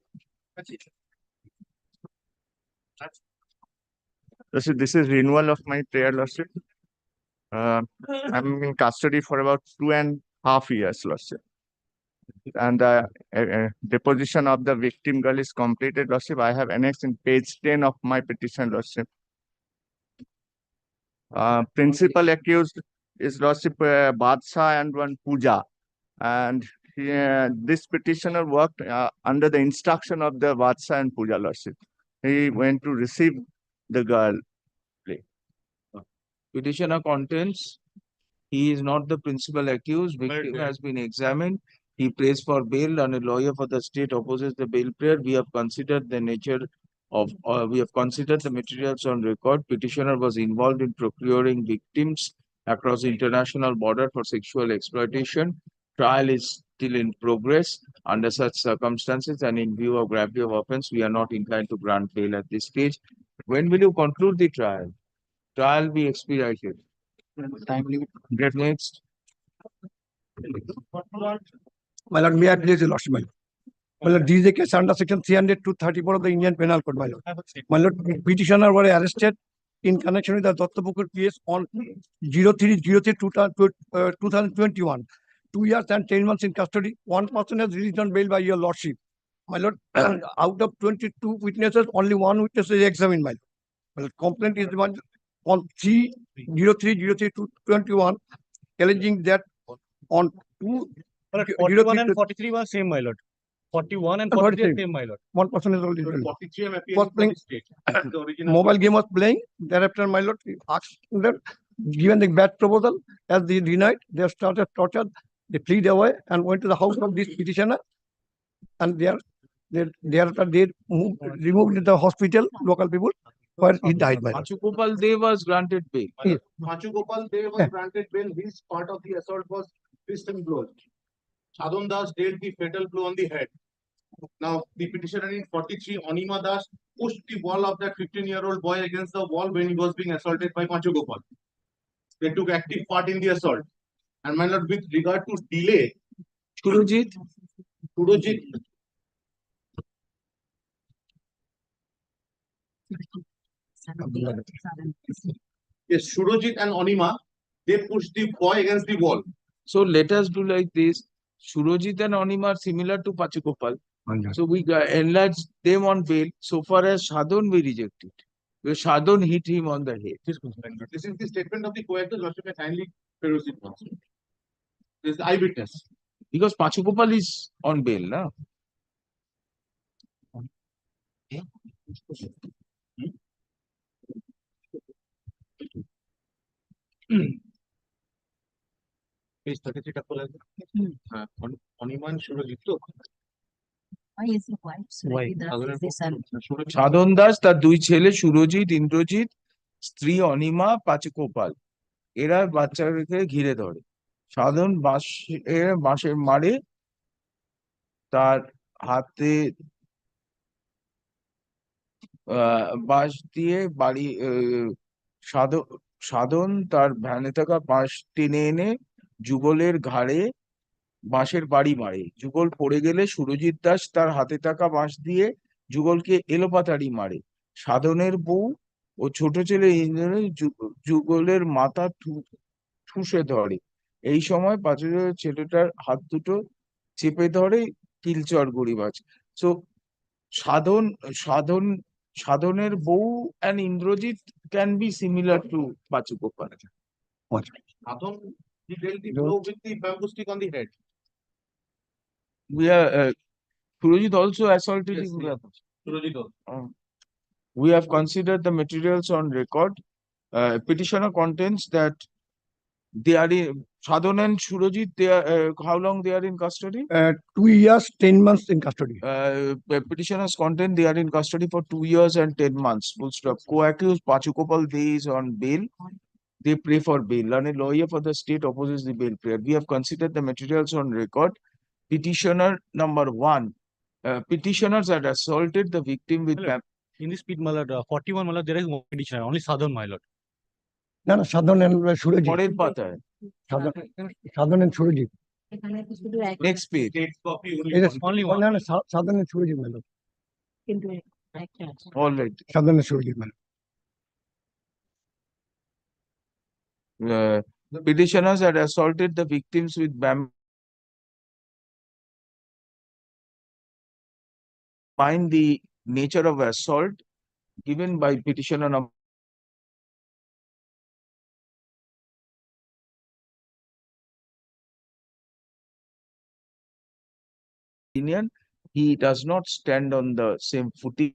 Lordship, this is renewal of my prayer, Lordship. I'm in custody for about 2.5 years, Lordship. And the deposition of the victim girl is completed, Lordship. I have annexed in page 10 of my petition, Lordship. Principal accused is Lordship Badshah and one Puja. And this petitioner worked under the instruction of the Badshah and Puja, Lordship. He went to receive the girl. Petitioner contends he is not the principal accused. Victim has been examined. He prays for bail and a lawyer for the state opposes the bail prayer. We have considered the nature of, we have considered the materials on record. Petitioner was involved in procuring victims across international border for sexual exploitation. Trial is still in progress. Under such circumstances and in view of gravity of offense, we are not inclined to grant bail at this stage. When will you conclude the trial? Trial be expedited. Time limit. Get next. My lord, may I please your lordship, my lord? My lord, this is a case under section 300 to 34 of the Indian Penal Code, my lord. My lord, petitioner were arrested in connection with the Dattapukur case on 03/03/2021. 2 years and 10 months in custody. One person has released on bail by your lordship. My lord, out of 22 witnesses, only one witness is examined, my lord. My lord, complaint is one on 3/03/2021, alleging that on 41 and 43 was same, my lord. 41 and 43 are same, my lord. One person is already But 43 am appearing was for playing the state. The original mobile game was playing. Thereafter, my lord asked them, given the bad proposal, as they denied, they have started torture. They fled away and went to the house of this petitioner, and thereafter they removed in the hospital, local people, where he died. My lord. Pachukopal Dev was granted bail. Yes. Pachukopal Dev was granted bail. His part of the assault was fist and blows. Sadhan Das dealt the fatal blow on the head. Now, the petitioner in 43, Anima Das, pushed the wall of that 15-year-old boy against the wall when he was being assaulted by Pachukopal. They took active part in the assault. And my lord, with regard to delay, Surojit. Yes, Surojit and Anima, they pushed the boy against the wall. So let us do like this. Surojit and Anima are similar to Pachukopal. So we enlarge them on bail. So far as Sadhan, we reject it. Because Sadhan hit him on the head. This is the statement of the co-actor. Lordship may kindly peruse it once. This is the eyewitness. Because Pachukopal is on bail, na? Page 33 টা খোলা আছে। অনিমান সুরজিৎ তো? সাধন দাস তার দুই ছেলে সুরজিৎ, ইন্দ্রজিৎ, স্ত্রী অনিমা, পাচকোপাল এরা বাচ্চাকে ঘিরে ধরে। সাধন বাঁশে মারে, তার হাতে বাঁশ দিয়ে বাড়ি সাধন তার ভ্যানে থাকা বাঁশ টেনে এনে যুগলের ঘাড়ে বাঁশের বাড়ি মারে। যুগল পড়ে গেলে সুরজিৎ দাস তার হাতে থাকা বাঁশ দিয়ে যুগলকে এলোপাতাড়ি মারে। সাধনের বউ ও ছোট ছেলে যুগলের মাথা ঠুসে ধরে। এই সময় পাঁচজনের ছেলেটার হাত দুটো চেপে ধরে কিলচর গড়িবাজ। সো সাধনের বউ and Indrajit can be similar to Pachukopal. Sadhan, he dealt the blow with the bamboo stick on the head. We are Surojit also assaulted him. Surojit also. We have considered the materials on record. Petitioner contends that they are in Sadhan and Surojit. They are how long they are in custody? 2 years, 10 months in custody. Petitioners contend they are in custody for 2 years and 10 months. Full stop. Co-accused Pachukopal Dey is on bail. They pray for bail, and a lawyer for the state opposes the bail prayer. We have considered the materials on record. Petitioner number 1. Petitioners had assaulted the victim with in this speed, my lord, 41, my lord, there is one petitioner, only Sadhan, my lord. No, Sadhan and Surojit. পরের পাতায় Sadhan and Surojit. Next page. Only one. No, Sadhan and Surojit, my lord. All right. Sadhan and Surojit, my lord. Petitioners had assaulted the victims with bamboo. Find the nature of assault given by petitioner number opinion. He does not stand on the same footing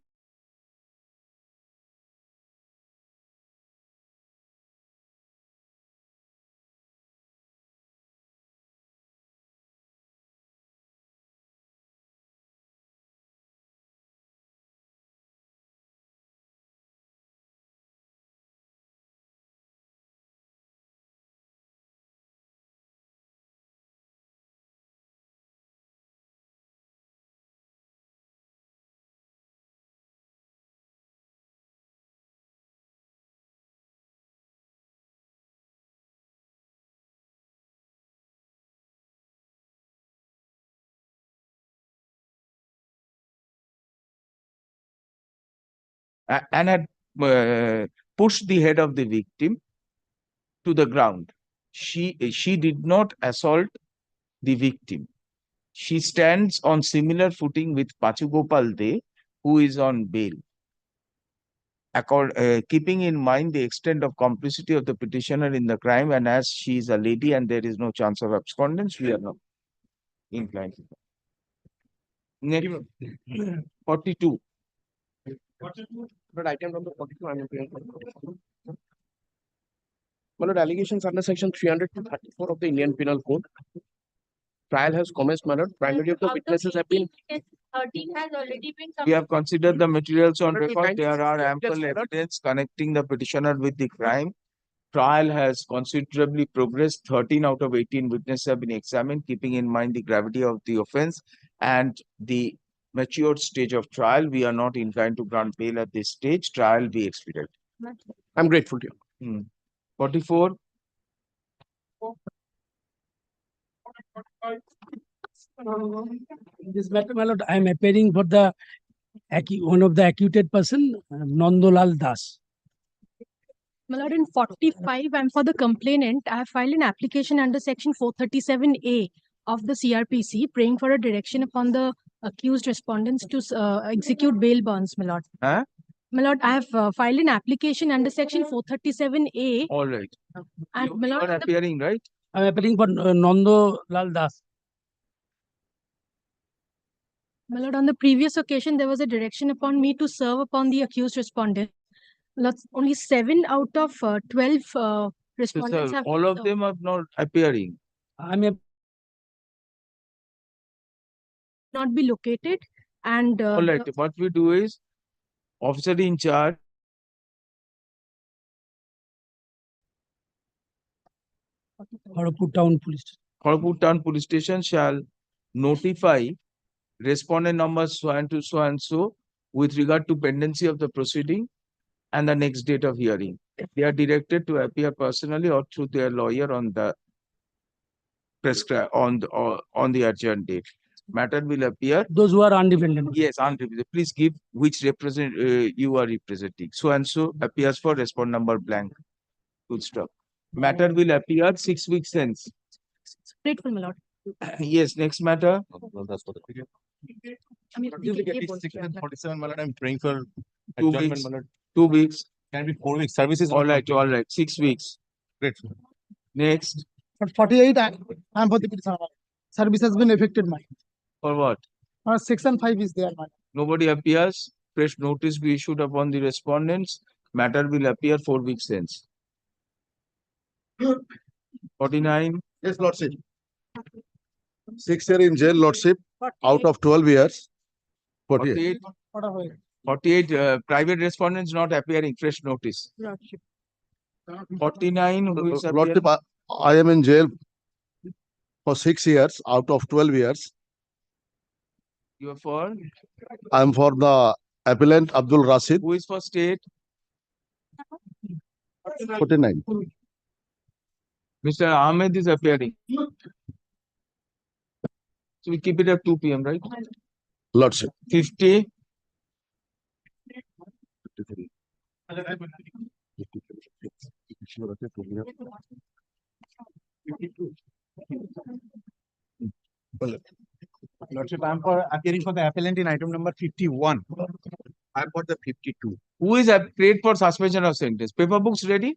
and had pushed the head of the victim to the ground. She did not assault the victim. She stands on similar footing with Pachugopal De, who is on bail. Keeping in mind the extent of complicity of the petitioner in the crime, and as she is a lady and there is no chance of abscondence, we are not inclined. Next, 42. But item number 42, I'm appearing for. My lord, allegations under section 300 to 34 of the Indian Penal Code. Trial has commenced, my lord. Primary of the witnesses have been. 13 has already been We have considered the materials on But we record. find- There are Yes, ample my lord. evidence connecting the petitioner with the crime. Trial has considerably progressed. 13 out of 18 witnesses have been examined, keeping in mind the gravity of the offense and the matured stage of trial. We are not inclined to grant bail at this stage. Trial be expedited. I'm grateful to you. 44. In this matter, my lord, I am appearing for the one of the accused person, Nandolal Das. My lord, in 45, I'm for the complainant. I have filed an application under section 437A of the CRPC, praying for a direction upon the accused respondents to execute bail bonds, my lord. Huh? My lord, I have filed an application under section 437A. All right. And my You lord, are appearing, right? I am appearing for Nandolal Das. my lord, on the previous occasion, there was a direction upon me to serve upon the accused respondent. Only 7 out of 12 respondents Sir, have all of them are not appearing. I am not be located. And All right. What we do is, officer in charge Kharagpur Town Police. Kharagpur Town Police Station shall notify respondent number so and so with regard to pendency of the proceeding and the next date of hearing. They are directed to appear personally or through their lawyer on the on the adjourned date. Matter will appear. Those who are undependent. Yes, undependent. Please give which represent you are representing. So and so appears for respond number blank. Good stuff. Matter will appear 6 weeks hence. Grateful, my lord. Yes, next matter. That's for the figure. I mean, You will get it 647, my lord. I'm praying for 2 adjournment, weeks. my lord. 2 weeks. Can be 4 weeks. Services. All right, 6 weeks. Great. Next. For 48, I'm for the petition. Service has been affected, my. For what? Section 5 is there, my. Nobody appears. Fresh notice be issued upon the respondents. Matter will appear 4 weeks hence. 49. Yes, Lordship. 6 years in jail, Lordship, out of 12 years. 48. 48 private respondents not appearing. Fresh notice. 49. Who is appearing? Lordship, I am in jail for 6 years out of 12 years. You are for? I am for the appellant Abdul Rashid. Who is for state? 49. Mr. Ahmed is appearing. So we keep it at 2 p.m., right? Lordship. 50. Lordship, I am for appearing for the appellant in item number 51. I am for the 52. Who is prayed for suspension of sentence? Paper books ready?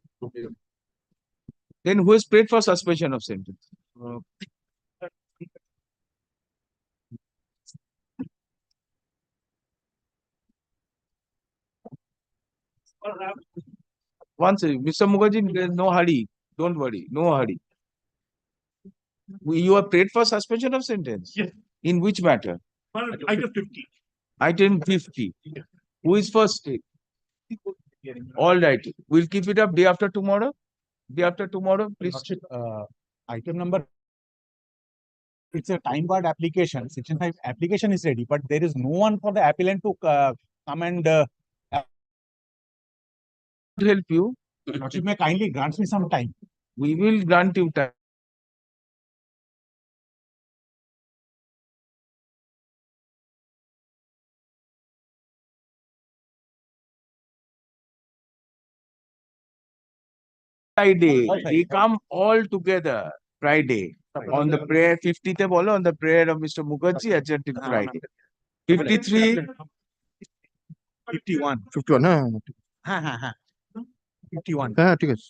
Then who is prayed for suspension of sentence? One second, Mr. Mukherjee, there is no hurry. Don't worry, no hurry. You are prayed for suspension of sentence? Yes. In which matter? Item 50. Item 50. Who is for state? All right. We'll keep it up day after tomorrow. Day after tomorrow, please. Lordship, item number. It's a time barred application. Section 5 application is ready, but there is no one for the appellant to come and help you. Lordship, may kindly grant me some time. We will grant you time. Friday, they come all together Friday on the prayer 50th bolo on the prayer of Mr. Mukherjee adjourned till Friday. 53, 51 51 হ্যাঁ হ্যাঁ হ্যাঁ 51 হ্যাঁ ঠিক আছে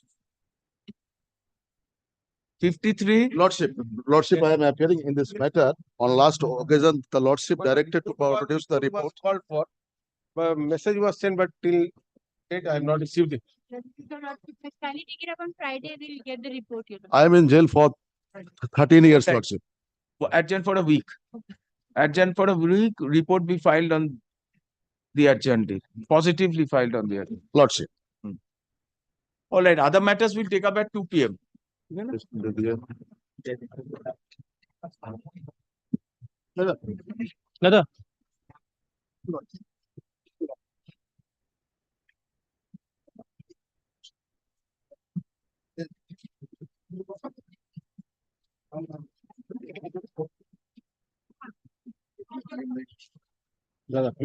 53. Lordship, I am appearing in this matter. On last occasion, the Lordship directed to produce the report. Called for, but message was sent, but till date I have not received it. Kindly take it up on Friday, we'll get the report. I am in jail for 13 years, Lordship. Adjourn for a week. Adjourn for a week, report be filed on the adjourned date, positively filed on the adjourned. Lordship. All right, other matters will take up at 2 p.m. দাদা দাদা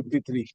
53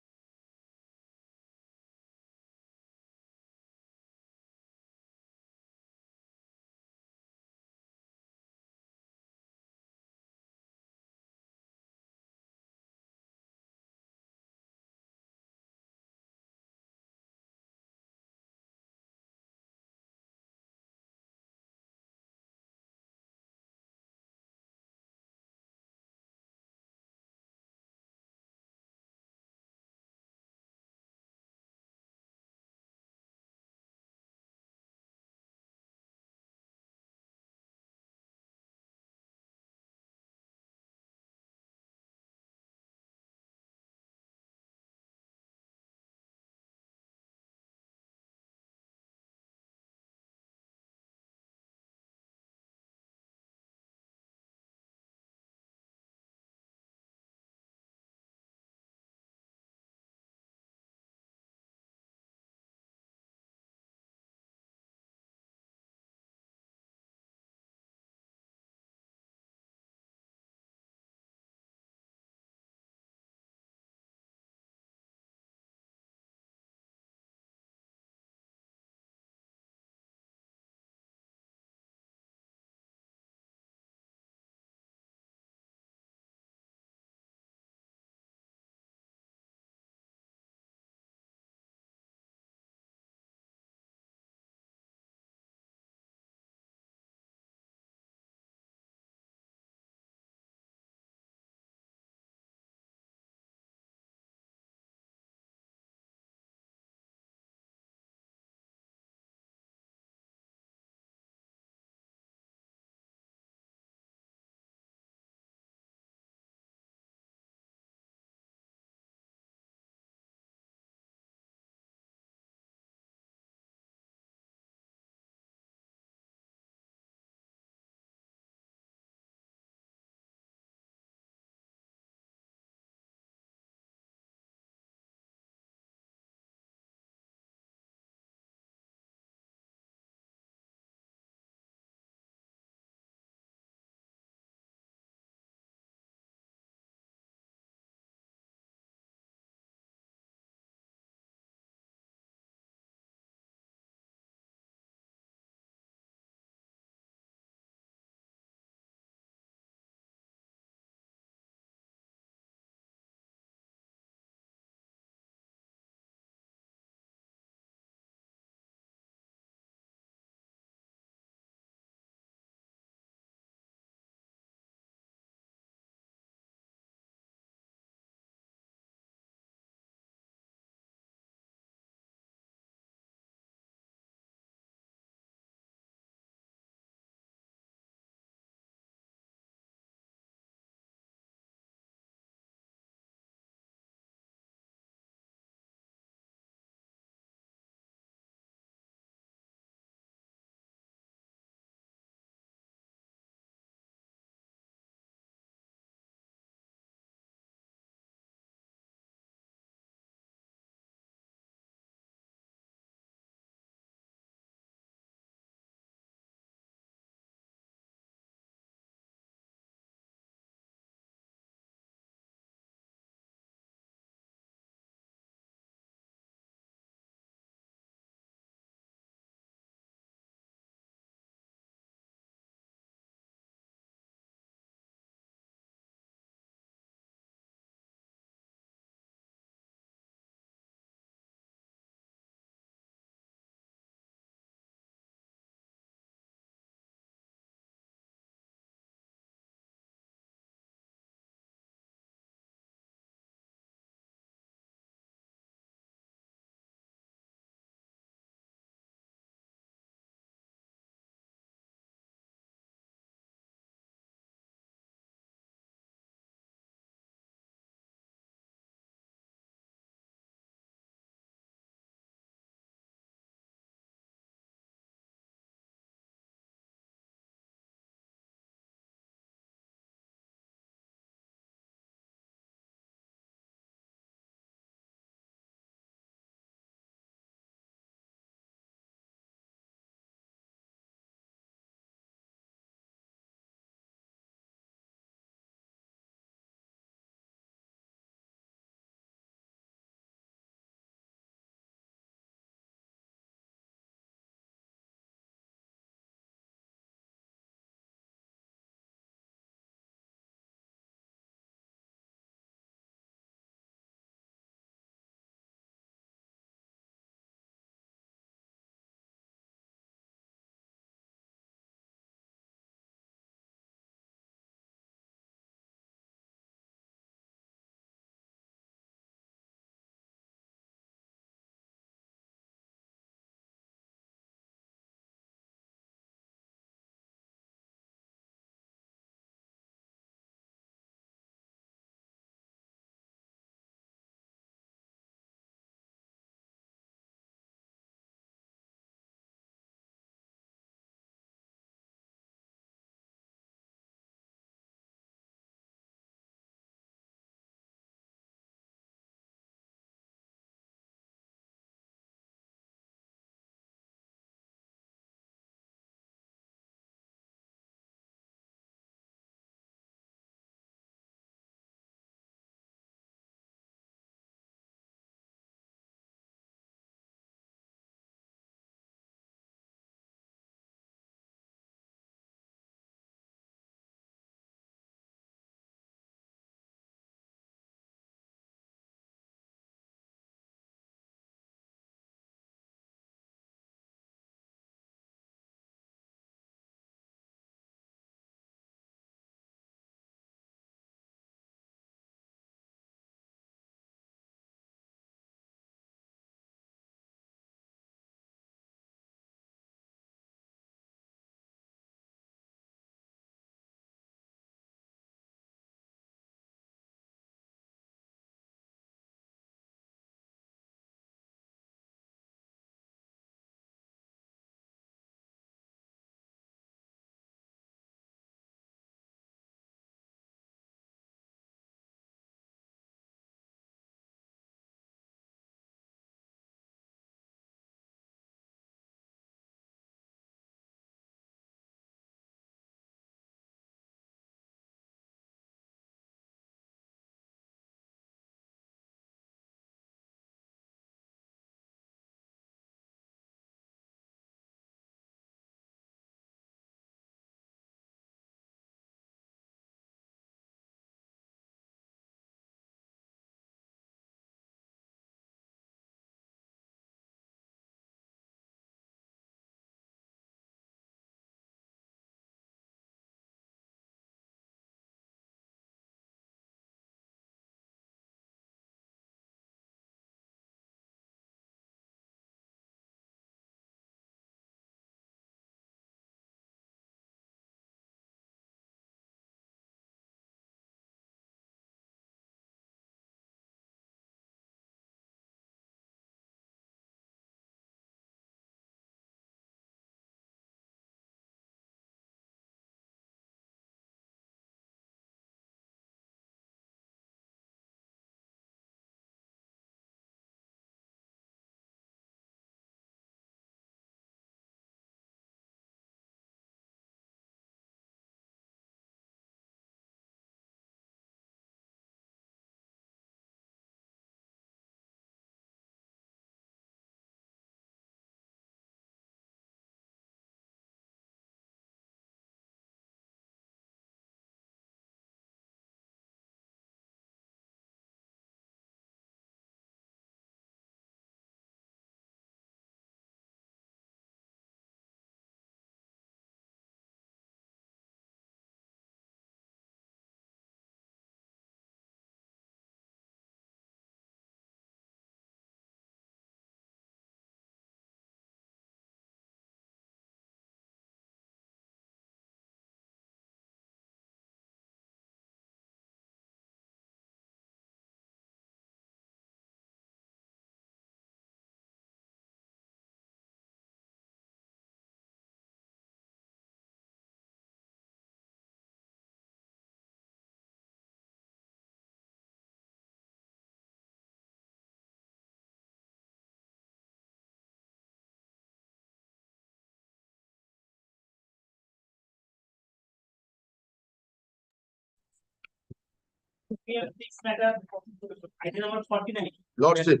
Lordship,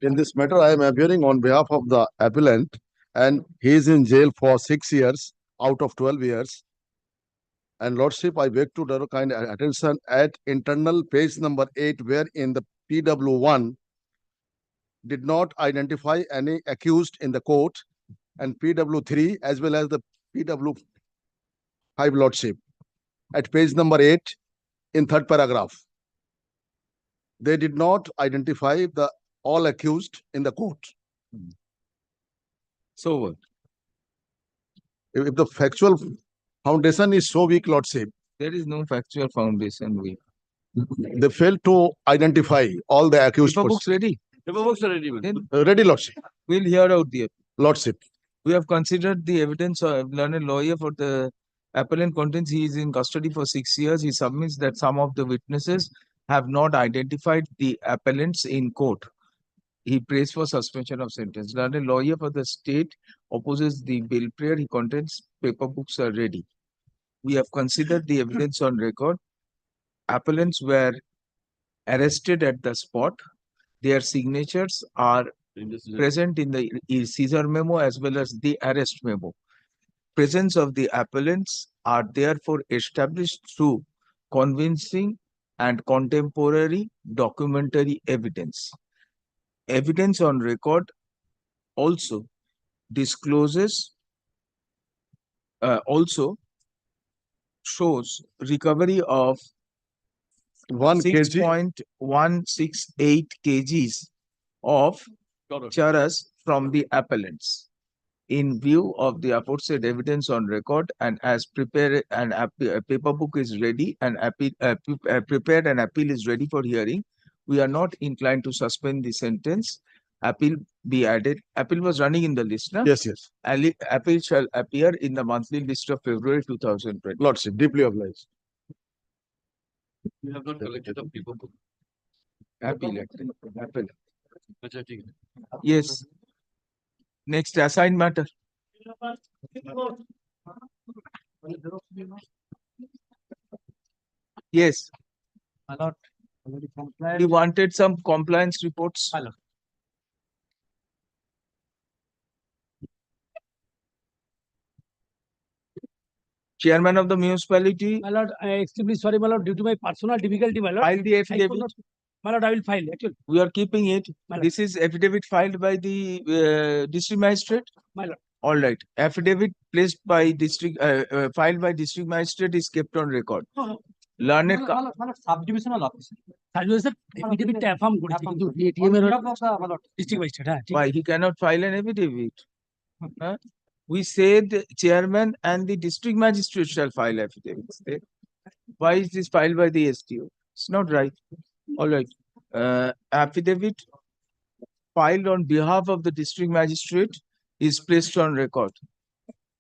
in this matter, I am appearing on behalf of the appellant, and he is in jail for 6 years out of 12 years. And Lordship, I beg to draw kind attention at internal page number 8, where in the PW1 did not identify any accused in the court, and PW3 as well as the PW5, Lordship. At page number 8, in third paragraph, they did not identify the all accused in the court. So what? If the factual foundation is so weak, Lordship, There is no factual foundation. they failed to identify all the accused. Paper books ready? Paper books are ready. Then Ready, Lordship. we'll hear out the Lordship. We have considered the evidence of learned lawyer for the appellant contents. He is in custody for 6 years. He submits that some of the witnesses have not identified the appellants in court. He prays for suspension of sentence. Learned lawyer for the state opposes the bill prayer. He contends paper books are ready. We have considered the evidence on record. Appellants were arrested at the spot. Their signatures are present in the seizure memo as well as the arrest memo. Presence of the appellants are therefore established through convincing and contemporary documentary evidence. Evidence on record also discloses, also shows recovery of 6.168 kgs of charas from the appellants. In view of the aforesaid evidence on record, and as prepared, and a paper book is ready and prepared and appeal is ready for hearing, we are not inclined to suspend the sentence. Appeal be added. Appeal was running in the list, no? Yes, yes. Appeal shall appear in the monthly list of February 2020. Lordship, deeply obliged. We have not collected the paper book. Appeal. Yes. Next, assigned matter. Yes. We wanted some compliance reports. Chairman of the municipality. My lord, I am extremely sorry, my lord, due to my personal difficulty, my lord. File the I could affidavit. not- My lord, I will file, actually. We are keeping it. My lord. This is affidavit filed by the district magistrate. My lord. All right. Affidavit placed by district, filed by district magistrate is kept on record. Learned subdivisional officer subdivision এফিডেভিটটা affirm করেছে কিন্তু ATM এর district magistrate হ্যাঁ why he cannot file an affidavit? Huh? We said chairman and the district magistrate shall file affidavits. Why is this filed by the STO? It's not right. All right. Affidavit filed on behalf of the district magistrate is placed on record.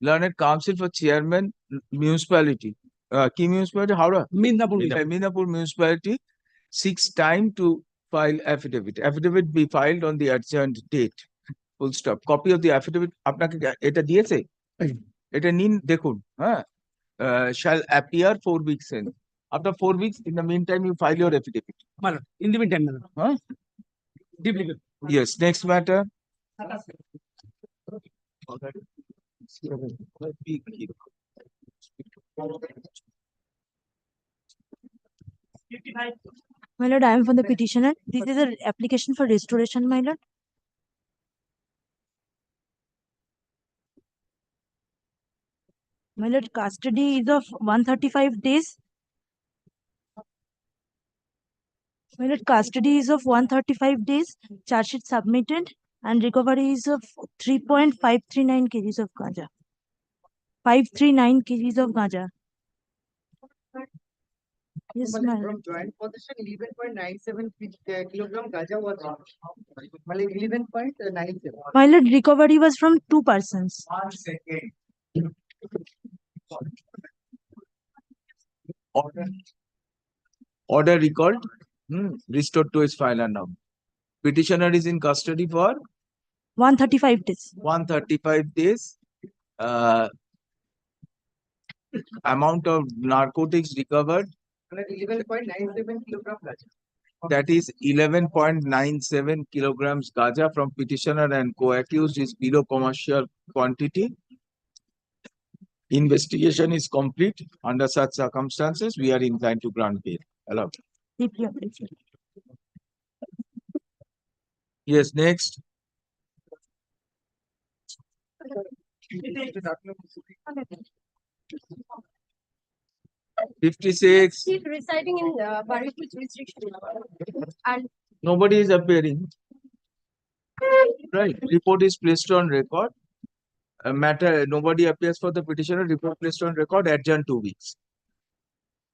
Learned counsel for chairman municipality. Key municipality, Howrah? Midnapur municipality seeks time to file affidavit. Affidavit be filed on the adjourned date. Full stop. Copy of the affidavit. আপনাকে এটা দিয়েছে? এটা নিন দেখুন, হ্যাঁ? Shall appear 4 weeks in. After 4 weeks, in the meantime, you file your affidavit. In the meantime, my lord. Huh? Deeply good. Yes. Next matter. My lord, I am from the petitioner. This is an application for restoration, my lord. My lord, custody is of 135 days. My lord, custody is of 135 days. Charge sheet submitted and recovery is of 3.539 kgs of ganja. 539 kgs of ganja. Yes, my lord. From joint possession, 11.97 kilogram gaja was 11.97. My lord, recovery was from 2 persons. Order recalled. Restored to its file and now. Petitioner is in custody for 135 days. 135 days. Amount of narcotics recovered 11.97 kilogram gaja. That is 11.97 kilograms gaja from petitioner and co-accused is below commercial quantity. Investigation is complete. Under such circumstances, we are inclined to grant bail. Allowed. Deeply appreciated. Yes, next. Fifty-six. He's residing in Barikul jurisdiction. And Nobody is appearing. Right. Report is placed on record. Nobody appears for the petitioner. Report placed on record. Adjourn 2 weeks.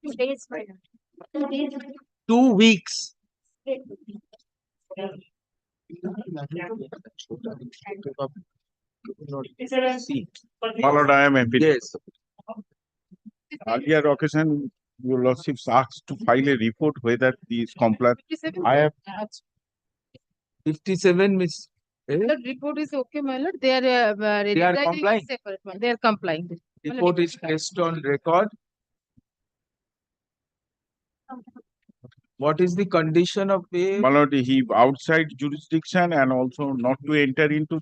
2 days, my lord. 2 days. 2 weeks. See. My lord, I am appealing. Yes. Earlier occasion, your lordships asked to file a report whether these compliant. I have 57 miss. The report is okay, my lord. They are complying. separate one. They are complying. Report is placed on record. What is the condition of bail? My lord, he outside jurisdiction and also not to enter into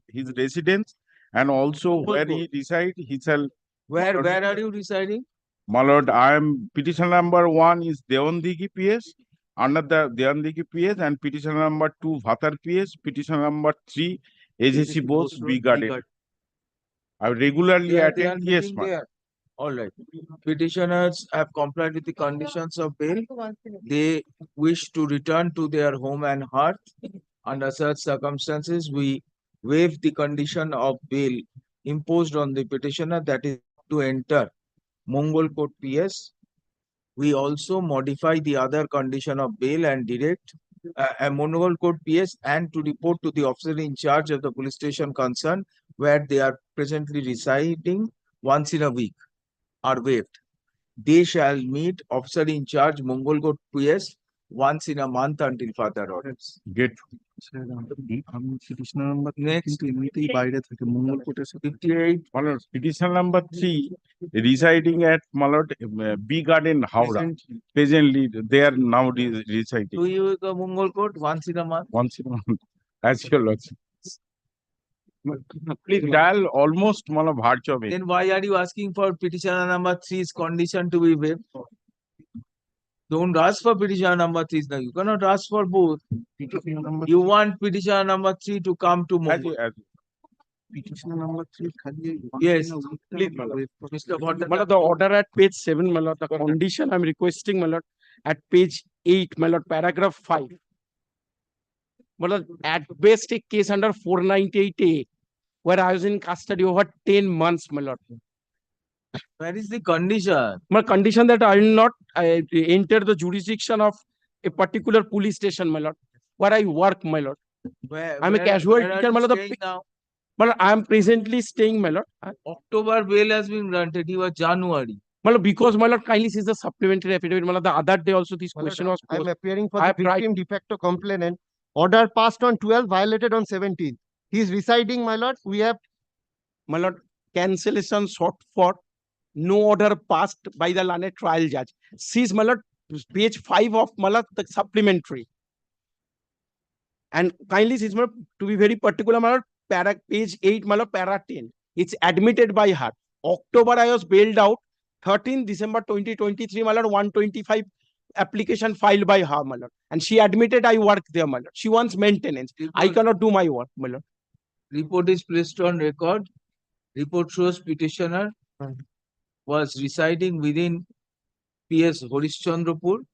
his residence, and also where he reside, he shall. Where are you residing? My lord, I am petition number 1 is Devandigi PS, under the Devandigi PS, and petition number 2 Bhatar PS, petition number 3 AGC Bose B Garden. I regularly attend. Yes, ma'am. All right. Petitioners have complied with the conditions of bail. They wish to return to their home and hearth. Under such circumstances, we waive the condition of bail imposed on the petitioner, that is to enter Mongol Court PS. We also modify the other condition of bail and direct Mongol Court PS and to report to the officer in charge of the police station concerned where they are presently residing once in a week are waived. They shall meet officer in charge Mongol Court PS once in a month until further orders. Get. Next. 58. Petition number 3 residing at Malad B Garden, Howrah. Presently, they are now residing. Do you go Mongol Court once in a month? Once in a month. As your lordship. Please dial almost Bharchove. Then why are you asking for petitioner number 3's condition to be waived? Don't ask for petitioner number 3. Now you cannot ask for both. You want petitioner number 3 to come to Mongol. Petitioner number 3. Yes, please, Mr. Malad, the order at page 7, Malad, the condition I'm requesting, Malad, at page 8, Malad, paragraph 5. Malad, at best a case under 498A, where I was in custody over 10 months, Malad. Where is the condition? My condition that I will not enter the jurisdiction of a particular police station, my lord, where I work, my lord. I'm a casual teacher, my lord. I am presently staying, my lord. October bail has been granted. You are January. My lord, because my lord kindly sees the supplementary affidavit. My lord, the other day also this question was posed. I'm appearing for the victim de facto complainant. Order passed on 12, violated on 17. He is residing, my lord. We have, my lord, cancellation sought for. No order passed by the learned trial judge. Sees, my lord, page 5 of my lord, the supplementary. And kindly sees, my lord, to be very particular, my lord, page 8, my lord, para 10. It's admitted by her. October, I was bailed out. 13 December 2023, my lord, 125 application filed by her, my lord. And she admitted I work there, my lord. She wants maintenance. I cannot do my work, my lord. Report is placed on record. Report shows petitioner was residing within PS Harishchandrapur.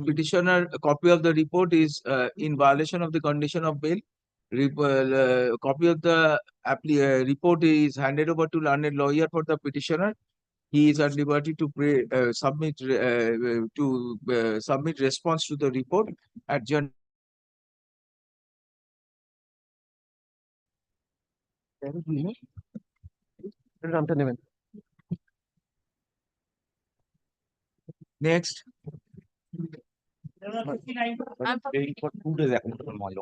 Petitioner, a copy of the report is in violation of the condition of bail. Copy of the report is handed over to learned lawyer for the petitioner. He is at liberty to submit response to the report at Jan. Next. I'm paying for 2 days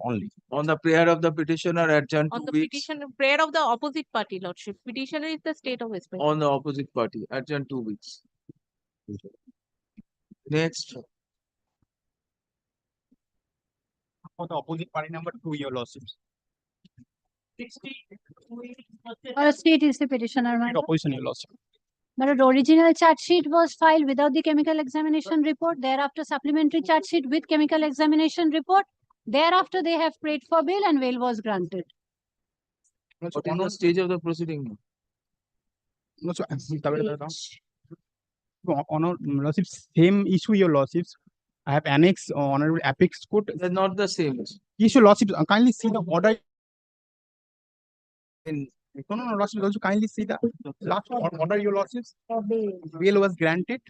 only. On the prayer of the petitioner, adjourn 2 On the weeks. petition, prayer of the opposite party, lordship. Petitioner is the state of West Bengal. On the opposite party, adjourn 2 weeks. Next. For the opposite party number 2, your lordship. State is the petitioner, my lord. Opposition, your lordship. But the original charge sheet was filed without the chemical examination report. Thereafter, supplementary charge sheet with chemical examination report. Thereafter, they have prayed for bail and bail was granted. What is the stage of the proceeding? No, so honor lordship, same issue, your lordships. I have annexed honorable apex court. They're not the same. Issue, lordships, kindly see the order. No, lordships, also kindly see the last order, your lordships. Bail was granted.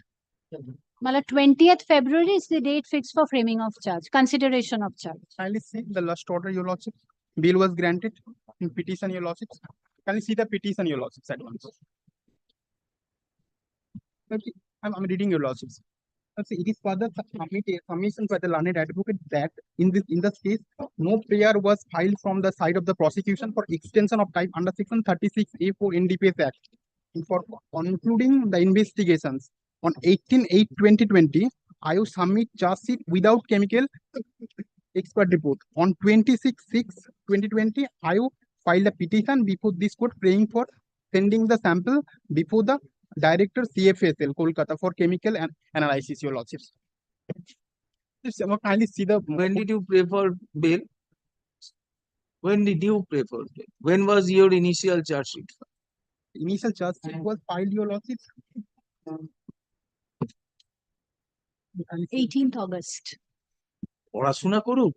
Mala 20th February is the date fixed for framing of charge, consideration of charge. Kindly see the last order, your lordships. Bail was granted in petition, your lordships. Kindly see the petition, your lordships, at once. I'm reading, your lordships. It is further submission by the learned advocate that in this case, no prayer was filed from the side of the prosecution for extension of time under section 36A4 NDPS Act. For concluding the investigations on 18/8/2020, I submit charge sheet without chemical expert report. On 26/6/2020, I filed a petition before this court praying for sending the sample before the Director CFSL Kolkata for chemical analysis, your lordships. Kindly see the. When did you pray for bail? When did you pray for bail? When was your initial charge sheet? Initial charge sheet was filed, your lordships. 18th August. পড়াশোনা করুক।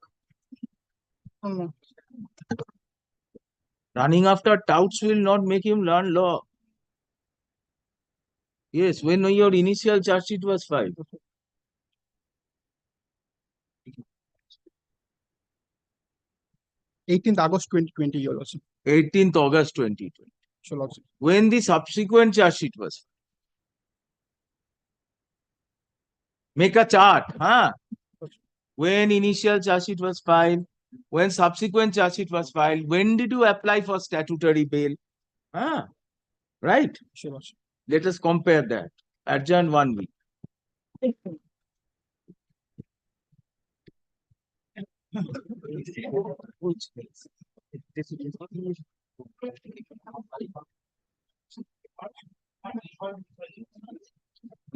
Running after touts will not make him learn law. Yes, when your initial charge sheet was filed. August 2020, your lordship. 18th August 2020. Your lordship. When the subsequent charge sheet was filed. Make a chart, huh? When initial charge sheet was filed, when subsequent charge sheet was filed, when did you apply for statutory bail? Huh? Right? Sure. Let us compare that. Adjourn 1 week.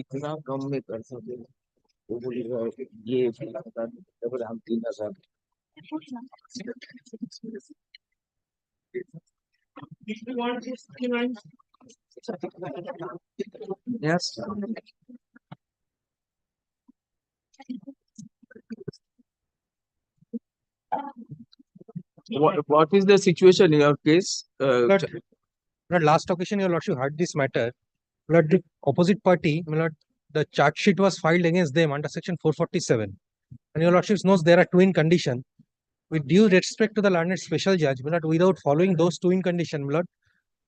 इतना कम में कर सकते वो बोलेगा ये हम 3,000 Yes. What is the situation in your case? Last occasion, your lordship heard this matter. Lord, the opposite party, my lord, the charge sheet was filed against them under section 447. And your lordship knows there are two in condition. With due respect to the learned special judge, my lord, without following those two in condition, my lord,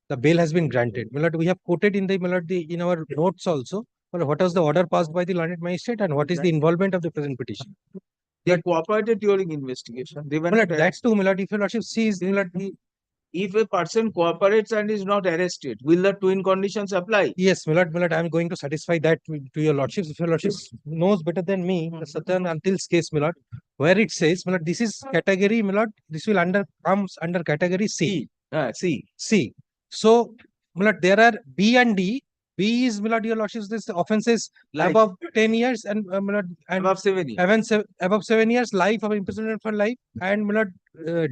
the bail has been granted. My lord, we have quoted in the, my lord, in our notes also, my lord, what was the order passed by the learned magistrate and what is the involvement of the present petition. They cooperated during investigation. They were my lord, that too, my lord, if your lordship sees, my lord, if a person cooperates and is not arrested, will the twin conditions apply? Yes, my lord, I am going to satisfy that to your lordships. If your lordships knows better than me, the certain Until's case, my lord, where it says, my lord, this is category, my lord, this will comes under category C. C. So, my lord, there are B and D. B is, my lord, your lordships, this offenses above 10 years and, my lord, and above 7 years. Above 7 years, life of imprisonment for life, and my lord,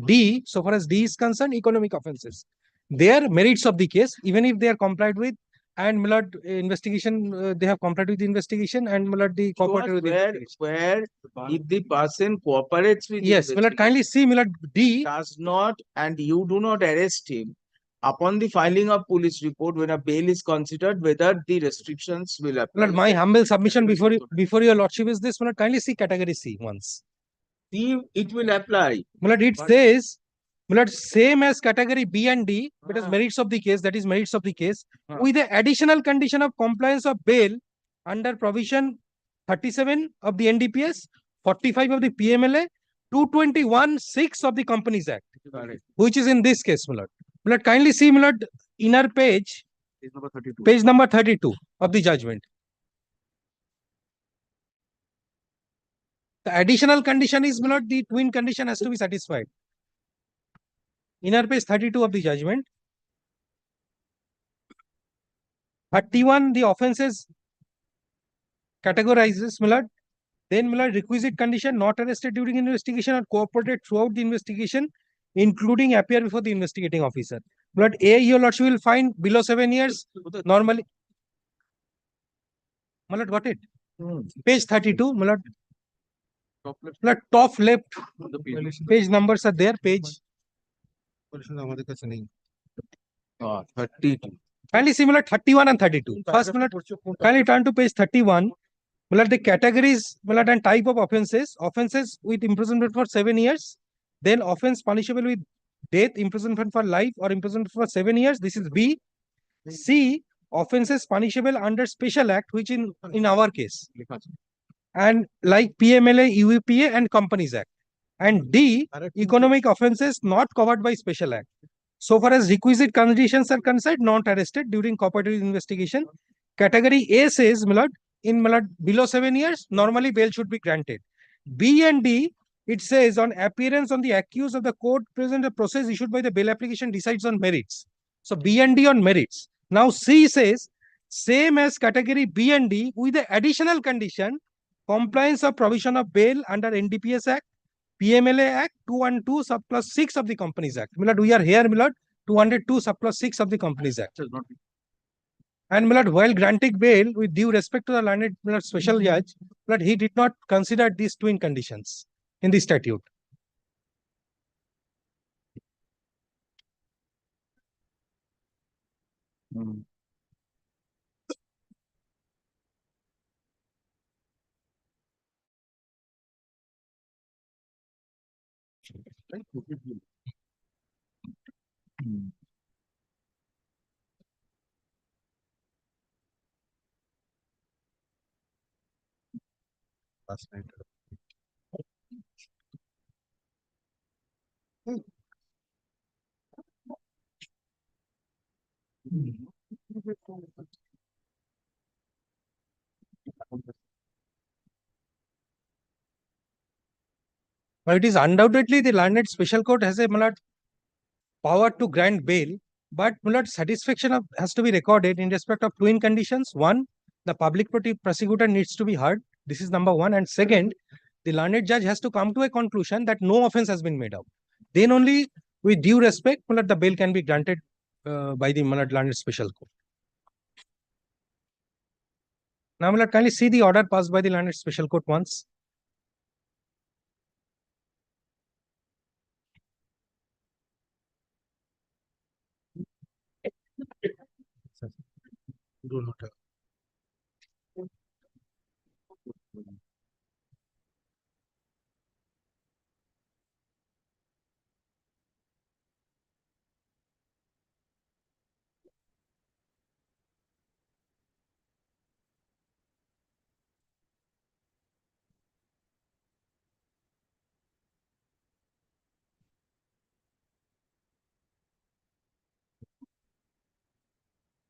D, so far as D is concerned, economic offenses. Their merits of the case, even if they are complied with, and my lord, investigation, they have complied with the investigation, and my lord, the cooperated with the investigation. Where if the person cooperates with yes, my lord, kindly see, my lord, D does not, and you do not arrest him upon the filing of police report when a bail is considered, whether the restrictions will apply. Lord, my humble submission before your lordship is this, my lord, kindly see category C once. See, it will apply. My lord, it says, my lord, same as category B and D, but as merits of the case, that is merits of the case, with the additional condition of compliance of bail under provision 37 of the NDPS, 45 of the PMLA, 221(6) of the Companies Act, which is in this case, my lord. My lord, kindly see, my lord, inner page, page number 32 of the judgment. The additional condition is, my lord, the twin condition has to be satisfied. Inner page 32 of the judgment. 31, the offenses categorizes, my lord. Then, my lord, requisite condition, not arrested during investigation or cooperated throughout the investigation, including appear before the investigating officer. My lord, A, your lordship will find below 7 years, normally. My lord, got it? Page 32, my lord. My lord, top left, page numbers are there, page. 32. Kindly similar 31 and 32. First, my lord, kindly turn to page 31. My lord, the categories, my lord, and type of offenses. Offenses with imprisonment for 7 years. Then offense punishable with death, imprisonment for life, or imprisonment for 7 years. This is B. C. Offenses punishable under special act, which in our case. And like PMLA, UEPA, and Companies Act. And D. Economic offenses not covered by special act. So far as requisite conditions are concerned, not arrested during cooperative investigation. Category A says, my lord, in my lord, below 7 years, normally bail should be granted. B and D, it says on appearance on the accused of the court present a process issued by the bail application decides on merits. So B and D on merits. Now C says, same as category B and D with the additional condition, compliance of provision of bail under NDPS Act, PMLA Act 212 sub plus 6 of the Companies Act. My lord, we are here, my lord, 202 sub plus 6 of the Companies Act. And my lord, while granting bail with due respect to the learned my lord, special judge, but he did not consider these twin conditions in the statute. Last night. But it is undoubtedly the learned special court has a my lord, power to grant bail, but my lord, satisfaction of, has to be recorded in respect of twin conditions. One, the public prosecutor needs to be heard. This is number one. And second, the learned judge has to come to a conclusion that no offense has been made out. Then only, with due respect, my lord, the bail can be granted by the my lord, learned special court. Now, my lord, kindly see the order passed by the learned special court once. Do not have.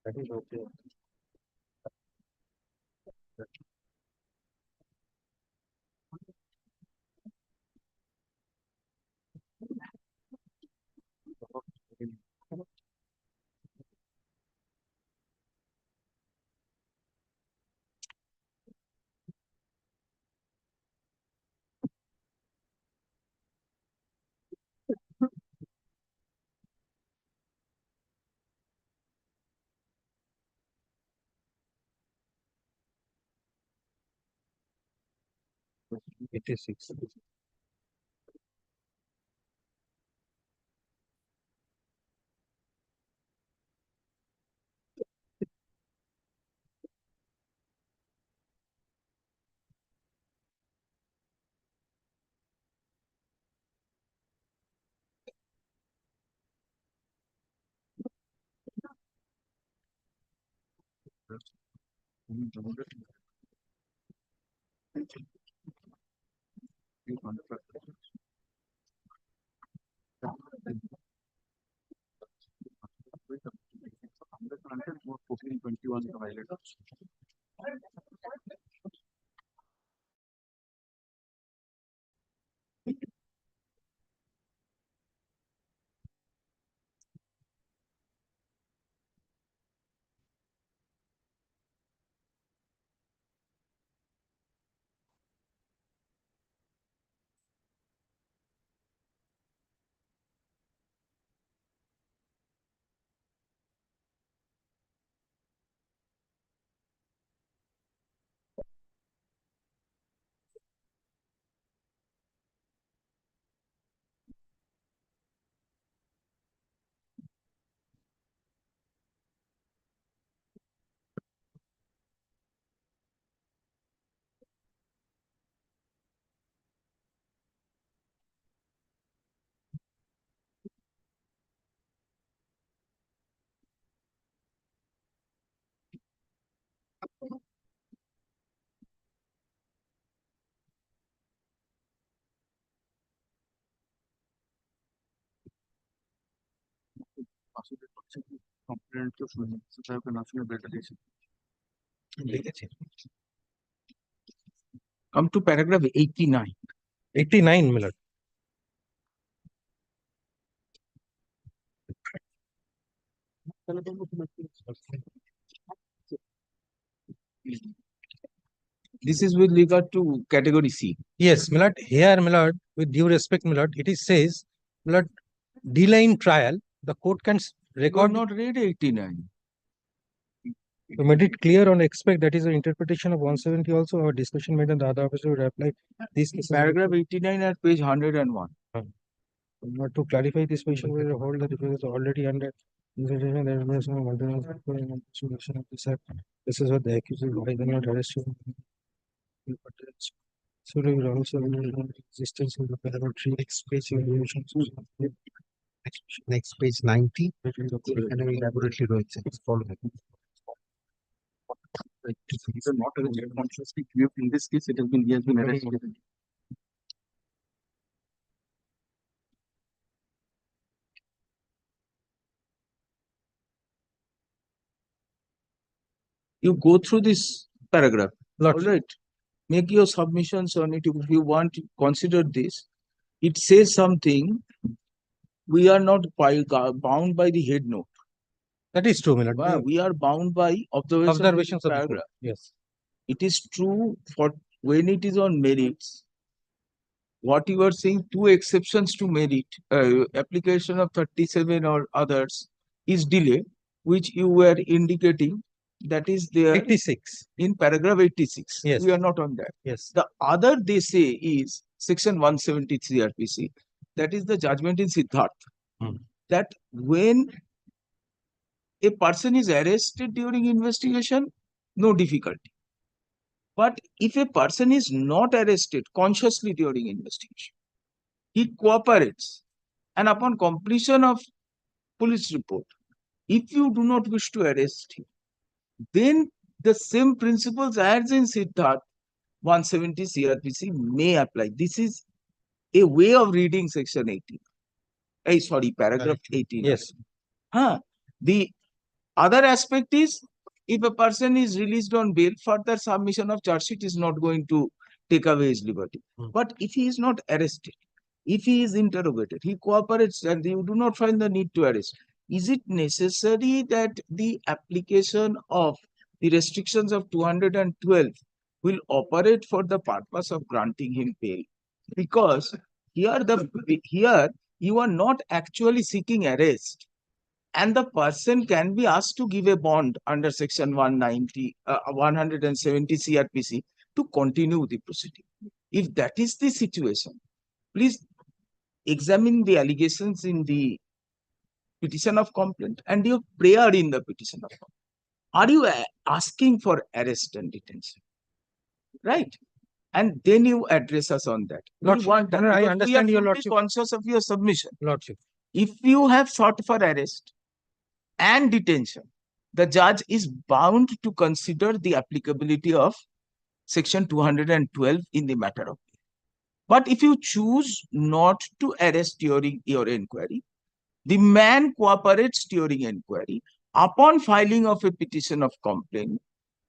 That is okay. It is 6. Come to paragraph 89. 89, my lord. This is with regard to category C. Yes, my lord. Here, my lord, with due respect, my lord, it is says, my lord, delay in trial, the court can record. Not read 89. We made it clear on expect that is the interpretation of 170 also. Our discussion made and the other officer would apply these cases. Paragraph 89 at page 101. Not to clarify this position, we will hold that if it is already under consideration, there is no maintenance of this act. This is what the accused is why they not arrest you. So we will also existence of the paragraph 3 next page evaluation. Next page 90 and we elaborately wrote it. Follow it. These are not arrested consciously. In this case, he has been arrested. You go through this paragraph. All right. Make your submissions on it. If you want to consider this, it says something. We are not bound by the head note. That is true, my lord. We are bound by observations of the paragraph. Yes. It is true for when it is on merits. What you are saying, two exceptions to merit, application of 37 or others is delay, which you were indicating. That is there 86 in paragraph 86. Yes. We are not on that. Yes. The other they say is section 173 RPC. That is the judgment in Siddharth. That when a person is arrested during investigation, no difficulty. But if a person is not arrested consciously during investigation, he cooperates, and upon completion of police report, if you do not wish to arrest him, then the same principles as in Siddharth 170 CRPC may apply. This is a way of reading section 18. Paragraph 18. Yes. The other aspect is, if a person is released on bail, further submission of charge sheet is not going to take away his liberty. But if he is not arrested, if he is interrogated, he cooperates and you do not find the need to arrest, is it necessary that the application of the restrictions of 212 will operate for the purpose of granting him bail? Because here you are not actually seeking arrest, and the person can be asked to give a bond under section 170 CRPC to continue the proceeding. If that is the situation, please examine the allegations in the petition of complaint and your prayer in the petition of complaint. Are you asking for arrest and detention? Right? And then you address us on that. Lordship, I understand your lordship. Conscious of your submission. Lordship. If you have sought for arrest and detention, the judge is bound to consider the applicability of section 212 in the matter of bail. But if you choose not to arrest during your inquiry, the man cooperates during inquiry upon filing of a petition of complaint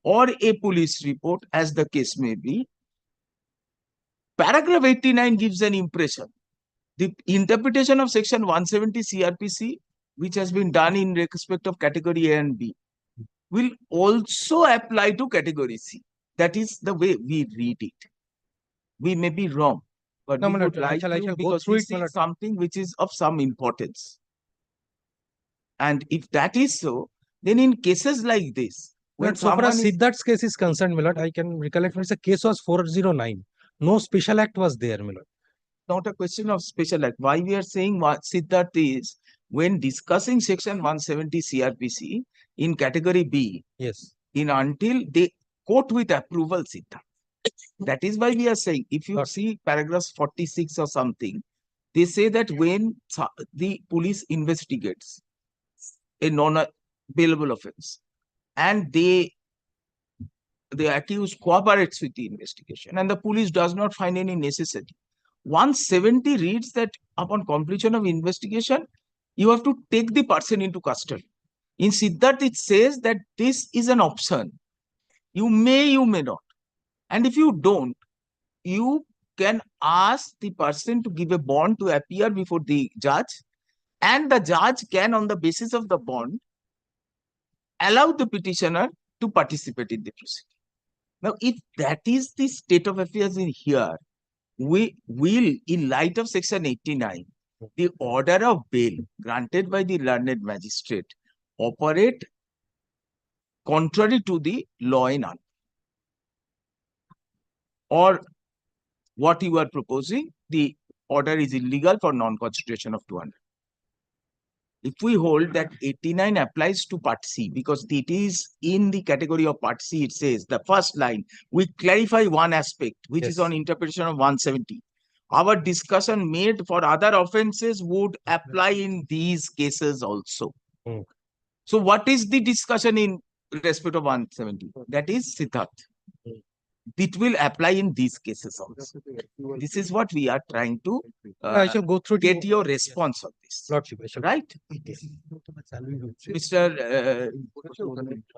or a police report, as the case may be. Paragraph 89 gives an impression. The interpretation of section 170 CRPC, which has been done in respect of category A and B, will also apply to category C. That is the way we read it. We may be wrong, but we would like to, because this is something which is of some importance. And if that is so, then in cases like this, when so far as Siddharth's case is concerned, my lord, I can recollect the case was 409. No special act was there, my lord. Not a question of special act. Why we are saying what Siddharth is, when discussing section 170 CRPC in category B, yes, in until they quote with approval Siddharth. That is why we are saying, if you see paragraphs 46 or something, they say that when the police investigates a non-bailable offense and the accused cooperates with the investigation and the police does not find any necessity, 170 reads that upon completion of investigation, you have to take the person into custody. In Siddharth, it says that this is an option. You may not. And if you don't, you can ask the person to give a bond to appear before the judge, and the judge can, on the basis of the bond, allow the petitioner to participate in the proceeding. Now, if that is the state of affairs in here, we will, in light of Section 89, the order of bail granted by the learned magistrate operate contrary to the law in Hon'ble. Or what you are proposing, the order is illegal for non-constitution of 200. If we hold that 89 applies to Part C, because it is in the category of Part C, it says the first line, we clarify one aspect, which is on interpretation of 170. Our discussion made for other offenses would apply in these cases also. So what is the discussion in respect of 170? That is Siddharth. It will apply in these cases also. This is what we are trying to I shall go through get your response on this. Lordship, I shall Right? Mr.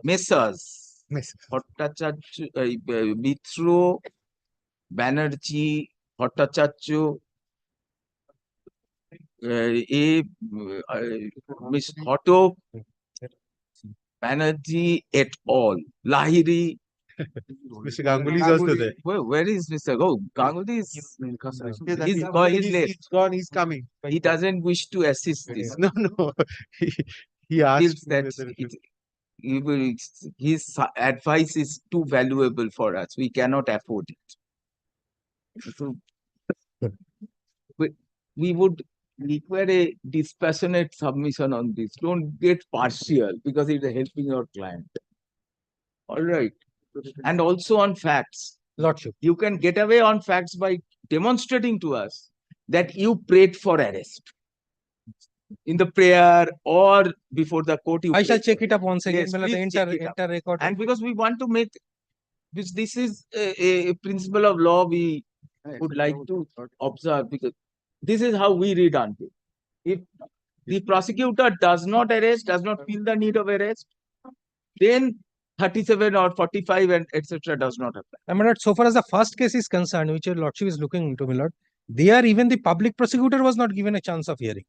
Messrs. Bhattacharya, Mitra, Banerjee, Bhattacharya, Miss Hotto, Banerjee et al. Lahiri. Mr. Ganguly is also there. Where is Mr. Ganguly is he's late. He's gone, he's coming. He doesn't wish to assist this. No. He asked that his advice is too valuable for us. We cannot afford it. So, we would require a dispassionate submission on this. Don't get partial because it's helping your client. All right. And also on facts. Lordship. You can get away on facts by demonstrating to us that you prayed for arrest. In the prayer or before the court. I shall check it up once again. Yes, The please check it up. entire record. And because we want to make this is a principle of law we would like to observe, because this is how we read Hon'ble. If the prosecutor does not arrest, does not feel the need of arrest, then 37 or 45 and etc. does not apply. My lord, so far as the first case is concerned, which your lordship is looking into, my lord, there even the public prosecutor was not given a chance of hearing.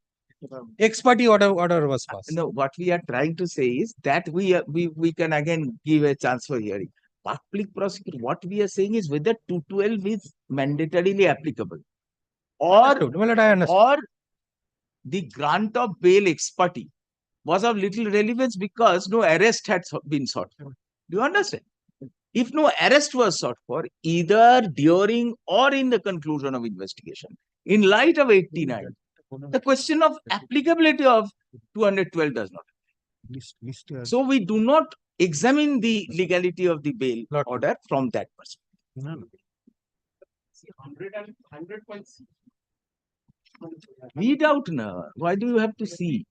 Ex parte order was passed. No, what we are trying to say is that we can again give a chance for hearing. Public prosecutor, what we are saying is whether 212 is mandatorily applicable, or the grant of bail ex parte was of little relevance because no arrest had been sought for. Do you understand? If no arrest was sought for, either during or in the conclusion of investigation, in light of 89, the question of applicability of 212 does not. So we do not examine the legality of the bail order from that perspective. 100.6. Read out now. Why do you have to see?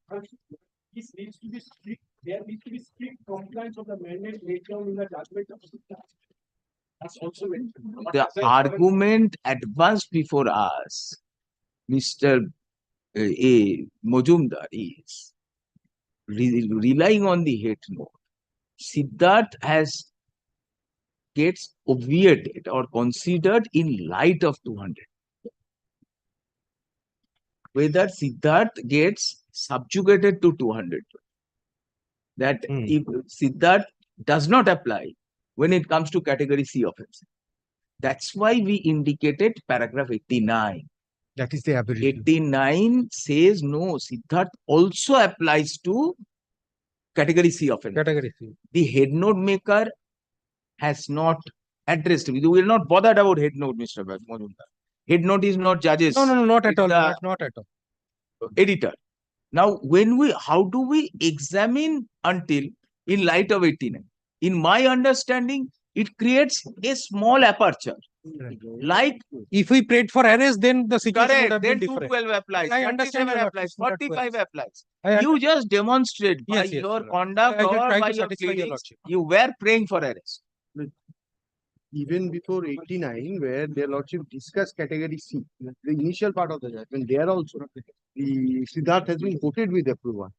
This needs to be strict. There needs to be strict compliance of the mandate laid down in the judgment of the judge. That's also mentioned. The argument advanced before us, Mr. Majumdar, is relying on the head note. Siddharth gets obviated or considered in light of 200. Whether Siddharth gets subjugated to 200. That if Siddharth does not apply when it comes to category C offense. That's why we indicated paragraph 89. That is the ability. 89 says no, Siddharth also applies to category C offense. Category C. The head note maker has not addressed. We will not bother about head note, Mr. Majumdar. Head note is not judges. No, not at all. Not at all. Editor. Now, how do we examine until in light of 89? In my understanding, it creates a small aperture. Like if we prayed for arrest, then the situation would have then been different. 212 applies, I understand 37 applies, 45 applies. You just demonstrate by your conduct or by your pleadings, you were praying for arrest. even before 89, where their lordship discussed category C, the initial part of the judgment, there also the Siddharth has been quoted with approval.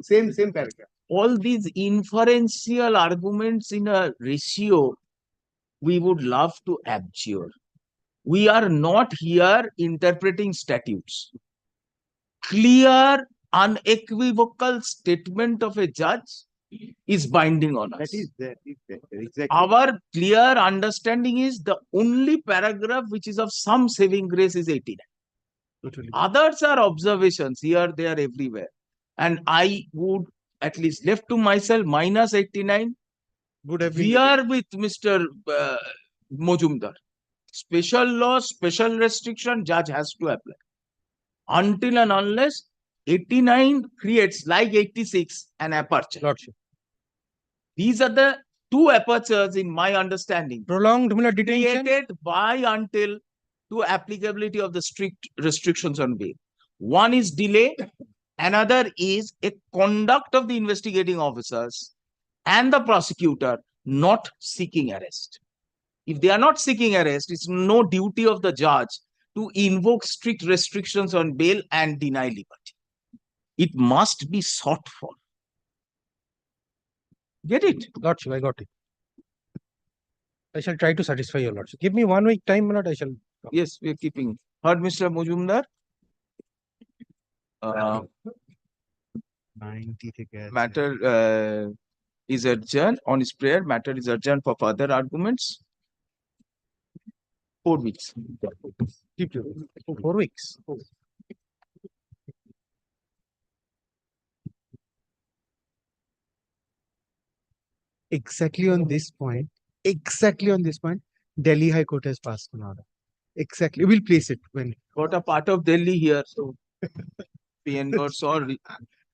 Same paragraph. All these inferential arguments in a ratio, we would love to abjure. We are not here interpreting statutes. Clear, unequivocal statement of a judge is binding on us. That is there, exactly. Our clear understanding is the only paragraph which is of some saving grace is 89. Totally. Others are observations here, there, everywhere. And I would, at least left to myself, minus 89. Would have been We are with Mr. Mojumdar. Special law, special restriction, judge has to apply. Until and unless 89 creates, like 86, an aperture. Lordship. These are the two apertures in my understanding. Prolonged detention. Created by until to applicability of the strict restrictions on bail. One is delay, another is a conduct of the investigating officers and the prosecutor not seeking arrest. If they are not seeking arrest, it's no duty of the judge to invoke strict restrictions on bail and deny liberty. It must be sought for. Get it? Lordship, I got it. I shall try to satisfy your lordship. Give me 1 week time, my lord. I shall. Yes, we are keeping. Heard, Mr. Mojumdar? 90 matter is adjourned on his prayer. Matter is adjourned for further arguments. 4 weeks. Keep 4 weeks. Exactly on this point, Delhi High Court has passed an order. Exactly. We'll place it when. Got a part of Delhi here, so we endorse or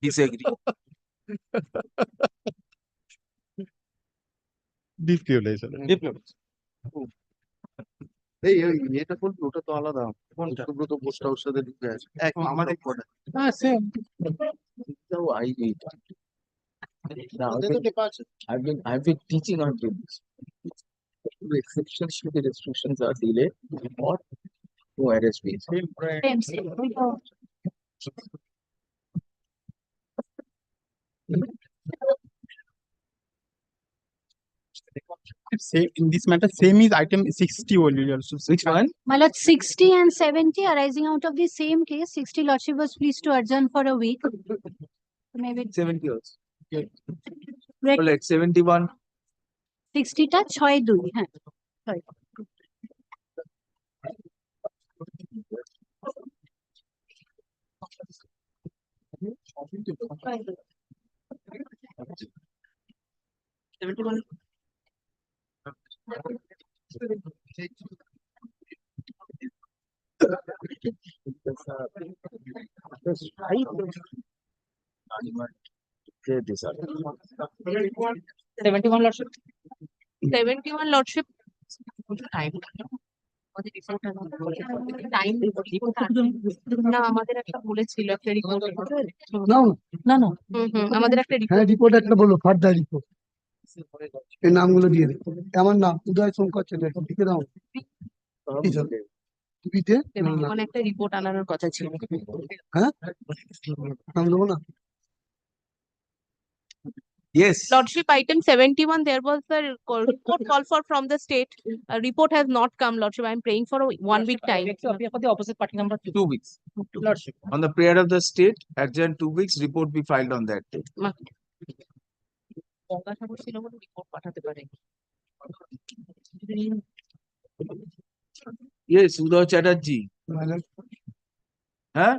disagree. Depluralization. এই এটা করবি ওটা তো আলাদা Subrata post house সাথে ঢুকে আছে এক আমাদের কোডে So I read. Now, I've been teaching on this. The exceptions to the restrictions are delayed or no arrest fees. Same in this matter, same is item 60 only also. Which one? My lord, 60 and 70 arising out of the same case. 60 lordship was pleased to adjourn for a week. Maybe 70 also. Okay. Right. Well, like 71. 60 টা 6-2 হ্যাঁ sorry. This are 71 lordship. 71 lordship. Time. না আমাদের একটা বলেছিল একটা report না আমাদের একটা হ্যাঁ রিপোর্ট একটা বলো ফার্দার রিপোর্ট এই নামগুলো দিয়ে দিই আমার নাম উদয় শঙ্কর চ্যাটার্জি লিখে দাও টিভিতে মানে একটা রিপোর্ট আনানোর কথা ছিল হ্যাঁ নাম দেবো না Yes. Lordship, item 71, there was the report call for from the state. A report has not come, Lordship. I am praying for a 1 week time. For the opposite party number 2 weeks. Lordship. On the prayer of the state, adjourn 2 weeks, report be filed on that day. Gangasagar ছিল বলে report পাঠাতে পারে Yes, Uday Chatterjee. Huh?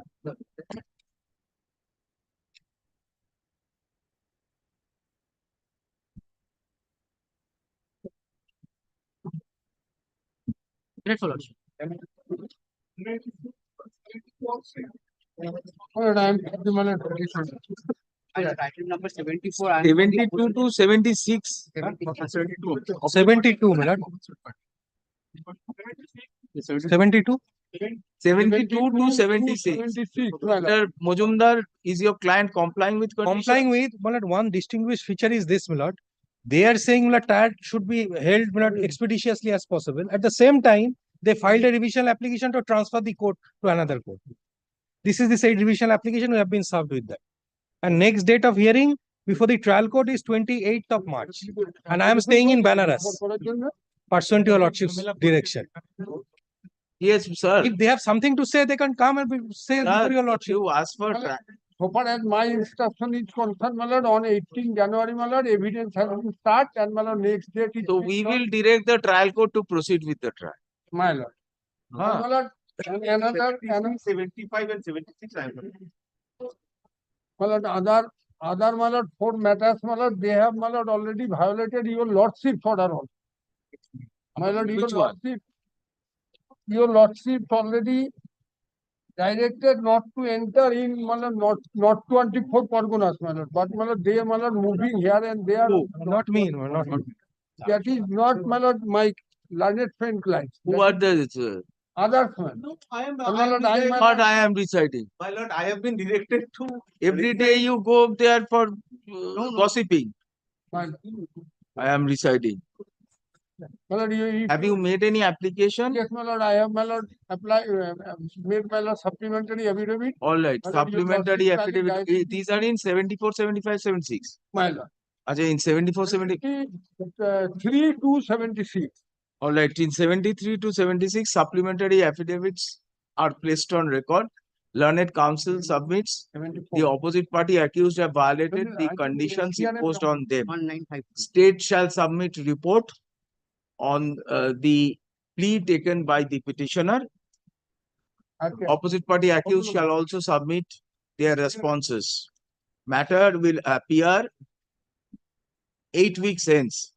Grateful, Lordship. Item number 74. 72 to 76. 72, my lord. 72? 72 to 76. Mr. Mojumdar, is your client complying with conditions? Complying with, my lord, one distinguished feature is this, my lord. They are saying that trial should be held expeditiously as possible. At the same time, they filed a revisional application to transfer the court to another court. This is the said revisional application. We have been served with that. And next date of hearing before the trial court is 28th of March. And I am staying in Banaras, pursuant to your lordship's direction. Yes, sir. If they have something to say, they can come and say before your lordship. You ask for So far as my instruction is concerned, my lord, on 18 January, my lord, evidence has been start and my lord, next date is. So we will direct the trial court to proceed with the trial. My lord. Huh. My lord, and another 75 and 76. my lord, other my lord, 4 matters, my lord, they have my lord already violated your lordship's order also. My lord, your lordship already directed not to enter in my lord, not 24 Parganas, my lord, but my lord, they my lord moving here and there. Not me, no, not me. That is not my lord, my learned friend clients. Who are the Others, man. No, What I am reciting. My lord, I have been directed to. Every day you go there for gossiping. My I am reciting. lord, Have you made any application? Yes, my lord, I have my lord made my lord supplementary affidavit. All right, My lord, your supplementary lordship affidavit. valid These are in 74, 75, 76. My lord. Ajay, in 74, 70. 3 to 76. All right, in 73 to 76, supplementary affidavits are placed on record. Learned counsel submits. The opposite party accused have violated the conditions imposed on them. State shall submit report on the plea taken by the petitioner. Opposite party accused shall also submit their responses. Matter will appear 8 weeks hence.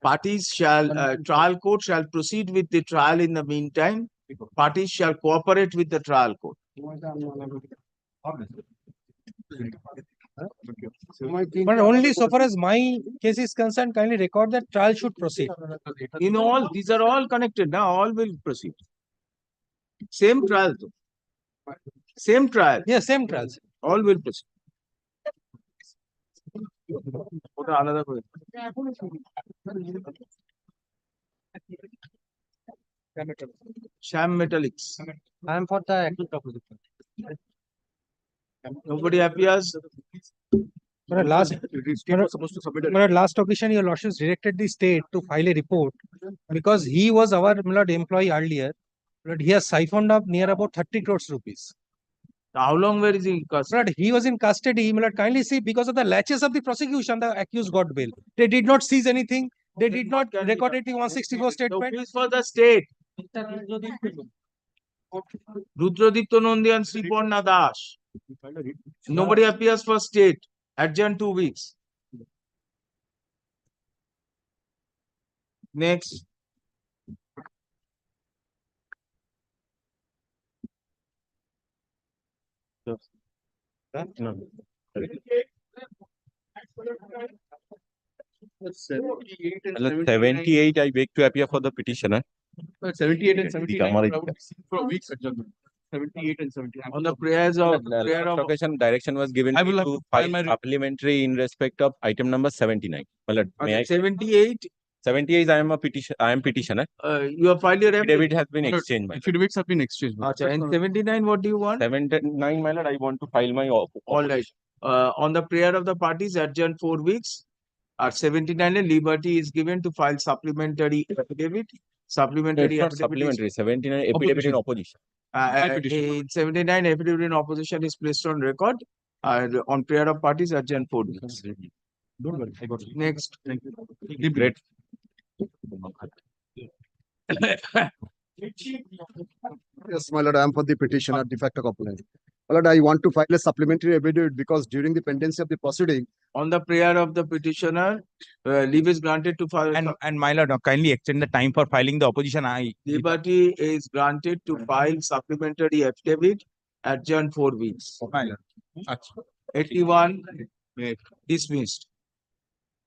Parties shall, trial court shall proceed with the trial in the meantime. Parties shall cooperate with the trial court. But only so far as my case is concerned, kindly record that trial should proceed. In all, these are all connected now, all will proceed. Same trial though. Same trial. Yeah, same trials. All will proceed. What are another question? Sham metallics. I am for the acute opposition. Nobody appears. But last occasion, your lordship directed the state to file a report because he was our employee earlier. But he has siphoned up near about 30 crores rupees. How long were he in custody? But he was in custody. Kindly see, because of the latches of the prosecution, the accused got bail. They did not seize anything. They did not record it in 164 statement. Please for the state. Rudradipto Nondian Sriporna Das. Nobody appears for state. Adjourn 2 weeks. Next. No. 78, I beg to appear for the petitioner. 78 and 79. Kamari. For weeks adjournment. 78 and 79. On the prayers of occasion, direction was given I will have to to file file my supplementary in respect of item number 79. May I? 78. 78, I am petitioner. You have filed your affidavit has been exchanged. Affidavits have been exchanged. And 79, what do you want? 79, my lord, I want to file my All right. On the prayer of the parties, adjourn 4 weeks. At 79, liberty is given to file supplementary affidavit. Supplementary affidavit. Supplementary. 79 affidavit in opposition. In 79, affidavit in opposition is placed on record. On prayer of parties, adjourn 4 weeks. Don't worry, I got it. Next. Thank you. Great. Yes, my lord, I am for the petitioner de facto complaint. My lord, I want to file a supplementary affidavit because during the pendency of the proceeding. On the prayer of the petitioner, leave is granted to file. And my lord, kindly extend the time for filing the opposition. Liberty is granted to file supplementary affidavit, adjourn 4 weeks. My lord. 81, dismissed.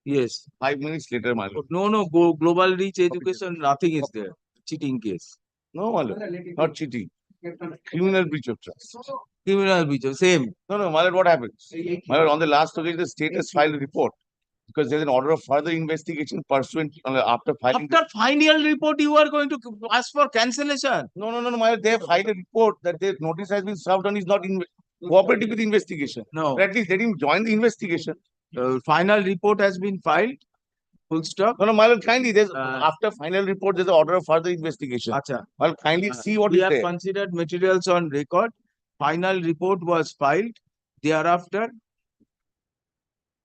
Yes. 5 minutes later, my lord. No, global reach education, nothing is there. Cheating case. No, my lord, not cheating. Criminal breach of trust. Criminal breach of same. No, my lord, what happened? My lord, on the last occasion, the state has filed a report because there's an order of further investigation pursuant after filing. After final report, you are going to ask for cancellation. No, my lord, they have filed a report that their notice has been served and is not cooperative with the investigation. No. But at least let him join the investigation. Final report has been filed. Full stop. No, my lord, kindly, there's after final report, there's an order of further investigation. Acha. Well, kindly see what We is have there. considered materials on record. Final report was filed. Thereafter,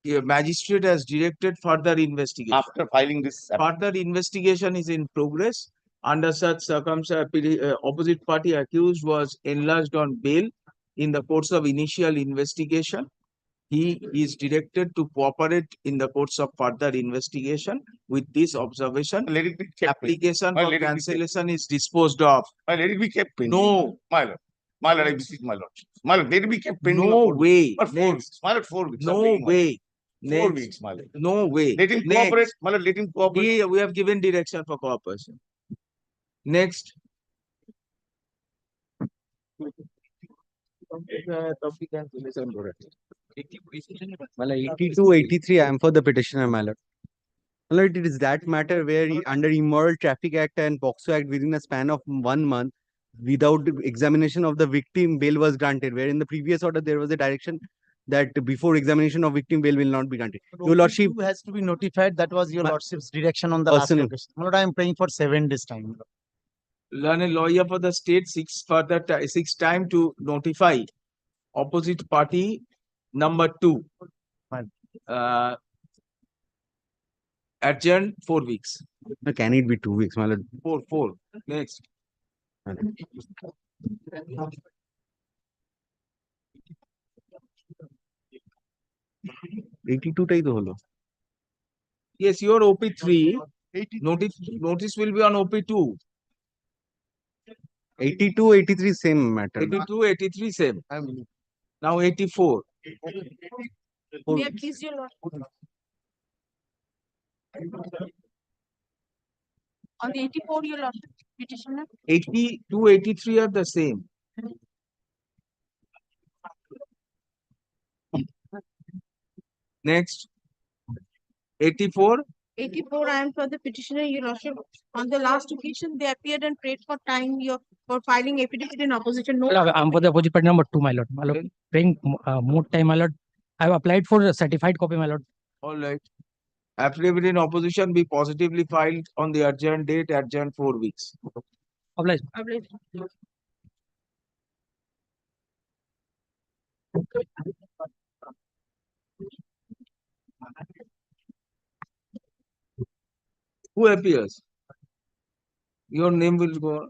the magistrate has directed further investigation. After filing this. Further investigation is in progress. Under such circumstances, opposite party accused was enlarged on bail in the course of initial investigation. He is directed to cooperate in the course of further investigation. With this observation, let it be kept. Application Let for it be cancellation is disposed of. Let it be kept pending. No. My lord, I beseech my lord. My lord, let it be kept pending. No way. For 4 weeks. My lord, 4 weeks. No way. 4 weeks, my lord. No way. Let him cooperate. My lord, let him cooperate. We have given direction for cooperation. Next. Well, 82, 83, I am for the petitioner, my lord. My lord, it is that matter where under Immoral Traffic Act and POXO Act within a span of 1 month, without examination of the victim, bail was granted. Where in the previous order, there was a direction that before examination of victim, bail will not be granted. Your lordship Who has to be notified? That was your lordship's direction on the last Personal. occasion. My lord, I am praying for 7 this time. Learned lawyer for the state six time to notify opposite party number 2. Adjourn 4 weeks. Can it be 2 weeks, my lord? 4. Next. Yes, your OP3 notice will be on OP2. 82, 83, same matter. 82, 83, same. Now 84. May I please your lord? On the 84, your lord, petitioner. 82, 83 are the same. Next. 84. 84, I am for the petitioner, your lordship. On the last occasion, they appeared and prayed for time for filing affidavit in opposition. No. I'm for the opposite party number 2, my lord. My lord, praying more time, my lord. I have applied for a certified copy, my lord. All right. Affidavit in opposition be positively filed on the adjourned date, adjourned 4 weeks. Obliged. Who appears? Your name will go.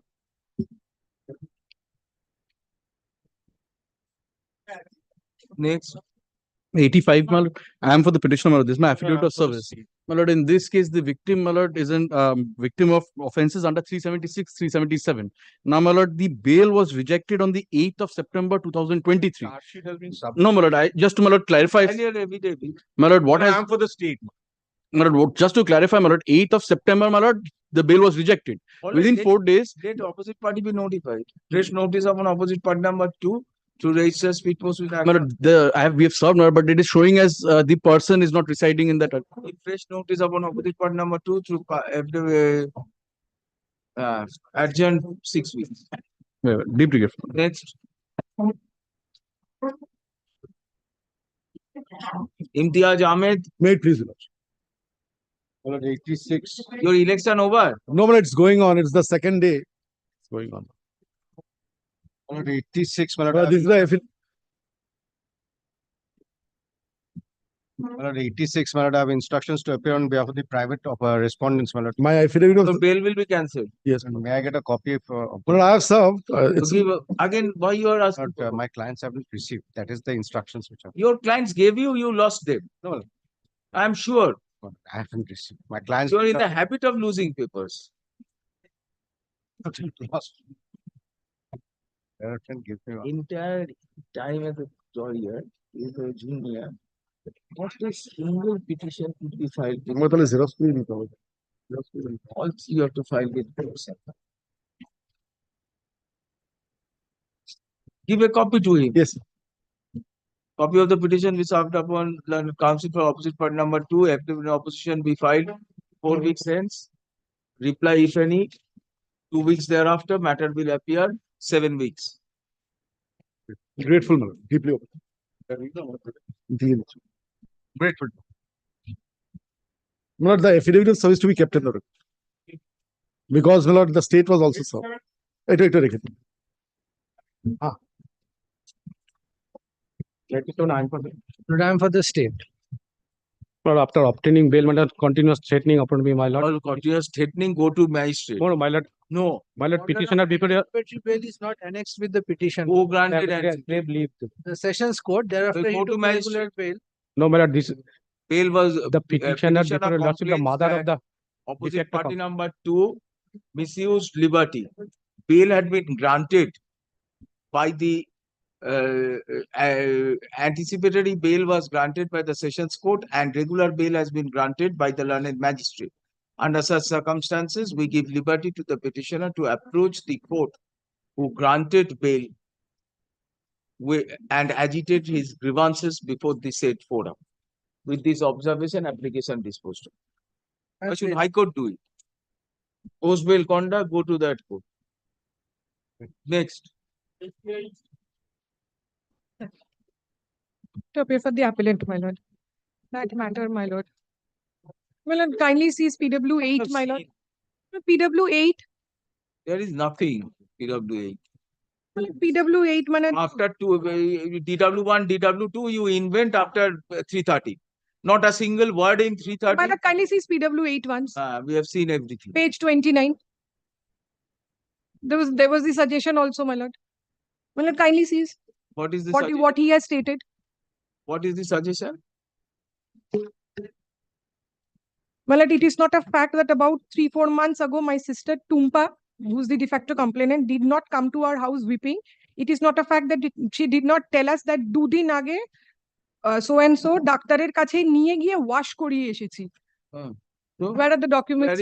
Next. 85, my lord. I am for the petitioner, my lord. This is my affidavit of service. My lord, in this case, the victim, my lord, is an victim of offences under 376, 377. Now, my lord, the bail was rejected on the 8th of September 2023. No, my lord, just to, my lord, clarify. My lord, what I am for the state. My lord, just to clarify, my lord, 8th of September, my lord, the bail was rejected. Within 4 days. Let opposite party be notified. Fresh notice of an opposite party number 2 to register speed post with My lord, we have served, my lord, but it is showing as the person is not residing in that. Fresh notice of an opposite party number 2 through adjourn 6 weeks. Deep regret. Next. Imtiaz Ahmed. May please. 86. Your election over? No, but it's going on. It's the second day. It's going on. 86. This is the 86. I have instructions to appear on behalf of the private respondents. My affidavit of so bail will be cancelled. Yes. May I get a copy of? Well, I have served. Again, why you are asking? My clients haven't received. That is the instructions which are. Your clients gave you, you lost them. No. I am sure. I haven't received. My clients. You are in the habit of losing papers. Lost. Give me Entire time as a lawyer is a junior. Not a single petition could be filed. All you have to file with yourself. Give a copy to him. Yes. Copy of the petition be served upon the council for opposite party number 2. Active in opposition be filed 4 weeks hence. Reply if any. 2 weeks thereafter. Matter will appear 7 weeks. Grateful, my lord. Deeply open. Grateful. My lord, the affidavit of service to be kept in the record. Because, my lord, the state was also served. I am for the state. But after obtaining bail, my lord, continuous threatening upon me, my lord. All continuous threatening, go to magistrate. No, my lord. No. My lord, petitioner before Parliamentary bail is not annexed with the petition. Who granted and The sessions court, thereafter Go he to took magistrate. regular bail. No, my lord, this Bail was the petitioner before your lordship, the complains mother that of the opposite defector party number 2 misused liberty. Bail had been granted by the anticipatory bail was granted by the sessions court and regular bail has been granted by the learned magistrate. Under such circumstances, we give liberty to the petitioner to approach the court who granted bail and agitate his grievances before the said forum. With this observation, application disposed of. Why should High Court do it? Post bail conduct, go to that court. Next. To appear for the appellant, my lord. That matter, my lord. My lord, kindly sees PW 8, my lord. PW 8. There is nothing. PW8. PW 8, my lord. After DW1, DW2, you invent after 330. Not a single word in 330. My lord, kindly sees PW 8 once. We have seen everything. Page 29. There was the suggestion also, my lord. My lord, kindly sees What is the what he has stated. What is the suggestion? My lord, it is not a fact that about 3-4 months ago, my sister Tumpa, who's the de facto complainant, did not come to our house weeping. It is not a fact that she did not tell us that দুদিন আগে so and so ডাক্তারের কাছে নিয়ে গিয়ে wash করিয়ে এসেছি. So, Where are the documents?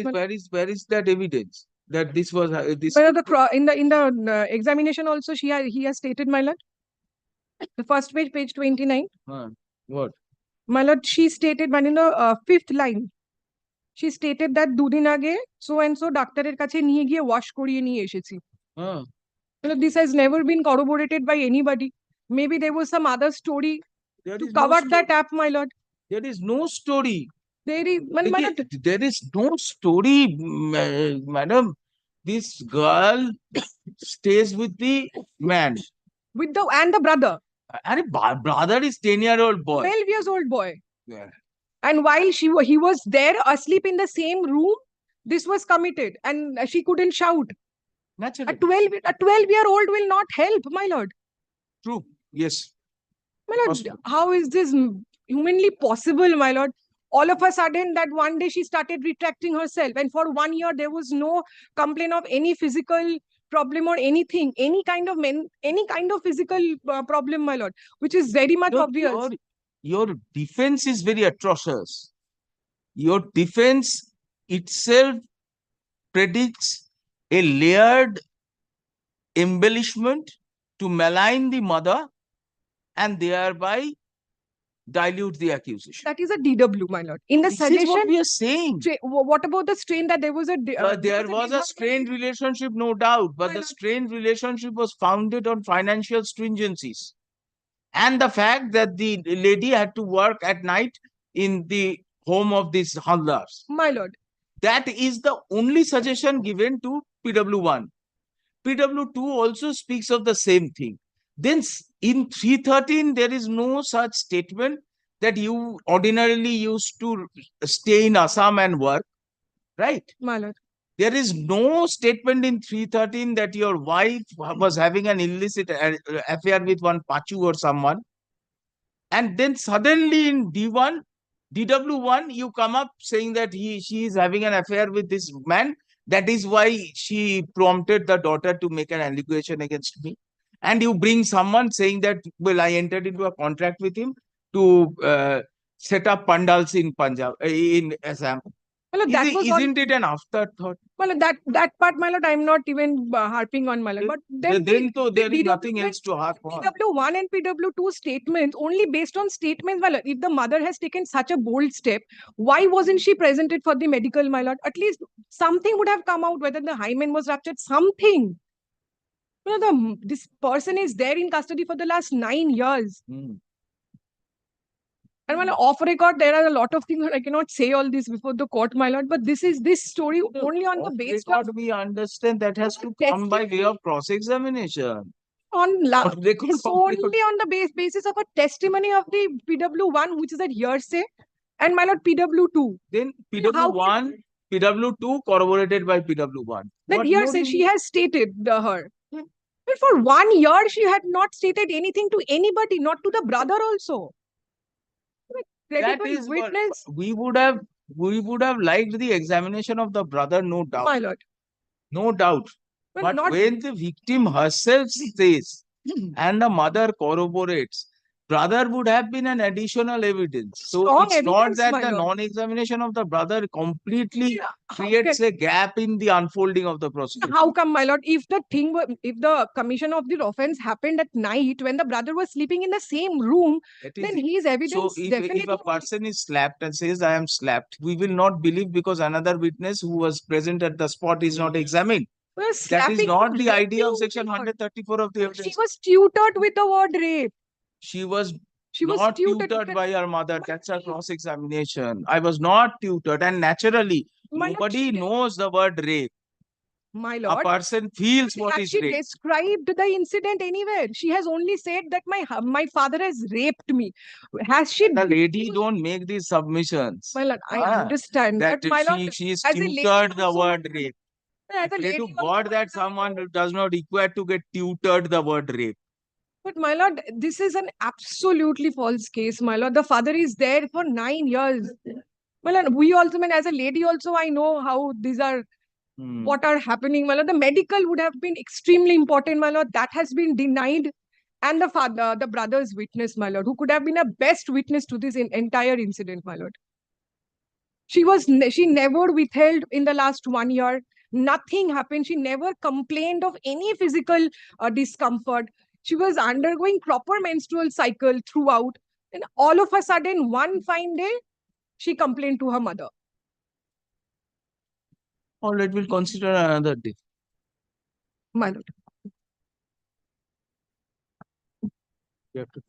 Where is that evidence that this was this? Where are in the examination also he has stated, my lord. The first page 29. What? My lord, she stated, man, in the 5th line. She stated that দুদিন আগে so and so ডাক্তারের কাছে নিয়ে গিয়ে wash করিয়ে নিয়ে এসেছি. This has never been corroborated by anybody. Maybe there was some other story to cover that up, my lord. There is no story. There is, my lord. There is no story, madam. This girl stays with the man. With the brother. Brother is 10-year-old boy. 12 years old boy. Yeah. And while he was there asleep in the same room, this was committed and she couldn't shout. Naturally. A 12-year-old will not help, my lord. True. Yes. My lord, how is this humanly possible, my lord? All of a sudden, that one day she started retracting herself, and for 1 year there was no complaint of any physical problem or anything, any kind of physical problem, my lord, which is very much obvious. Your defense is very atrocious. Your defense itself predicts a layered embellishment to malign the mother and thereby dilute the accusation. That is a DW, my lord. In the suggestion, is what we are saying. What about the strain that there was a there was a strained relationship, no doubt, but the strained relationship was founded on financial stringencies. And the fact that the lady had to work at night in the home of these Handlers. My lord. That is the only suggestion given to PW1. PW2 also speaks of the same thing. Then in 313, there is no such statement that you ordinarily used to stay in Assam and work, right? My lord. There is no statement in 313 that your wife was having an illicit affair with one Pachu or someone. And then suddenly in DW1, you come up saying that she is having an affair with this man. That is why she prompted the daughter to make an allegation against me. And you bring someone saying that, well, I entered into a contract with him to set up pandals in Punjab, in Assam. Well, that was all. Isn't it an afterthought? Well, that part, my lord, I'm not even harping on, my lord. But then There is nothing else to harp on. PW1 and PW2 statements, only based on statements, my lord. If the mother has taken such a bold step, why wasn't she presented for the medical, my lord? At least something would have come out, whether the hymen was ruptured, something. You know, this person is there in custody for the last 9 years. And when off record, there are a lot of things that I cannot say all this before the court, my lord. But this story only on the basis of we understand that has to come by way of cross-examination. only record. On the basis of a testimony of the PW1, which is a hearsay, and my lord PW2. Then PW2 corroborated by PW1. That hearsay she has stated her. But for 1 year, she had not stated anything to anybody, not to the brother also. That is witness. We would have liked the examination of the brother, no doubt. My lord. No doubt. But when the victim herself says and the mother corroborates, brother would have been an additional evidence. So it's not that the non-examination of the brother completely creates a gap in the unfolding of the proceedings. How come, my lord? If the commission of the offense happened at night when the brother was sleeping in the same room, then his evidence So if a person is slapped and says, I am slapped, we will not believe because another witness who was present at the spot is not examined. That is not the idea of section 134 of the evidence. She was tutored with the word rape. She was not tutored by her mother. That's a cross-examination. I was not tutored, and naturally, nobody knows the word rape. My lord, a person feels what is rape. She described the incident anywhere. She has only said that my father has raped me. Has she? The lady don't make these submissions. My lord, I understand that my lord, she is tutored the word rape. Pray to God that someone does not require to get tutored the word rape. But my lord, this is an absolutely false case, my lord. The father is there for 9 years. Well, and we also, as a lady also, I know how these are, what are happening. My lord, the medical would have been extremely important, my lord. That has been denied. And the brother's witness, my lord, who could have been a best witness to this entire incident, my lord. She never withheld in the last 1 year. Nothing happened. She never complained of any physical discomfort. She was undergoing proper menstrual cycle throughout. And all of a sudden, one fine day, she complained to her mother. All right, we'll consider another day. My lord. You have to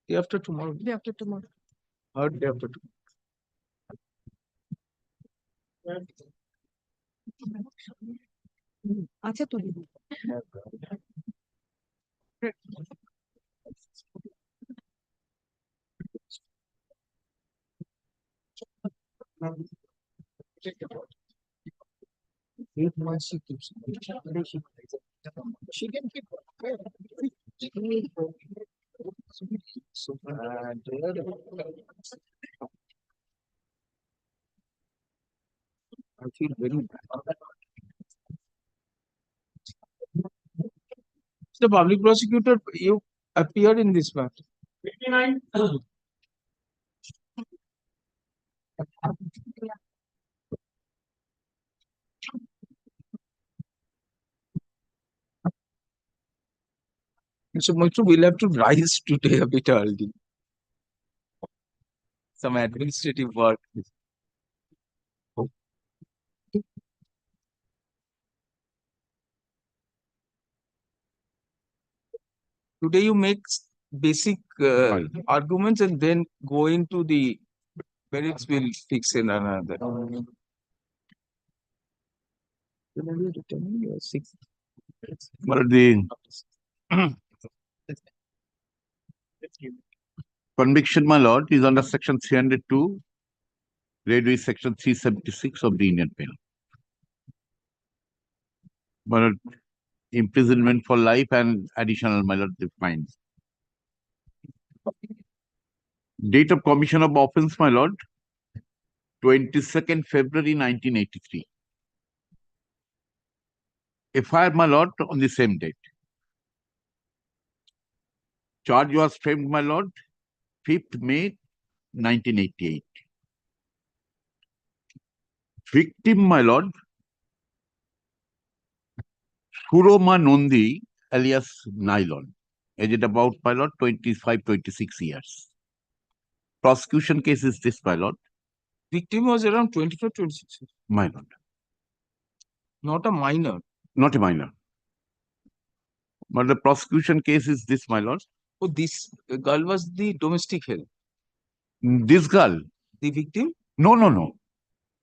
day after tomorrow. Day after tomorrow. Third day after tomorrow. আচ্ছা তো she can keep I feel very bad. The public prosecutor, you appear in this matter. 59. So Moitru, we'll have to rise today a bit early. Some administrative work. Today you make basic arguments and then go into the merits will fix in another. But the conviction, my lord, is under section 302, grade with section 376 of the Indian Penal. But imprisonment for life and additional, my lord, the fines. Date of commission of offence, my lord, 22nd February 1983. FIR, my lord, on the same date. Charge was framed, my lord, 5th May 1988. Victim, my lord, Suroma Nondi, alias Nylon, aged about, my lord, 25, 26 years. Prosecution case is this, my lord. Victim was around 25, 26. My lord. Not a minor. Not a minor. But the prosecution case is this, my lord. Oh, this girl was the domestic help. This girl? The victim? No, no, no.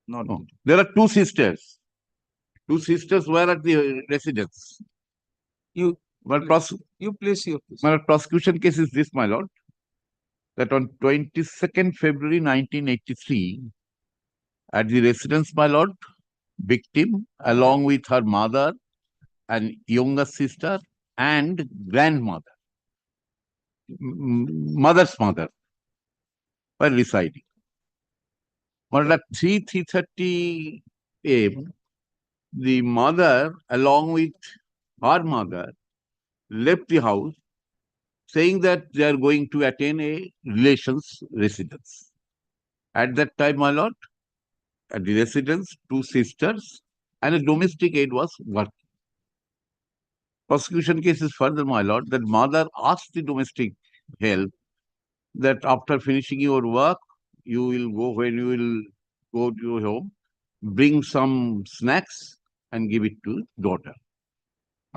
Not No. There are two sisters. Two sisters were at the residence. You place your case. My prosecution case is this, my lord. That on 22nd February 1983, at the residence, my lord, victim, along with her mother and younger sister and grandmother, mother's mother, were residing. But at 3:30 a.m., the mother, along with her mother, left the house, saying that they are going to attend a relations residence. At that time, my lord, at the residence, two sisters and a domestic aid was working. Prosecution case is further, my lord, that mother asked the domestic help that after finishing your work, you will go, when you will go to your home, bring some snacks and give it to daughter.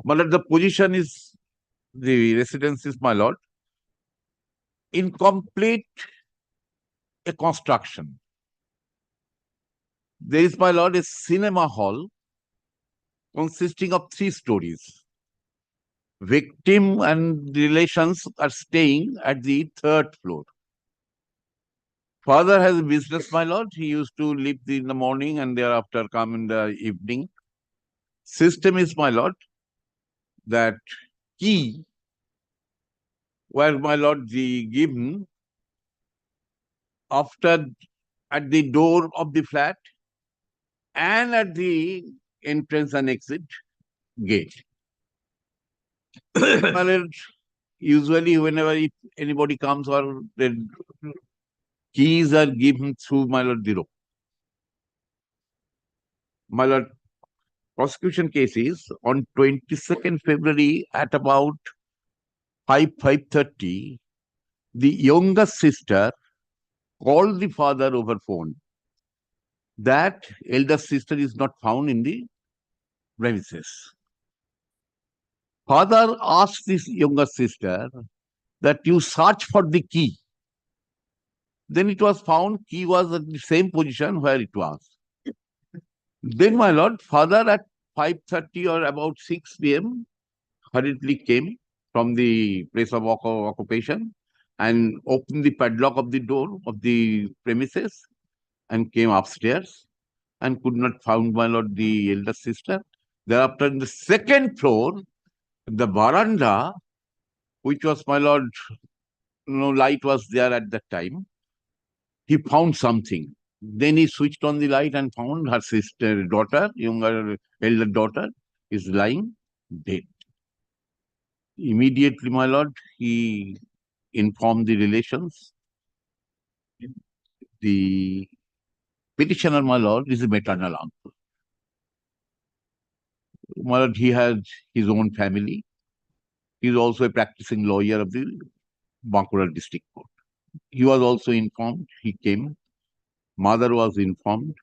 But at the position is, the residence is, my lord, incomplete a construction. There is, my lord, a cinema hall consisting of 3 stories. Victim and relations are staying at the 3rd floor. Father has a business, my lord. He used to leave in the morning and thereafter come in the evening. System is, my lord, that key where, my lord, the given after at the door of the flat and at the entrance and exit gate. My lord, usually whenever if anybody comes or the keys are given through, my lord, the rope. My lord, prosecution case is on 22nd February at about 5:30, the younger sister called the father over phone. That elder sister is not found in the premises. Father asked this younger sister that you search for the key. Then it was found key was at the same position where it was. Then, my lord, father at 5:30 or about 6 p.m. hurriedly came from the place of occupation and opened the padlock of the door of the premises and came upstairs and could not find, my lord, the elder sister. Thereafter, in the 2nd floor, the veranda, which was, my lord, no light was there at that time, he found something. Then he switched on the light and found her sister, daughter, elder daughter, is lying dead. Immediately, my lord, he informed the relations. The petitioner, my lord, is a maternal uncle. My lord, he has his own family. He is also a practicing lawyer of the Bankura District Court. He was also informed. He came. Mother was informed.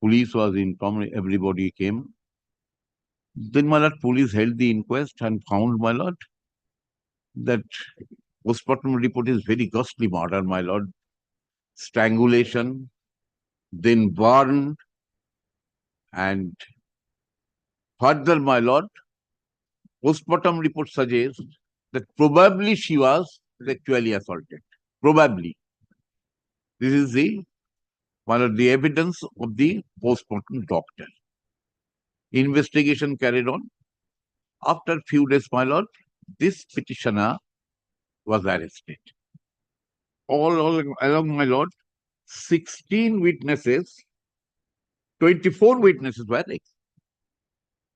Police was informed. Everybody came. Then, my lord, police held the inquest and found, my lord, that postmortem report is very ghastly murder, my lord. Strangulation, then burned, and further, my lord, postmortem report suggests that probably she was sexually assaulted. Probably. This is one of the evidence of the postmortem doctor. Investigation carried on. After a few days, my lord, this petitioner was arrested. All along, my lord, 16 witnesses, 24 witnesses were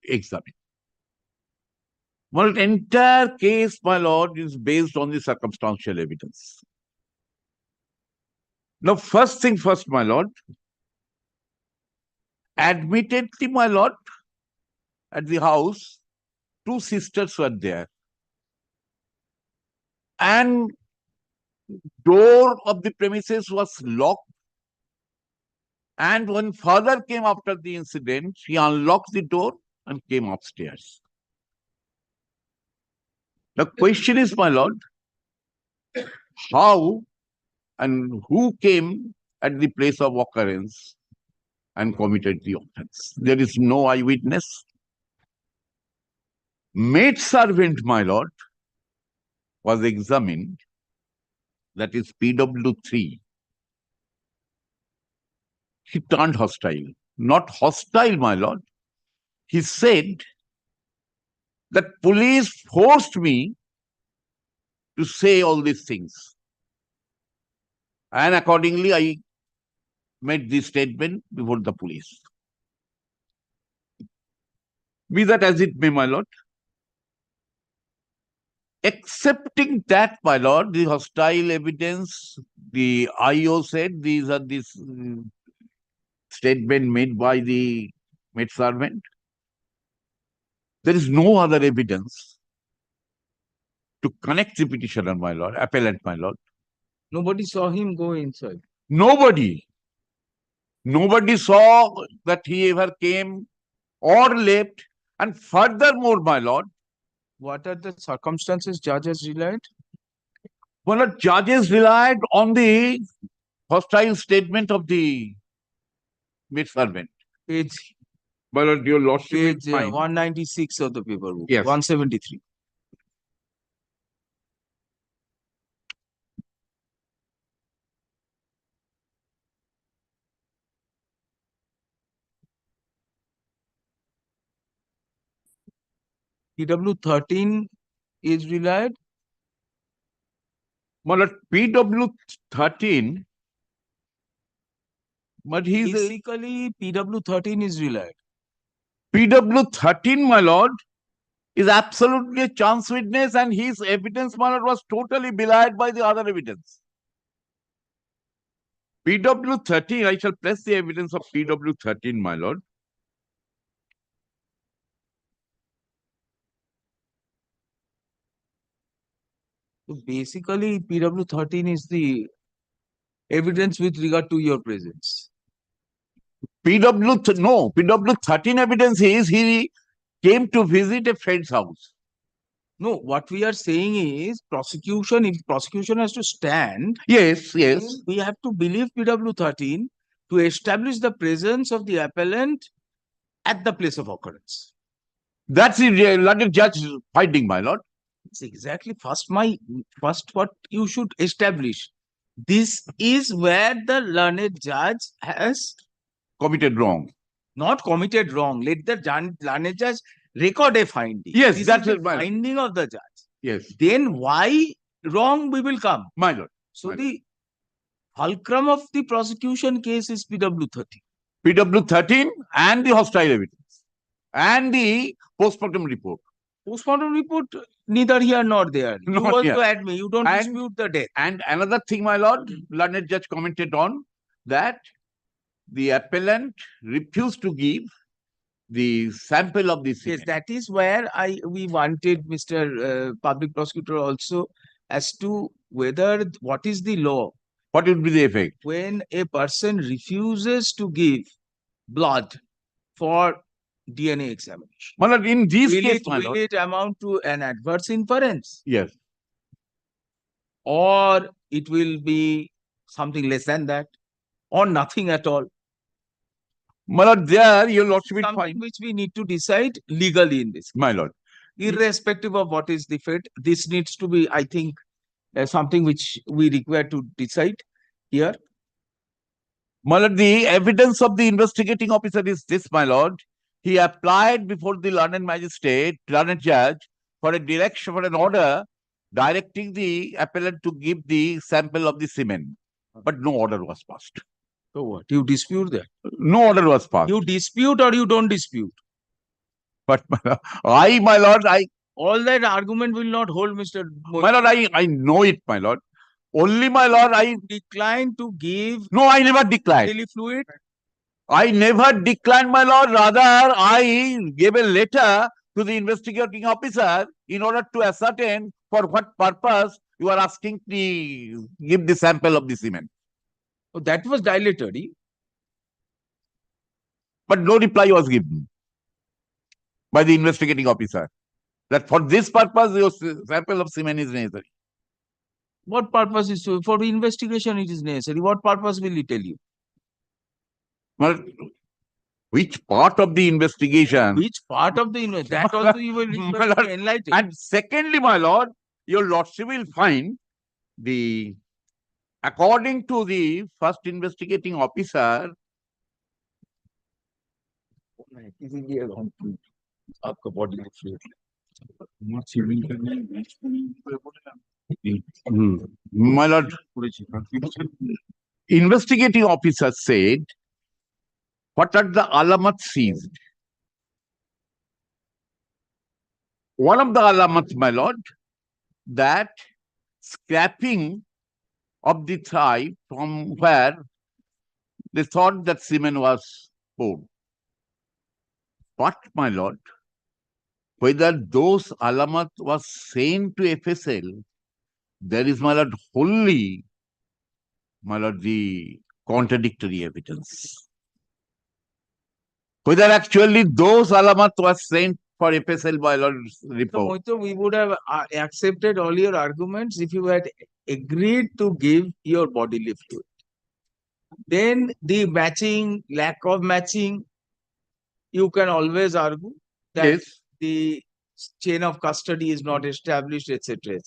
examined. Well, the entire case, my lord, is based on the circumstantial evidence. Now, first thing first, my lord, admittedly, my lord, at the house, two sisters were there. And door of the premises was locked. And when father came after the incident, he unlocked the door and came upstairs. The question is, my lord, how and who came at the place of occurrence and committed the offense? There is no eyewitness. Maid servant, my lord, was examined, that is PW3. He turned hostile. Not hostile, my lord. He said that police forced me to say all these things. And accordingly, I made this statement before the police. Be that as it may, my lord. Accepting that, my lord, the hostile evidence, the IO said these are this statement made by the maid servant. There is no other evidence to connect the petitioner, my lord, appellant, my lord. Nobody saw him go inside. Nobody. Nobody saw that he ever came or left. And furthermore, my lord, what are the circumstances judges relied? Well, the judges relied on the hostile statement of the maid servant. Page, my lord, your lordship, page 196 of the paperwork. Yes. 173. PW13 is relied. Well, PW13, but he's basically PW13 is relied. PW13, my lord, is absolutely a chance witness, and his evidence, my lord, was totally belied by the other evidence. PW13, I shall place the evidence of PW13, my lord. So basically, PW13 is the evidence with regard to your presence. PW13 evidence is he came to visit a friend's house. No, what we are saying is prosecution, if prosecution has to stand, yes, we have to believe PW13 to establish the presence of the appellant at the place of occurrence. That's the London judge finding, my lord. It's exactly first what you should establish. This is where the learned judge has committed wrong. Not committed wrong. Let the learned judge record a finding. Yes, this that's is the finding of the judge. Yes. Then why wrong we will come. My lord. So the fulcrum of the prosecution case is PW13. PW13 and the hostile evidence and the postmortem report. Postmortem report, neither here nor there. You Not also here. admit, you don't dispute the death. And another thing, my lord, learned judge commented on that the appellant refused to give the sample of the semen. Yes, that is where we wanted Mr. Public Prosecutor also as to whether what is the law. What will be the effect? When a person refuses to give blood for DNA examination. My lord, in this case, will it amount to an adverse inference? Yes. Or it will be something less than that? Or nothing at all? My lord, there your lordship will something find which we need to decide legally in this. My lord. Irrespective of what is the fate, this needs to be, I think, something which we require to decide here. My lord, the evidence of the investigating officer is this, my lord. He applied before the learned magistrate, learned judge, for a direction, for an order directing the appellant to give the sample of the semen. But no order was passed. So what? You dispute that? No order was passed. You dispute or you don't dispute? But my lord, All that argument will not hold, Mr. My lord, I know it, my lord. Only, my lord, I declined to give. No, I never declined. Bodily fluid. I never declined, my lord. Rather, I gave a letter to the investigating officer in order to ascertain for what purpose you are asking to give the sample of the semen. Oh, that was dilatory. But no reply was given by the investigating officer that for this purpose your sample of semen is necessary. What purpose is for investigation it is necessary? What purpose will he tell you? Well, which part of the investigation? Which part of the investigation? That also you will request to enlighten. And secondly, my lord, your lordship will find according to the first investigating officer, my lord, investigating officer said, what are the alamats seized? One of the alamats, my lord, that scraping of the thigh from where they thought that semen was poured. But, my lord, whether those alamat was sent to FSL, there is, my lord, wholly, my lord, the contradictory evidence. Whether actually those alamat was sent for FSL, my lord's report. So, we would have accepted all your arguments if you had agreed to give your bodily fluid. Then the matching, lack of matching, you can always argue that yes, the chain of custody is not established, etc.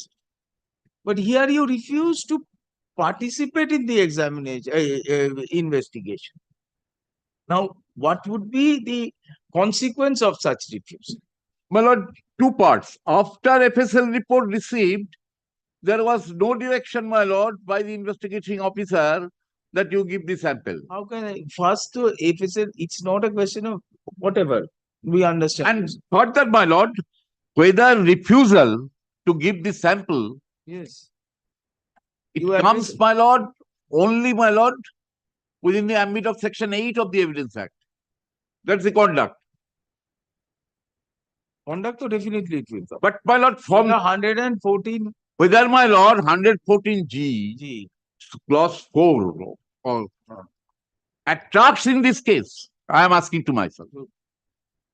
But here you refuse to participate in the examination, investigation. Now, what would be the consequence of such refusal? My lord, two parts. After FSL report received, there was no direction, my lord, by the investigating officer that you give the sample. How can I? First, FSL, it's not a question of whatever. We understand. And further, my lord, whether refusal to give the sample, yes, it comes, my lord, only, my lord, within the ambit of Section 8 of the Evidence Act. That's the conduct. Conduct, so definitely it will come. But, my lord, from 114, whether, my lord, 114G, clause 4, attracts in this case, I am asking to myself.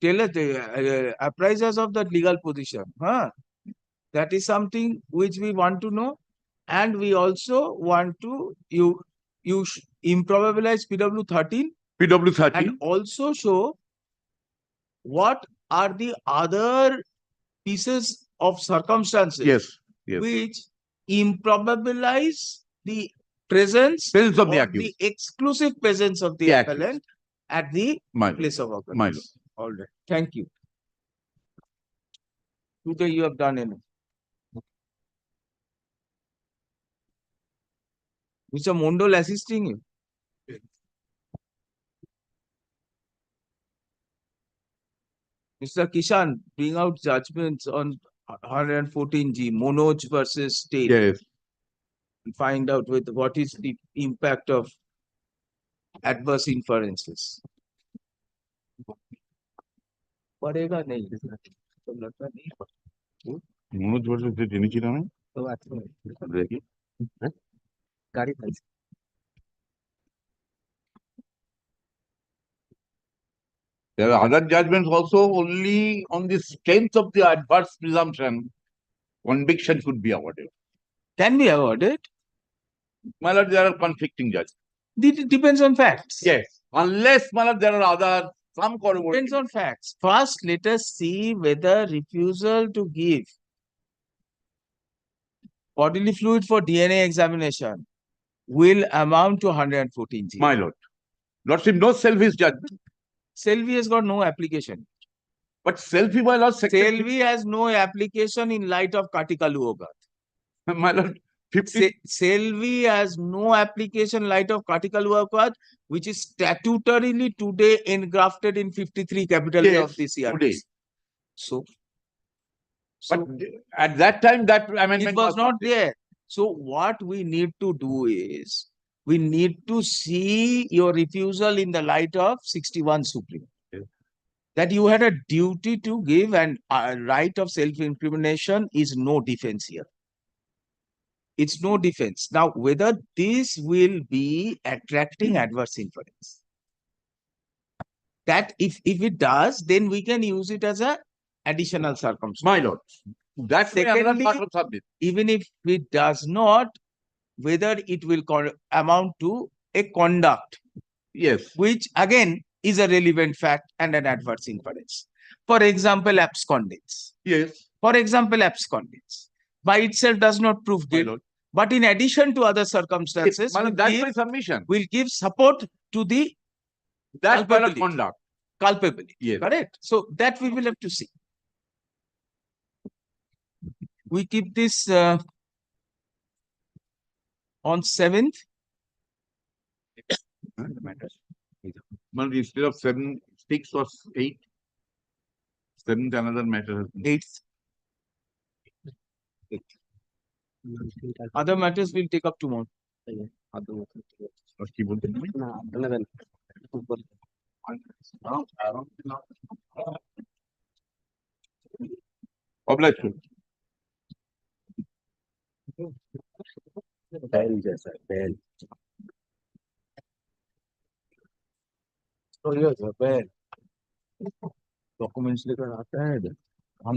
Tell us, apprise us of that legal position. Huh? That is something which we want to know. And we also want to, you improbabilize PW13. PW13. And also show what are the other pieces of circumstances yes, which improbabilize the presence of the accused, the exclusive presence of the appellant at the place of occurrence. All right. Thank you. Today you have done enough. Mr. Mondal assisting you. Mr. Kishan, bring out judgments on 114G, Monoj versus State. Yes. And find out with what is the impact of adverse inferences. पड़ेगा नहीं तो लड़का नहीं पड़ेगा Manoj versus state यानी क्या नाम है तो अच्छा देखिए गाड़ी था There are other judgments also only on the strength of the adverse presumption. Conviction could be awarded. Can be awarded. My lord, there are conflicting judgments. It depends on facts. Yes. Unless, my lord, there are other some corroborating. Depends on facts. First, let us see whether refusal to give bodily fluid for DNA examination will amount to 114G. My lord. Lordship, no selfish judgment. Selvi has got no application. But Selvi, my lord, Selvi has no application in light of Katikalu Ogat. My lord, Selvi has no application in light of Katikalu Ogat, which is statutorily today engrafted in 53 capital of the CRPC. But at that time, that It amendment was not there. So what we need to do is, we need to see your refusal in the light of 61 Supreme. That you had a duty to give, and right of self-incrimination is no defense here. It's no defense. Now, whether this will be attracting adverse inference, that if it does, then we can use it as a additional circumstance. My lord, that's another part of subject. Even if it does not, whether it will amount to a conduct, yes, which again is a relevant fact and an adverse inference. For example, abscondence. Yes. For example, abscondence by itself does not prove guilt, but in addition to other circumstances, That's my submission. Will give support to the That part of conduct. Culpability. Yes. Correct. So that we will have to see. We keep this on 7th. Well, instead of 7, 6 or 8, 7th another matter. 8th. Other matters we'll take up tomorrow. Obliged. Bell जैसा bell. So yes, bell. Documents लेकर आता है हम